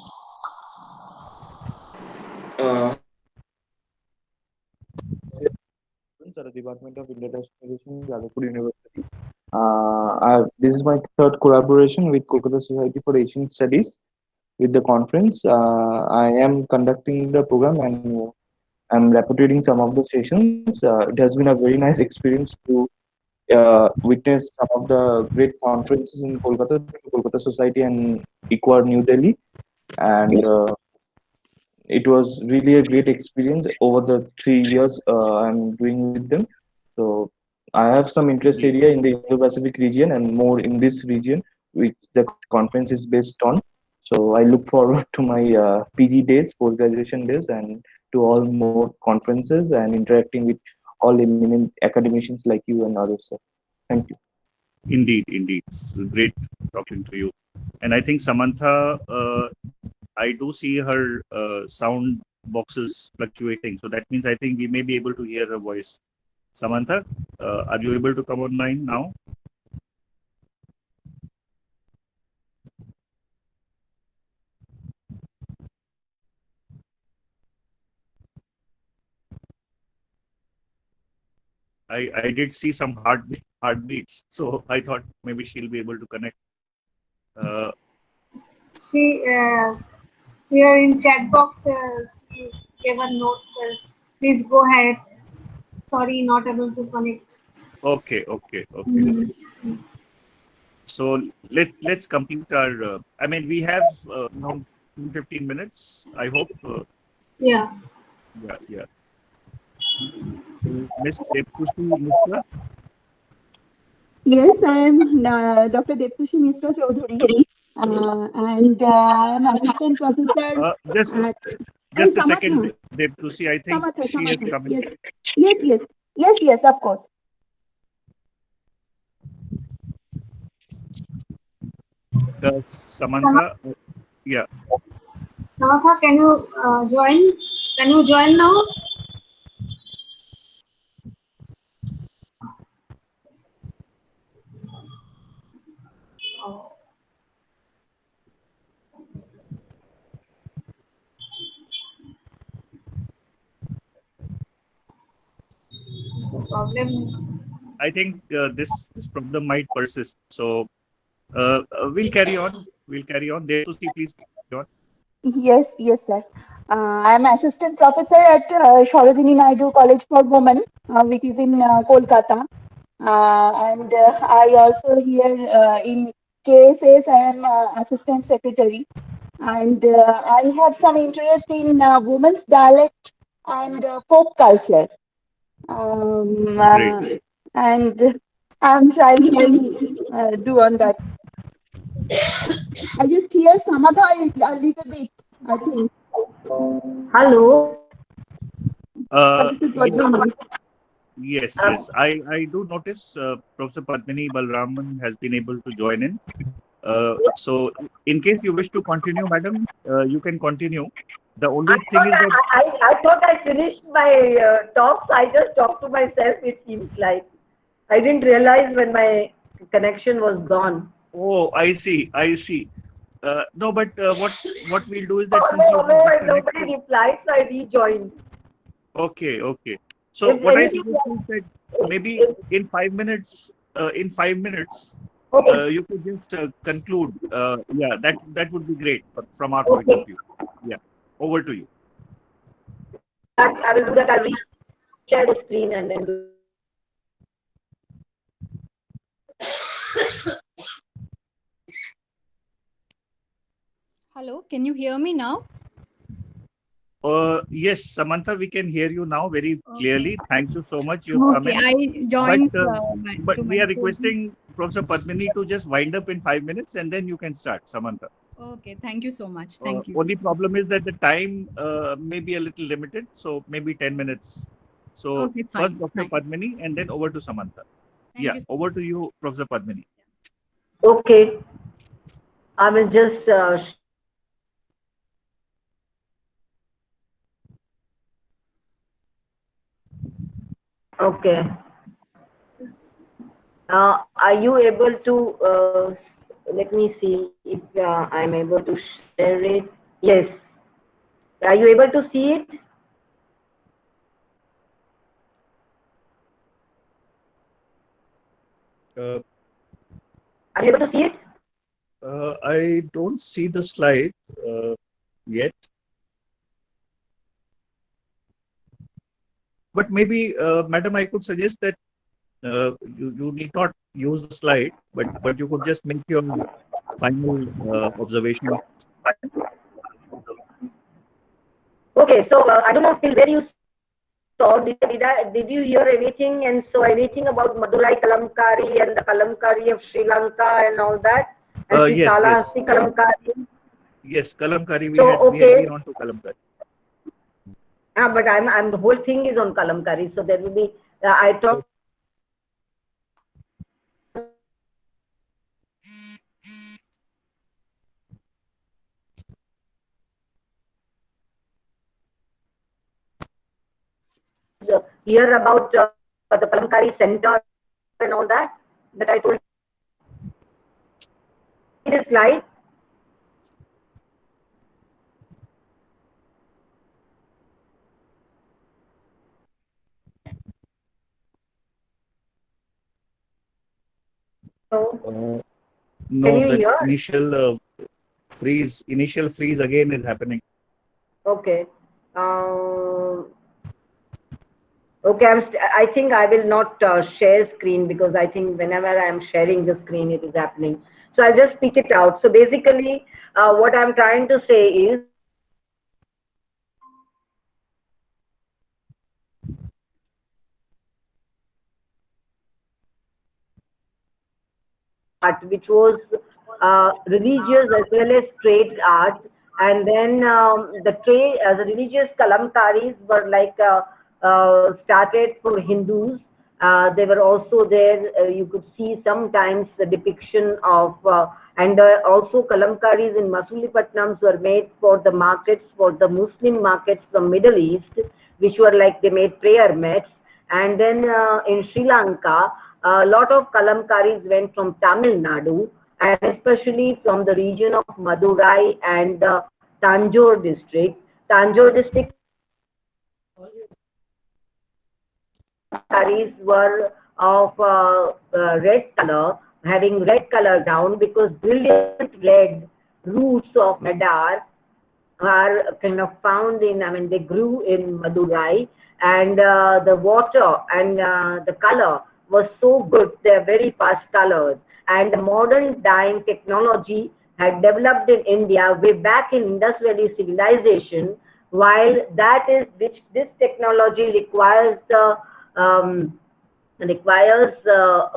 At the Department of International Relations, Jadavpur University. This is my third collaboration with Kolkata Society for Asian Studies with the conference. I am conducting the program and I'm replicating some of the sessions. It has been a very nice experience to witness some of the great conferences in Kolkata, Kolkata Society and Equar New Delhi. And it was really a great experience over the 3 years I'm doing with them. So I have some interest area in the Indo-Pacific region and more in this region, which the conference is based on. So I look forward to my PG days, post-graduation days, and to all more conferences and interacting with all eminent academicians like you and others, sir. Thank you. Indeed, indeed. It's great talking to you. And I think Samantha, I do see her sound boxes fluctuating. So that means I think we may be able to hear her voice. Samantha, are you able to come online now? I did see some heartbeats, so I thought maybe she'll be able to connect. She here in chat box she gave a note. Please go ahead. Sorry, not able to connect. Okay. So let's complete our. I mean, we have around 15 minutes. I hope. Yeah. Yeah. Miss Deptushi Mishra. Yes, I am Dr. Deptushi Mishra Chaudhuri, and I am assistant professor. Just a second, Deptushi. I think Samatha, she is coming. Yes, of course. Samantha, yeah. Samantha, can you join? Can you join now? It's a problem. I think this problem might persist. So we'll carry on. Deptushi, please carry on. Yes, sir. I am assistant professor at Sarojini Naidu College for Women, which is in Kolkata. And I also here in KSS, I am assistant secretary. And I have some interest in women's dialect and folk culture. And I'm trying to do on that. I just hear Samatha a little bit, I think. Hello. Yes. I do notice Professor Padmini Balraman has been able to join in. So in case you wish to continue, madam, you can continue. The only thing is that I thought I finished my talks. I just talked to myself, it seems like. I didn't realize when my connection was gone. Oh, I see. No, but what we'll do is that since you Nobody replied, so I rejoined. Okay. So what I suggest is that maybe in 5 minutes, you could just conclude. Yeah, that would be great from our point of view. Yeah, over to you. I will do that. I'll share the screen and then do. Hello, can you hear me now? Yes, Samantha, we can hear you now very clearly. Thank you so much. You've come in. I joined. But we are requesting Professor Padmini to just wind up in 5 minutes and then you can start, Samantha. Okay, thank you so much. Thank you. Only problem is that the time may be a little limited, so maybe 10 minutes. So okay, first Dr. Padmini and then over to Samantha. Thank you so over to you, Professor Padmini. Okay. I will just okay. Are you able to let me see if I'm able to share it? Yes. Are you able to see it? Are you able to see it? I don't see the slide yet. But maybe, madam, I could suggest that you need not use the slide, but you could just make your final observation. Okay, so I don't know till where you saw. Did you hear anything? And so anything about Madurai Kalamkari and the Kalamkari of Sri Lanka and all that? And Yes. Kalamkari. Yes, Kalamkari. We So, had okay. been on to Kalamkari. But I'm the whole thing is on Kalamkari, so there will be I talk. Hear about the Kalamkari Center and all that I told. This slide. No, you the hear? initial freeze again is happening. Okay. Okay, I think I will not share screen because I think whenever I am sharing the screen, it is happening. So I'll just speak it out. So basically, what I'm trying to say is, art, which was religious as well as trade art. And then the trade as a religious kalamkaris were like started for Hindus. They were also there. You could see sometimes the depiction of, and also kalamkaris in Masulipattnams were made for the markets, for the Muslim markets from Middle East, which were like they made prayer mats. And then in Sri Lanka, a lot of kalamkaris went from Tamil Nadu, and especially from the region of Madurai and Tanjore district. Tanjore district kalamkaris were of red color, having red color down because brilliant red roots of madar are kind of found in, I mean, they grew in Madurai, and the water and the color was so good. They're very fast colors. And the modern dyeing technology had developed in India way back in Indus Valley civilization, while that is which this technology requires the requires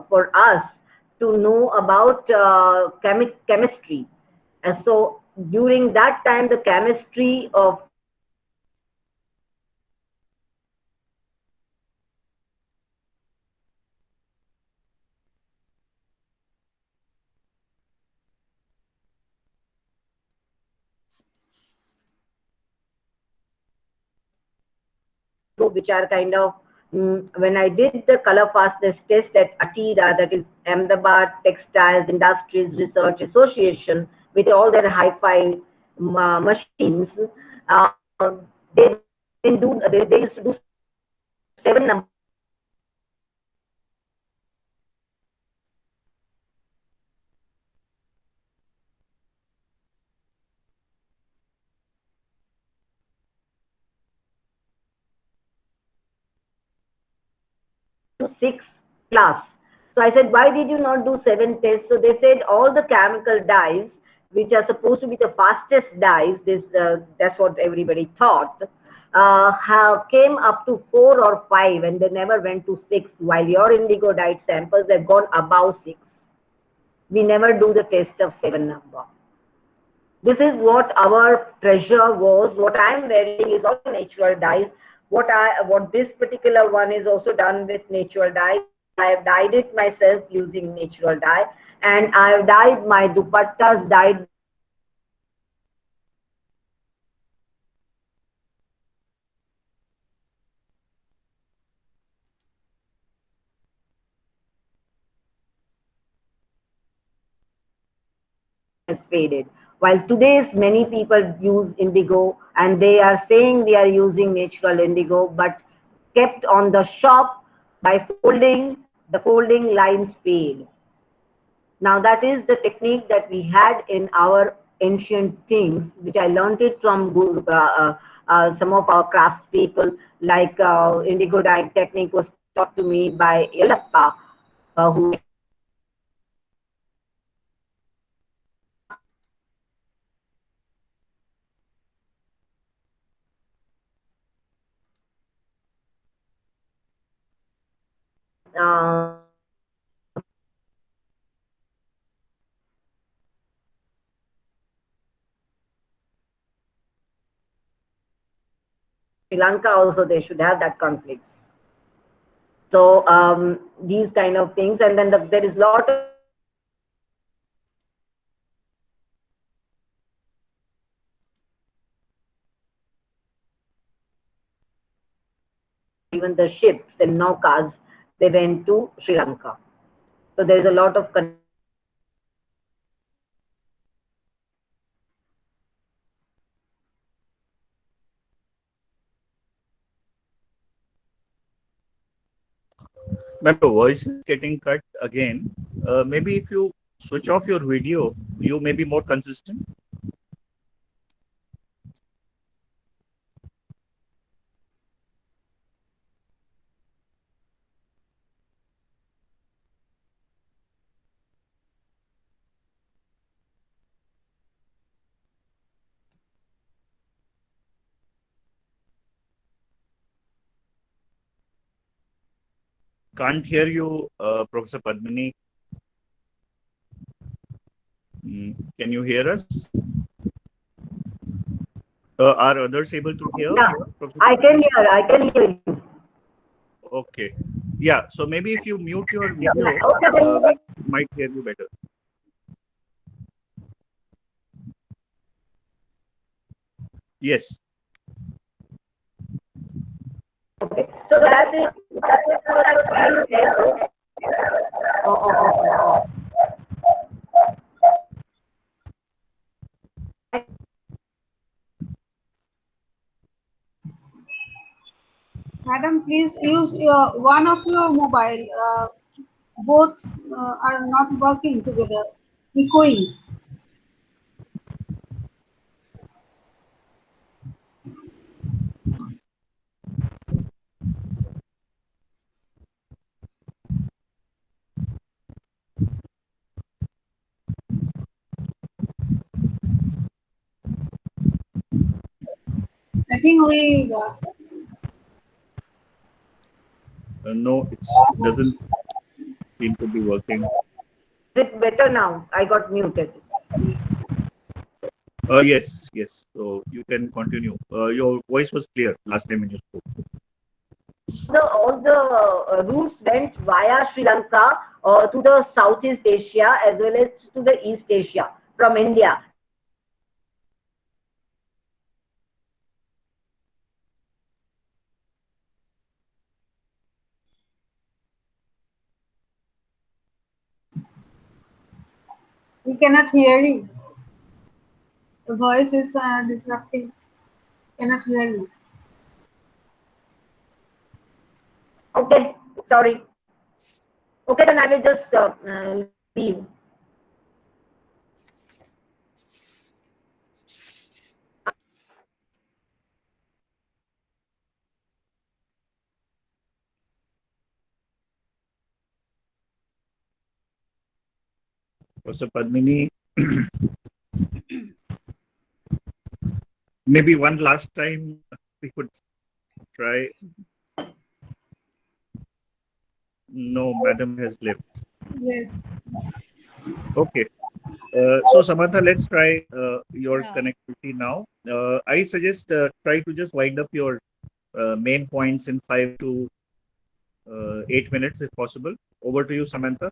for us to know about chemistry. And so during that time, the chemistry of which are kind of when I did the color fastness test at ATIRA, that is Ahmedabad Textiles Industries Research Association, with all their hi-fi machines, they didn't do. They used to do 7 to 6 class. So I said, why did you not do 7 tests? So they said all the chemical dyes, which are supposed to be the fastest dyes, that's what everybody thought, have came up to 4 or 5, and they never went to 6. While your indigo dyed samples have gone above 6. We never do the test of 7 number. This is what our treasure was. What I am wearing is all natural dyes. What this particular one is also done with natural dye. I have dyed it myself using natural dye, and I have dyed my dupattas dyed has faded. While today's many people use indigo and they are saying they are using natural indigo, but kept on the shop by folding, the folding lines fade. Now that is the technique that we had in our ancient things, which I learned it from some of our craftspeople, like indigo dye technique was taught to me by Yellappa, who Sri Lanka also they should have that conflict. So these kind of things, and then there is a lot of even the ships and naukas, they went to Sri Lanka. So there is a lot of Ma'am, your voice is getting cut again. Maybe if you switch off your video, you may be more consistent. Can't hear you, Professor Padmini. Can you hear us? Are others able to hear? Yeah, I can hear you. Okay. Yeah, so maybe if you mute your video, we might hear you better. Yes. Okay. So that's it. That's what I was trying to tell. Madam, please use one of your mobile. Both are not working together. Echoing. I think we. No, it doesn't seem to be working. Is it better now? I got muted. Yes, yes. So you can continue. Your voice was clear last time when you spoke. All the routes went via Sri Lanka to the Southeast Asia as well as to the East Asia from India. We cannot hear you. The voice is disrupting. Cannot hear you. Okay, sorry. Okay, then I will just leave. Professor Padmini, maybe one last time we could try. No, madam has left. Yes. Okay. So Samantha, let's try your connectivity now. I suggest try to just wind up your main points in 5 to 8 minutes if possible. Over to you, Samantha.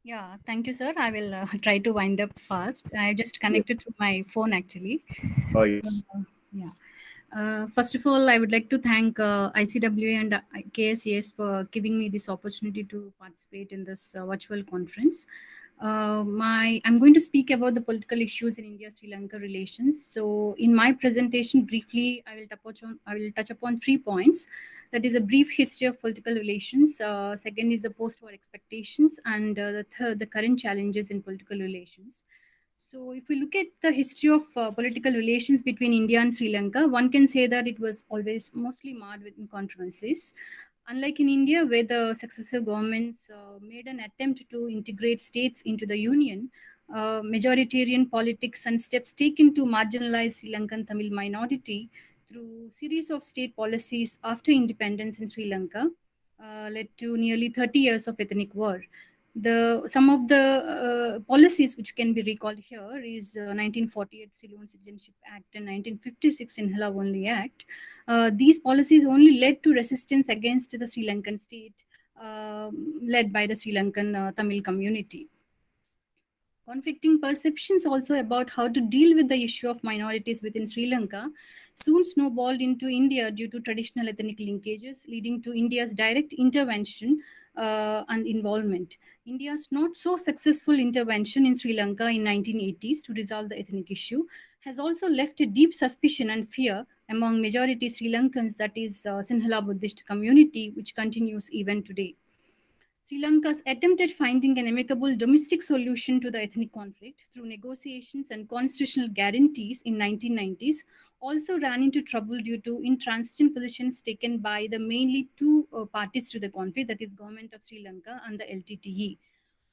Yeah, thank you, sir. I will try to wind up fast. I just connected through my phone actually. Oh, yes. Yeah. First of all, I would like to thank ICWA and KSES for giving me this opportunity to participate in this virtual conference. I'm going to speak about the political issues in India-Sri Lanka relations. So, in my presentation, briefly, I will touch upon 3 points. That is a brief history of political relations. Second is the post-war expectations, and the third, the current challenges in political relations. So, if we look at the history of political relations between India and Sri Lanka, one can say that it was always mostly marred with controversies. Unlike in India, where the successive governments made an attempt to integrate states into the union, majoritarian politics and steps taken to marginalize Sri Lankan Tamil minority through series of state policies after independence in Sri Lanka led to nearly 30 years of ethnic war. Some of the policies which can be recalled here is 1948 Ceylon Citizenship Act and 1956 Sinhala Only Act. These policies only led to resistance against the Sri Lankan state, led by the Sri Lankan Tamil community. Conflicting perceptions also about how to deal with the issue of minorities within Sri Lanka soon snowballed into India due to traditional ethnic linkages, leading to India's direct intervention and involvement. India's not so successful intervention in Sri Lanka in 1980s to resolve the ethnic issue has also left a deep suspicion and fear among majority Sri Lankans, that is Sinhala Buddhist community, which continues even today. Sri Lanka's attempt at finding an amicable domestic solution to the ethnic conflict through negotiations and constitutional guarantees in 1990s also ran into trouble due to intransigent positions taken by the mainly two parties to the conflict, that is Government of Sri Lanka and the LTTE.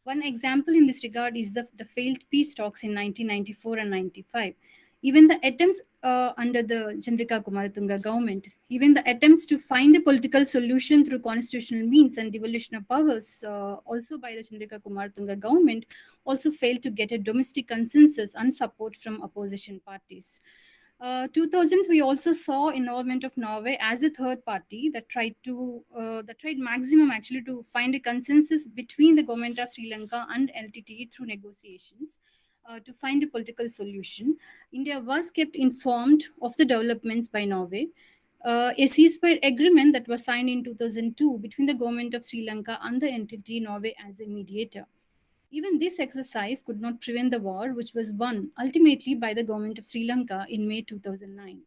One example in this regard is the failed peace talks in 1994 and 95. Even the attempts under the Chandrika Kumaratunga government, even the attempts to find a political solution through constitutional means and devolution of powers, also by the Chandrika Kumaratunga government, also failed to get a domestic consensus and support from opposition parties. 2000s, we also saw involvement of Norway as a third party that tried maximum actually to find a consensus between the government of Sri Lanka and LTTE through negotiations to find a political solution. India was kept informed of the developments by Norway. A ceasefire agreement that was signed in 2002 between the government of Sri Lanka and the entity Norway as a mediator. Even this exercise could not prevent the war, which was won ultimately by the government of Sri Lanka in May 2009.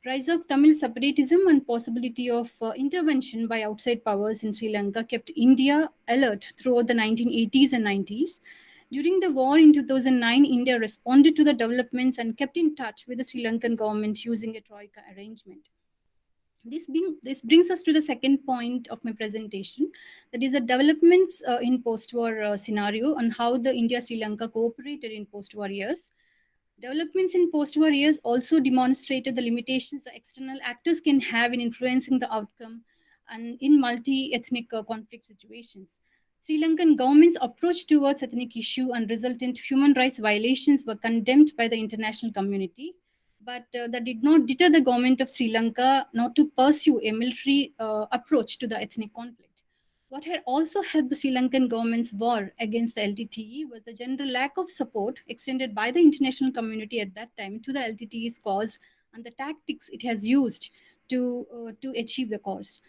Rise of Tamil separatism and possibility of intervention by outside powers in Sri Lanka kept India alert throughout the 1980s and 90s. During the war in 2009, India responded to the developments and kept in touch with the Sri Lankan government using a troika arrangement. This brings us to the second point of my presentation, that is the developments in post-war scenario and how the India-Sri Lanka cooperated in post-war years. Developments in post-war years also demonstrated the limitations the external actors can have in influencing the outcome and in multi-ethnic conflict situations. Sri Lankan government's approach towards ethnic issue and resultant human rights violations were condemned by the international community, but that did not deter the government of Sri Lanka not to pursue a military approach to the ethnic conflict. What had also helped the Sri Lankan government's war against the LTTE was the general lack of support extended by the international community at that time to the LTTE's cause and the tactics it has used to achieve the cause.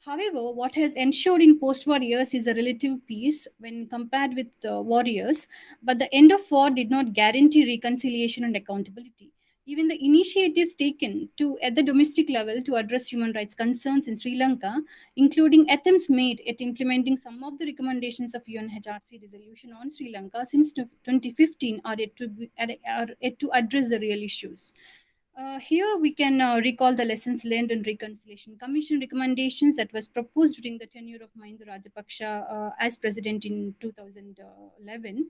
However, what has ensured in post-war years is a relative peace when compared with war years, but the end of war did not guarantee reconciliation and accountability. Even the initiatives taken at the domestic level to address human rights concerns in Sri Lanka, including attempts made at implementing some of the recommendations of UNHRC resolution on Sri Lanka since 2015, are yet to address the real issues. Here we can recall the lessons learned in Reconciliation Commission recommendations that was proposed during the tenure of Mahinda Rajapaksa as president in 2011.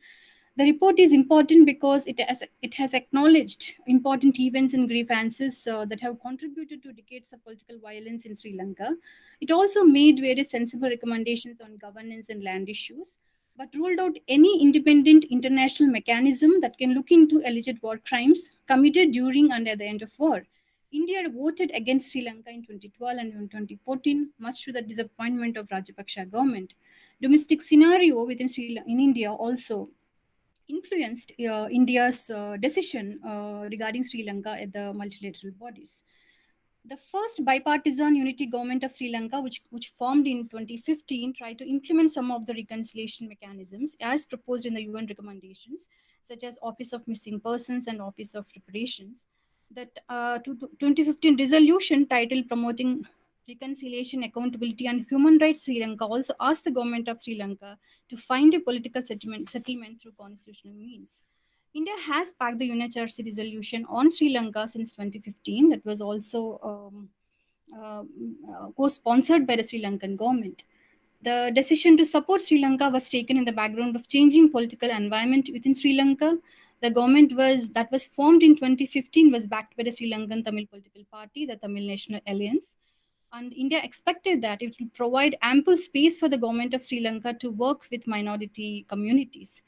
The report is important because it has acknowledged important events and grievances that have contributed to decades of political violence in Sri Lanka. It also made very sensible recommendations on governance and land issues, but ruled out any independent international mechanism that can look into alleged war crimes committed during and at the end of war. India voted against Sri Lanka in 2012 and in 2014, much to the disappointment of Rajapaksa government. Domestic scenario in India also influenced India's decision regarding Sri Lanka at the multilateral bodies. The first bipartisan unity government of Sri Lanka, which formed in 2015, tried to implement some of the reconciliation mechanisms as proposed in the UN recommendations, such as Office of Missing Persons and Office of Reparations. That 2015 resolution titled Promoting Reconciliation, Accountability and Human Rights Sri Lanka also asked the government of Sri Lanka to find a political settlement through constitutional means. India has backed the UNHRC resolution on Sri Lanka since 2015 that was also co-sponsored by the Sri Lankan government. The decision to support Sri Lanka was taken in the background of changing political environment within Sri Lanka. The government that was formed in 2015 was backed by the Sri Lankan Tamil political party, the Tamil National Alliance. And India expected that it will provide ample space for the government of Sri Lanka to work with minority communities.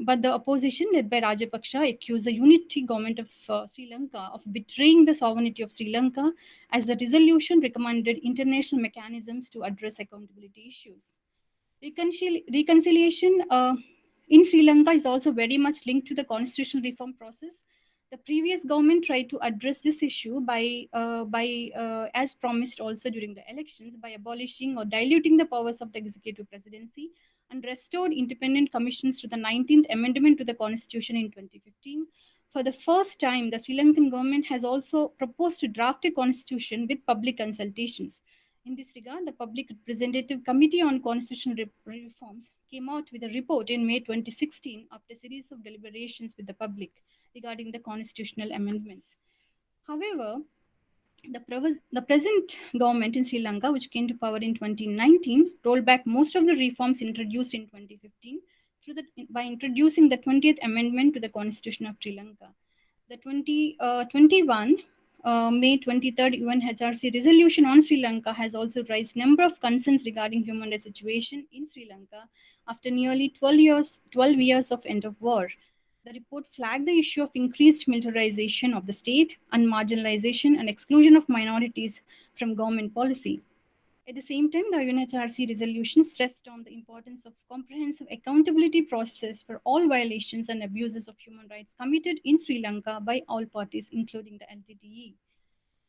But the opposition, led by Rajapaksa, accused the unity government of Sri Lanka of betraying the sovereignty of Sri Lanka, as the resolution recommended international mechanisms to address accountability issues. Reconciliation in Sri Lanka is also very much linked to the constitutional reform process. The previous government tried to address this issue as promised also during the elections, by abolishing or diluting the powers of the executive presidency, and restored independent commissions to the 19th Amendment to the Constitution in 2015. For the first time, the Sri Lankan government has also proposed to draft a constitution with public consultations. In this regard, the Public Representative Committee on Constitutional Reforms came out with a report in May 2016 after a series of deliberations with the public regarding the constitutional amendments. However, the present government in Sri Lanka, which came to power in 2019, rolled back most of the reforms introduced in 2015 by introducing the 20th Amendment to the Constitution of Sri Lanka. The 2021 May 23rd UNHRC resolution on Sri Lanka has also raised number of concerns regarding human rights situation in Sri Lanka after nearly 12 years of end of war. The report flagged the issue of increased militarization of the state and marginalization and exclusion of minorities from government policy. At the same time, the UNHRC resolution stressed on the importance of comprehensive accountability process for all violations and abuses of human rights committed in Sri Lanka by all parties, including the LTTE.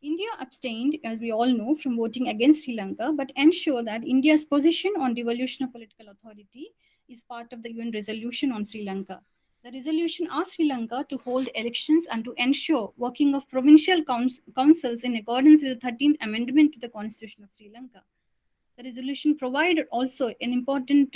India abstained, as we all know, from voting against Sri Lanka, but ensured that India's position on devolution of political authority is part of the UN resolution on Sri Lanka. The resolution asked Sri Lanka to hold elections and to ensure working of provincial councils in accordance with the 13th Amendment to the Constitution of Sri Lanka. The resolution provided also an important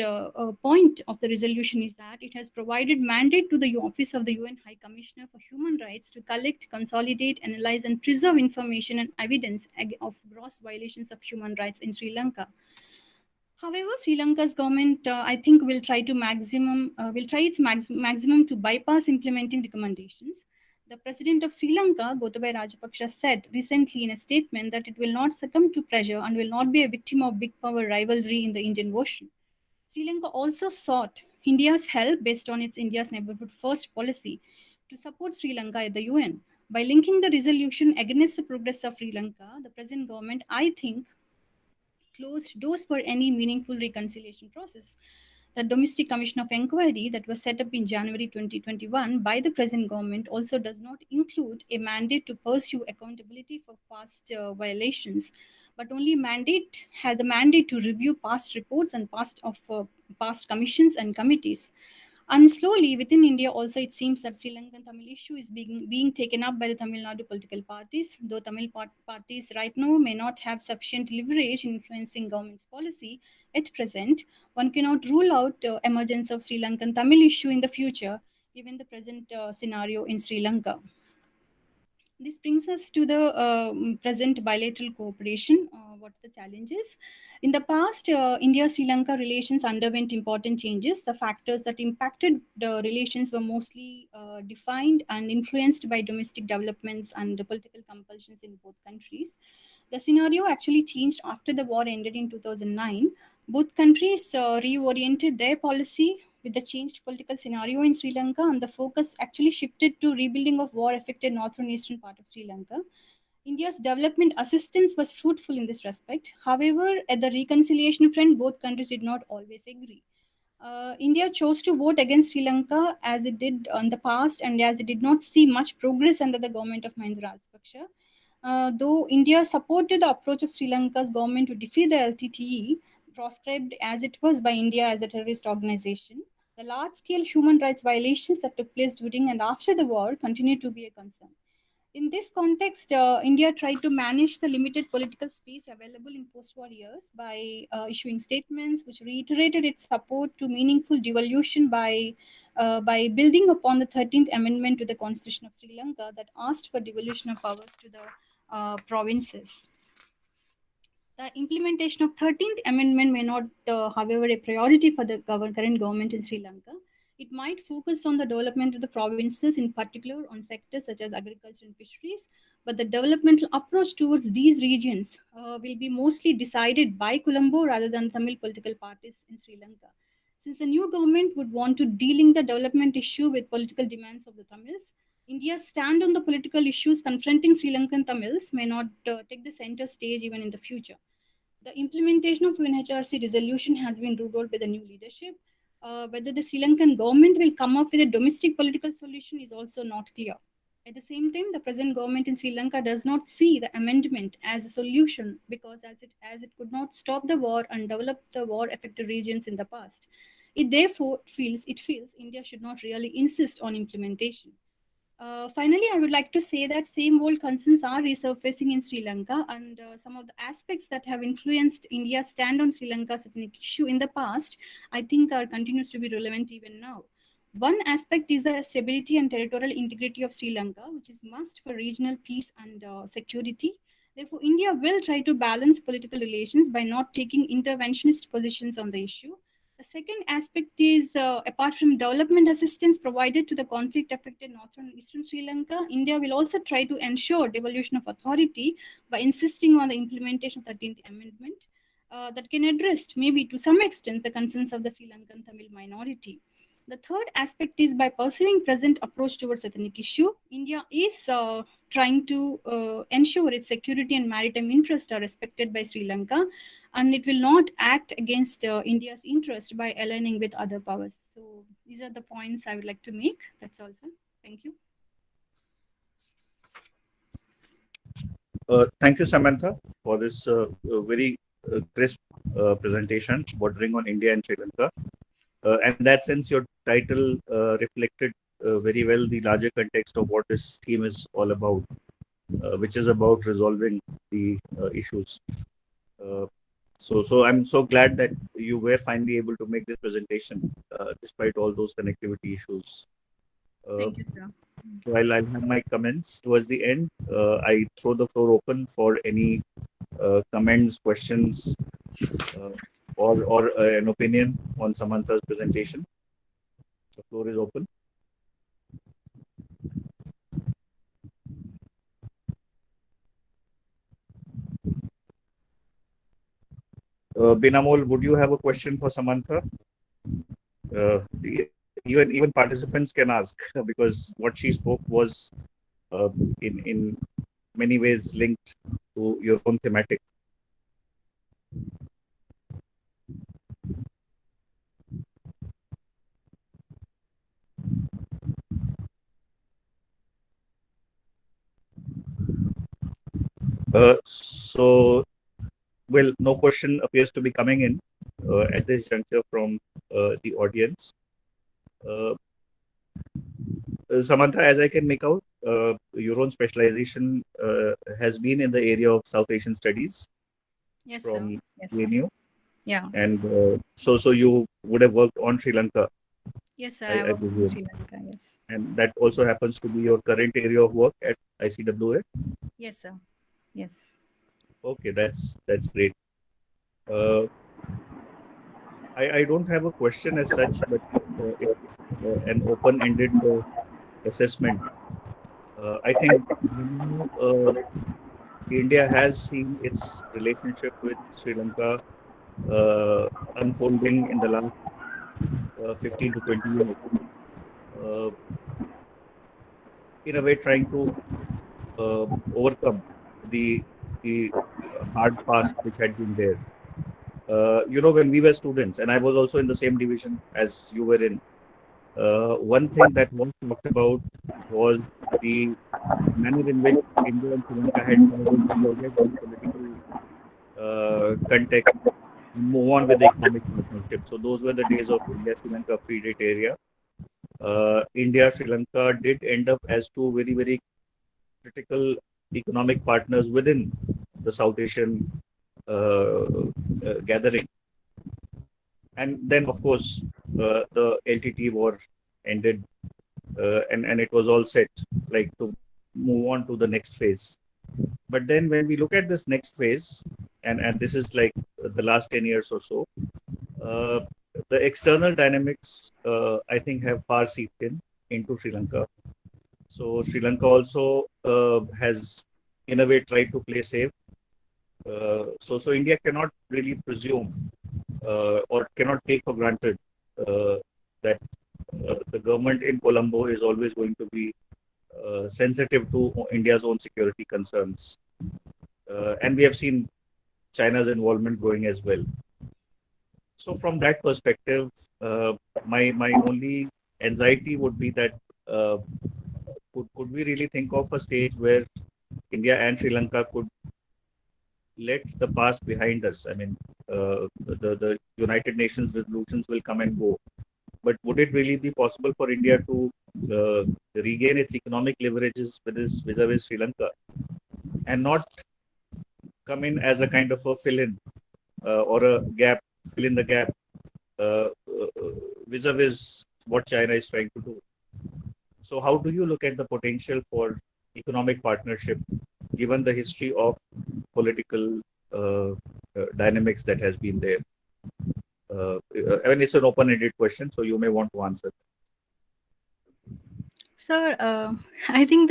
point of the resolution is that it has provided mandate to the Office of the UN High Commissioner for Human Rights to collect, consolidate, analyze, and preserve information and evidence of gross violations of human rights in Sri Lanka. However, Sri Lanka's government, I think, will try its maximum to bypass implementing recommendations. The president of Sri Lanka, Gotabaya Rajapaksa, said recently in a statement that it will not succumb to pressure and will not be a victim of big power rivalry in the Indian Ocean. Sri Lanka also sought India's help based on its India's neighborhood first policy to support Sri Lanka at the UN. By linking the resolution against the progress of Sri Lanka, the present government, I think, closed doors for any meaningful reconciliation process. The Domestic Commission of Inquiry that was set up in January 2021 by the present government also does not include a mandate to pursue accountability for past violations, but only had the mandate to review past reports and past commissions and committees. And slowly within India also, it seems that Sri Lankan Tamil issue is being taken up by the Tamil Nadu political parties, though Tamil parties right now may not have sufficient leverage in influencing government's policy at present. One cannot rule out emergence of Sri Lankan Tamil issue in the future, given the present scenario in Sri Lanka. This brings us to the present bilateral cooperation. What are the challenges? In the past, India-Sri Lanka relations underwent important changes. The factors that impacted the relations were mostly defined and influenced by domestic developments and the political compulsions in both countries. The scenario actually changed after the war ended in 2009. Both countries reoriented their policy with the changed political scenario in Sri Lanka, and the focus actually shifted to rebuilding of war-affected northern eastern part of Sri Lanka. India's development assistance was fruitful in this respect. However, at the reconciliation front, both countries did not always agree. India chose to vote against Sri Lanka as it did in the past, and as it did not see much progress under the government of Mahinda Rajapaksa. Though India supported the approach of Sri Lanka's government to defeat the LTTE, proscribed as it was by India as a terrorist organization, the large-scale human rights violations that took place during and after the war continue to be a concern. In this context, India tried to manage the limited political space available in post-war years by issuing statements which reiterated its support to meaningful devolution by building upon the 13th Amendment to the Constitution of Sri Lanka that asked for devolution of powers to the provinces. The implementation of 13th Amendment may not, however, a priority for the current government in Sri Lanka. It might focus on the development of the provinces, in particular on sectors such as agriculture and fisheries, but the developmental approach towards these regions will be mostly decided by Colombo rather than Tamil political parties in Sri Lanka. Since the new government would want to de-link the development issue with political demands of the Tamils, India's stand on the political issues confronting Sri Lankan Tamils may not take the center stage even in the future. The implementation of UNHRC resolution has been ruled out by the new leadership. Whether the Sri Lankan government will come up with a domestic political solution is also not clear. At the same time, the present government in Sri Lanka does not see the amendment as a solution because as it could not stop the war and develop the war-affected regions in the past. It therefore feels India should not really insist on implementation. Finally, I would like to say that same old concerns are resurfacing in Sri Lanka, and some of the aspects that have influenced India's stand on Sri Lanka's ethnic issue in the past, I think, continues to be relevant even now. One aspect is the stability and territorial integrity of Sri Lanka, which is must for regional peace and security. Therefore, India will try to balance political relations by not taking interventionist positions on the issue. The second aspect is, apart from development assistance provided to the conflict-affected northern and eastern Sri Lanka, India will also try to ensure devolution of authority by insisting on the implementation of the 13th Amendment that can address, maybe to some extent, the concerns of the Sri Lankan Tamil minority. The third aspect is by pursuing present approach towards ethnic issue, India is trying to ensure its security and maritime interests are respected by Sri Lanka, and it will not act against India's interest by aligning with other powers. So these are the points I would like to make. That's all, sir. Thank you. Thank you, Samantha, for this very crisp presentation bordering on India and Sri Lanka. And in that sense, your title reflected very well the larger context of what this theme is all about, which is about resolving the issues. So I'm so glad that you were finally able to make this presentation despite all those connectivity issues. Thank you, sir. While I'll have my comments towards the end, I throw the floor open for any comments, questions, or an opinion on Samantha's presentation. The floor is open. Binamol, would you have a question for Samantha? Even participants can ask because what she spoke was in many ways linked to your own thematic. Well, no question appears to be coming in at this juncture from the audience. Samantha, as I can make out, your own specialization has been in the area of South Asian studies. Yes, from sir. Yes, JNU. Yeah. And so you would have worked on Sri Lanka. Yes, sir. I I work in presume. Sri Lanka. Yes. And that also happens to be your current area of work at ICWA. Yes, sir. Yes. Okay, that's great. I don't have a question as such, but it's an open-ended assessment. I think India has seen its relationship with Sri Lanka unfolding in the last 15 to 20 years. In a way, trying to overcome the hard past which had been there. When we were students, and I was also in the same division as you were in, one thing that was talked about was the manner in which India and Sri Lanka had tried to forget the political context and move on with the economic partnership. So those were the days of India-Sri Lanka Free Trade Area. India-Sri Lanka did end up as two very, very critical economic partners within the South Asian gathering. And then, of course, the LTT war ended and it was all set, like to move on to the next phase. But then when we look at this next phase, and this is like the last 10 years or so, the external dynamics, I think, have far seeped into Sri Lanka. So Sri Lanka also has, in a way, tried to play safe. So India cannot really presume or cannot take for granted that the government in Colombo is always going to be sensitive to India's own security concerns. And we have seen China's involvement growing as well. So from that perspective, my only anxiety would be that could we really think of a stage where India and Sri Lanka could let the past behind us? I mean, the United Nations resolutions will come and go, but would it really be possible for India to regain its economic leverages vis-a-vis Sri Lanka and not come in as a kind of a fill-in or a gap, fill in the gap vis-a-vis what China is trying to do? So how do you look at the potential for economic partnership given the history of political dynamics that has been there? I mean, it's an open-ended question, so you may want to answer. Sir, I think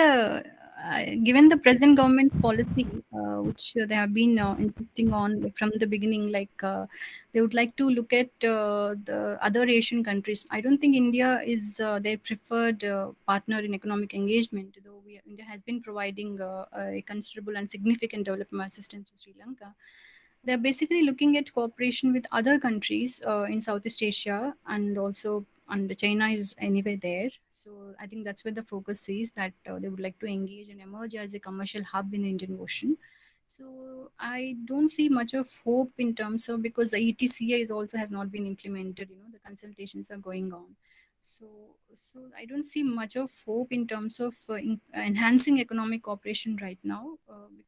given the present government's policy, which they have been insisting on from the beginning, they would like to look at the other Asian countries. I don't think India is their preferred partner in economic engagement, though India has been providing a considerable and significant development assistance to Sri Lanka. They're basically looking at cooperation with other countries in Southeast Asia, and China is anyway there. So I think that's where the focus is, that they would like to engage and emerge as a commercial hub in the Indian Ocean. So I don't see much of hope in terms of, because the ETCA has not been implemented. The consultations are going on. So I don't see much of hope in terms of enhancing economic cooperation right now,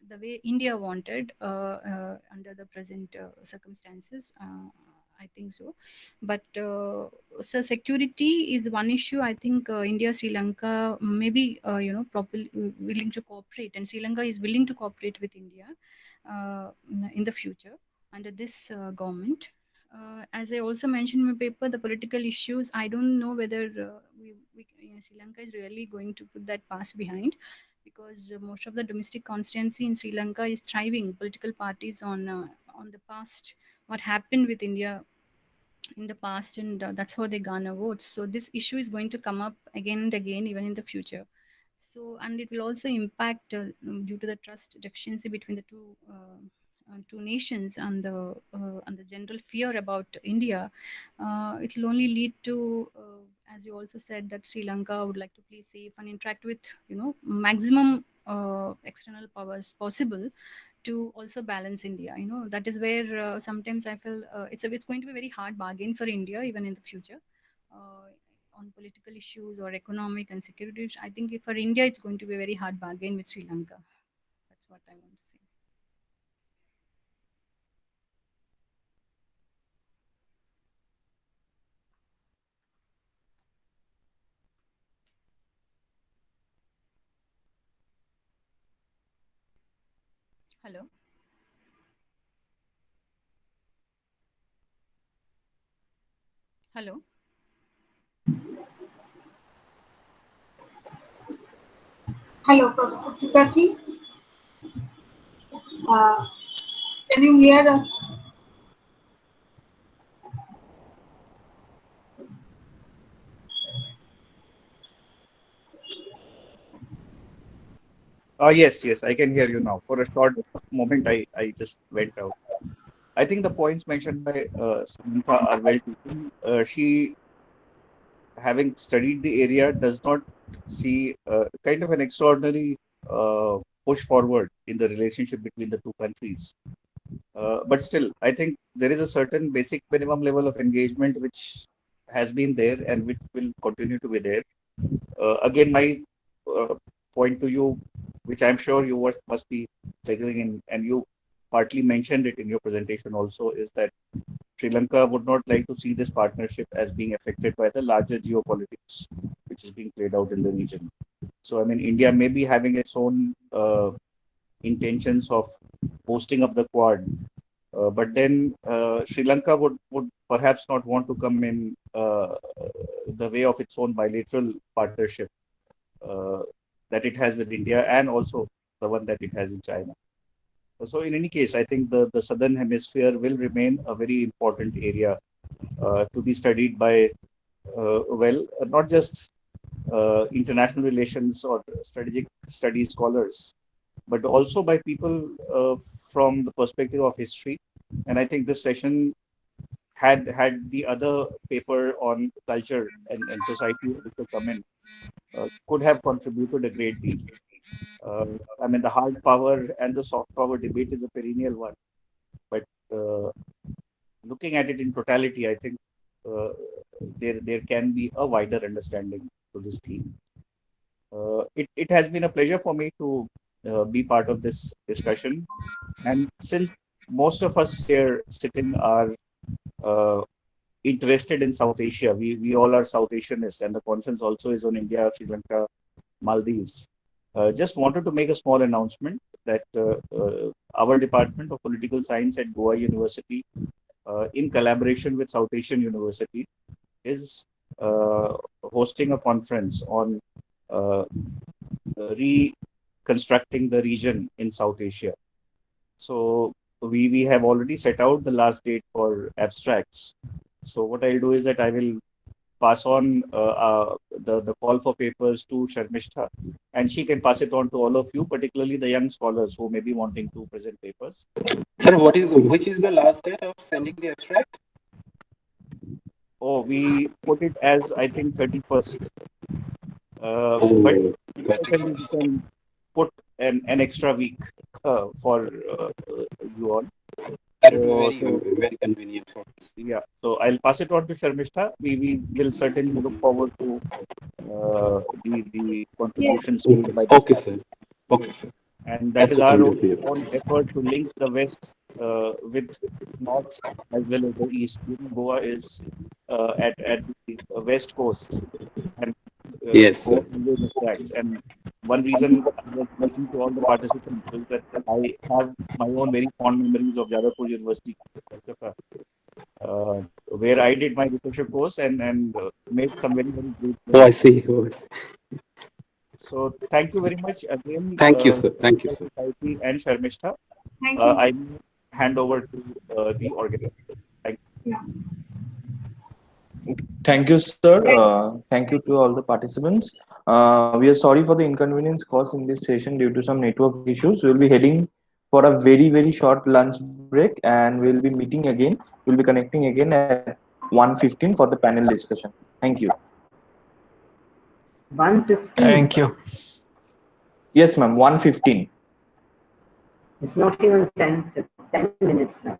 the way India wanted under the present circumstances. I think so. But so security is one issue. I think India, Sri Lanka maybe properly willing to cooperate, and Sri Lanka is willing to cooperate with India in the future under this government. As I also mentioned in my paper, the political issues, I don't know whether Sri Lanka is really going to put that past behind, because most of the domestic constituency in Sri Lanka is thriving political parties on the past, what happened with India in the past, and that's how they garner votes. So this issue is going to come up again and again, even in the future. So, and it will also impact due to the trust deficiency between the two nations and the general fear about India. It will only lead to, as you also said, that Sri Lanka would like to play safe and interact with maximum external powers possible to also balance India. That is where sometimes I feel it's going to be a very hard bargain for India even in the future. On political issues or economic and security issues, I think for India, it's going to be a very hard bargain with Sri Lanka. That's what I want to say. Hello. Hello. Hello, Professor Tripathi. Can you hear us? Yes, I can hear you now. For a short moment, I just went out. I think the points mentioned by Samantha are well taken. She, having studied the area, does not see kind of an extraordinary push forward in the relationship between the two countries. But still, I think there is a certain basic minimum level of engagement which has been there and which will continue to be there. Again, my point to you, which I'm sure you must be figuring in, and you partly mentioned it in your presentation also, is that Sri Lanka would not like to see this partnership as being affected by the larger geopolitics which is being played out in the region. So, I mean, India may be having its own intentions of posting up the Quad But then Sri Lanka would perhaps not want to come in the way of its own bilateral partnership that it has with India, and also the one that it has in China. So in any case, I think the Southern Hemisphere will remain a very important area to be studied by, not just international relations or strategic studies scholars, but also by people from the perspective of history. And I think this session had the other paper on culture and society also come in, could have contributed a great deal. I mean, the hard power and the soft power debate is a perennial one, but looking at it in totality, I think there can be a wider understanding to this theme. It has been a pleasure for me to be part of this discussion, and since most of us here sitting are interested in South Asia, we all are South Asianists, and the conference also is on India, Sri Lanka, Maldives. Just wanted to make a small announcement that our Department of Political Science at Goa University, in collaboration with South Asian University, is hosting a conference on reconstructing the region in South Asia. So we have already set out the last date for abstracts. So what I'll do is that I will pass on the call for papers to Sharmishta, and she can pass it on to all of you, particularly the young scholars who may be wanting to present papers. Sir, which is the last date of sending the abstract? Oh, we put it as, I think, 31st. But we can put an extra week for you all. That would be very convenient for us. Yeah, so I'll pass it on to Sharmishta. We will certainly look forward to the contributions made by this. Okay, sir. Okay, sir. And that is our own effort to link the West with North as well as the East. Goa is at the West Coast, and yes, Goa tracks. And one reason I was mentioning to all the participants is that I have my own very fond memories of Jadavpur University, where I did my research course and made some very great. Oh, I see. So thank you very much again. Thank you, sir. Thank you, sir. And Sharmishta. Thank you. I hand over to the organizer. Thank you. Yeah. Thank you, sir. Thank you to all the participants. We are sorry for the inconvenience caused in this session due to some network issues. We will be heading for a very short lunch break, and we'll be meeting again. We'll be connecting again at 1:15 for the panel discussion. Thank you. 1:15. Thank you. Yes, ma'am. 1:15. It's not even 10 minutes now.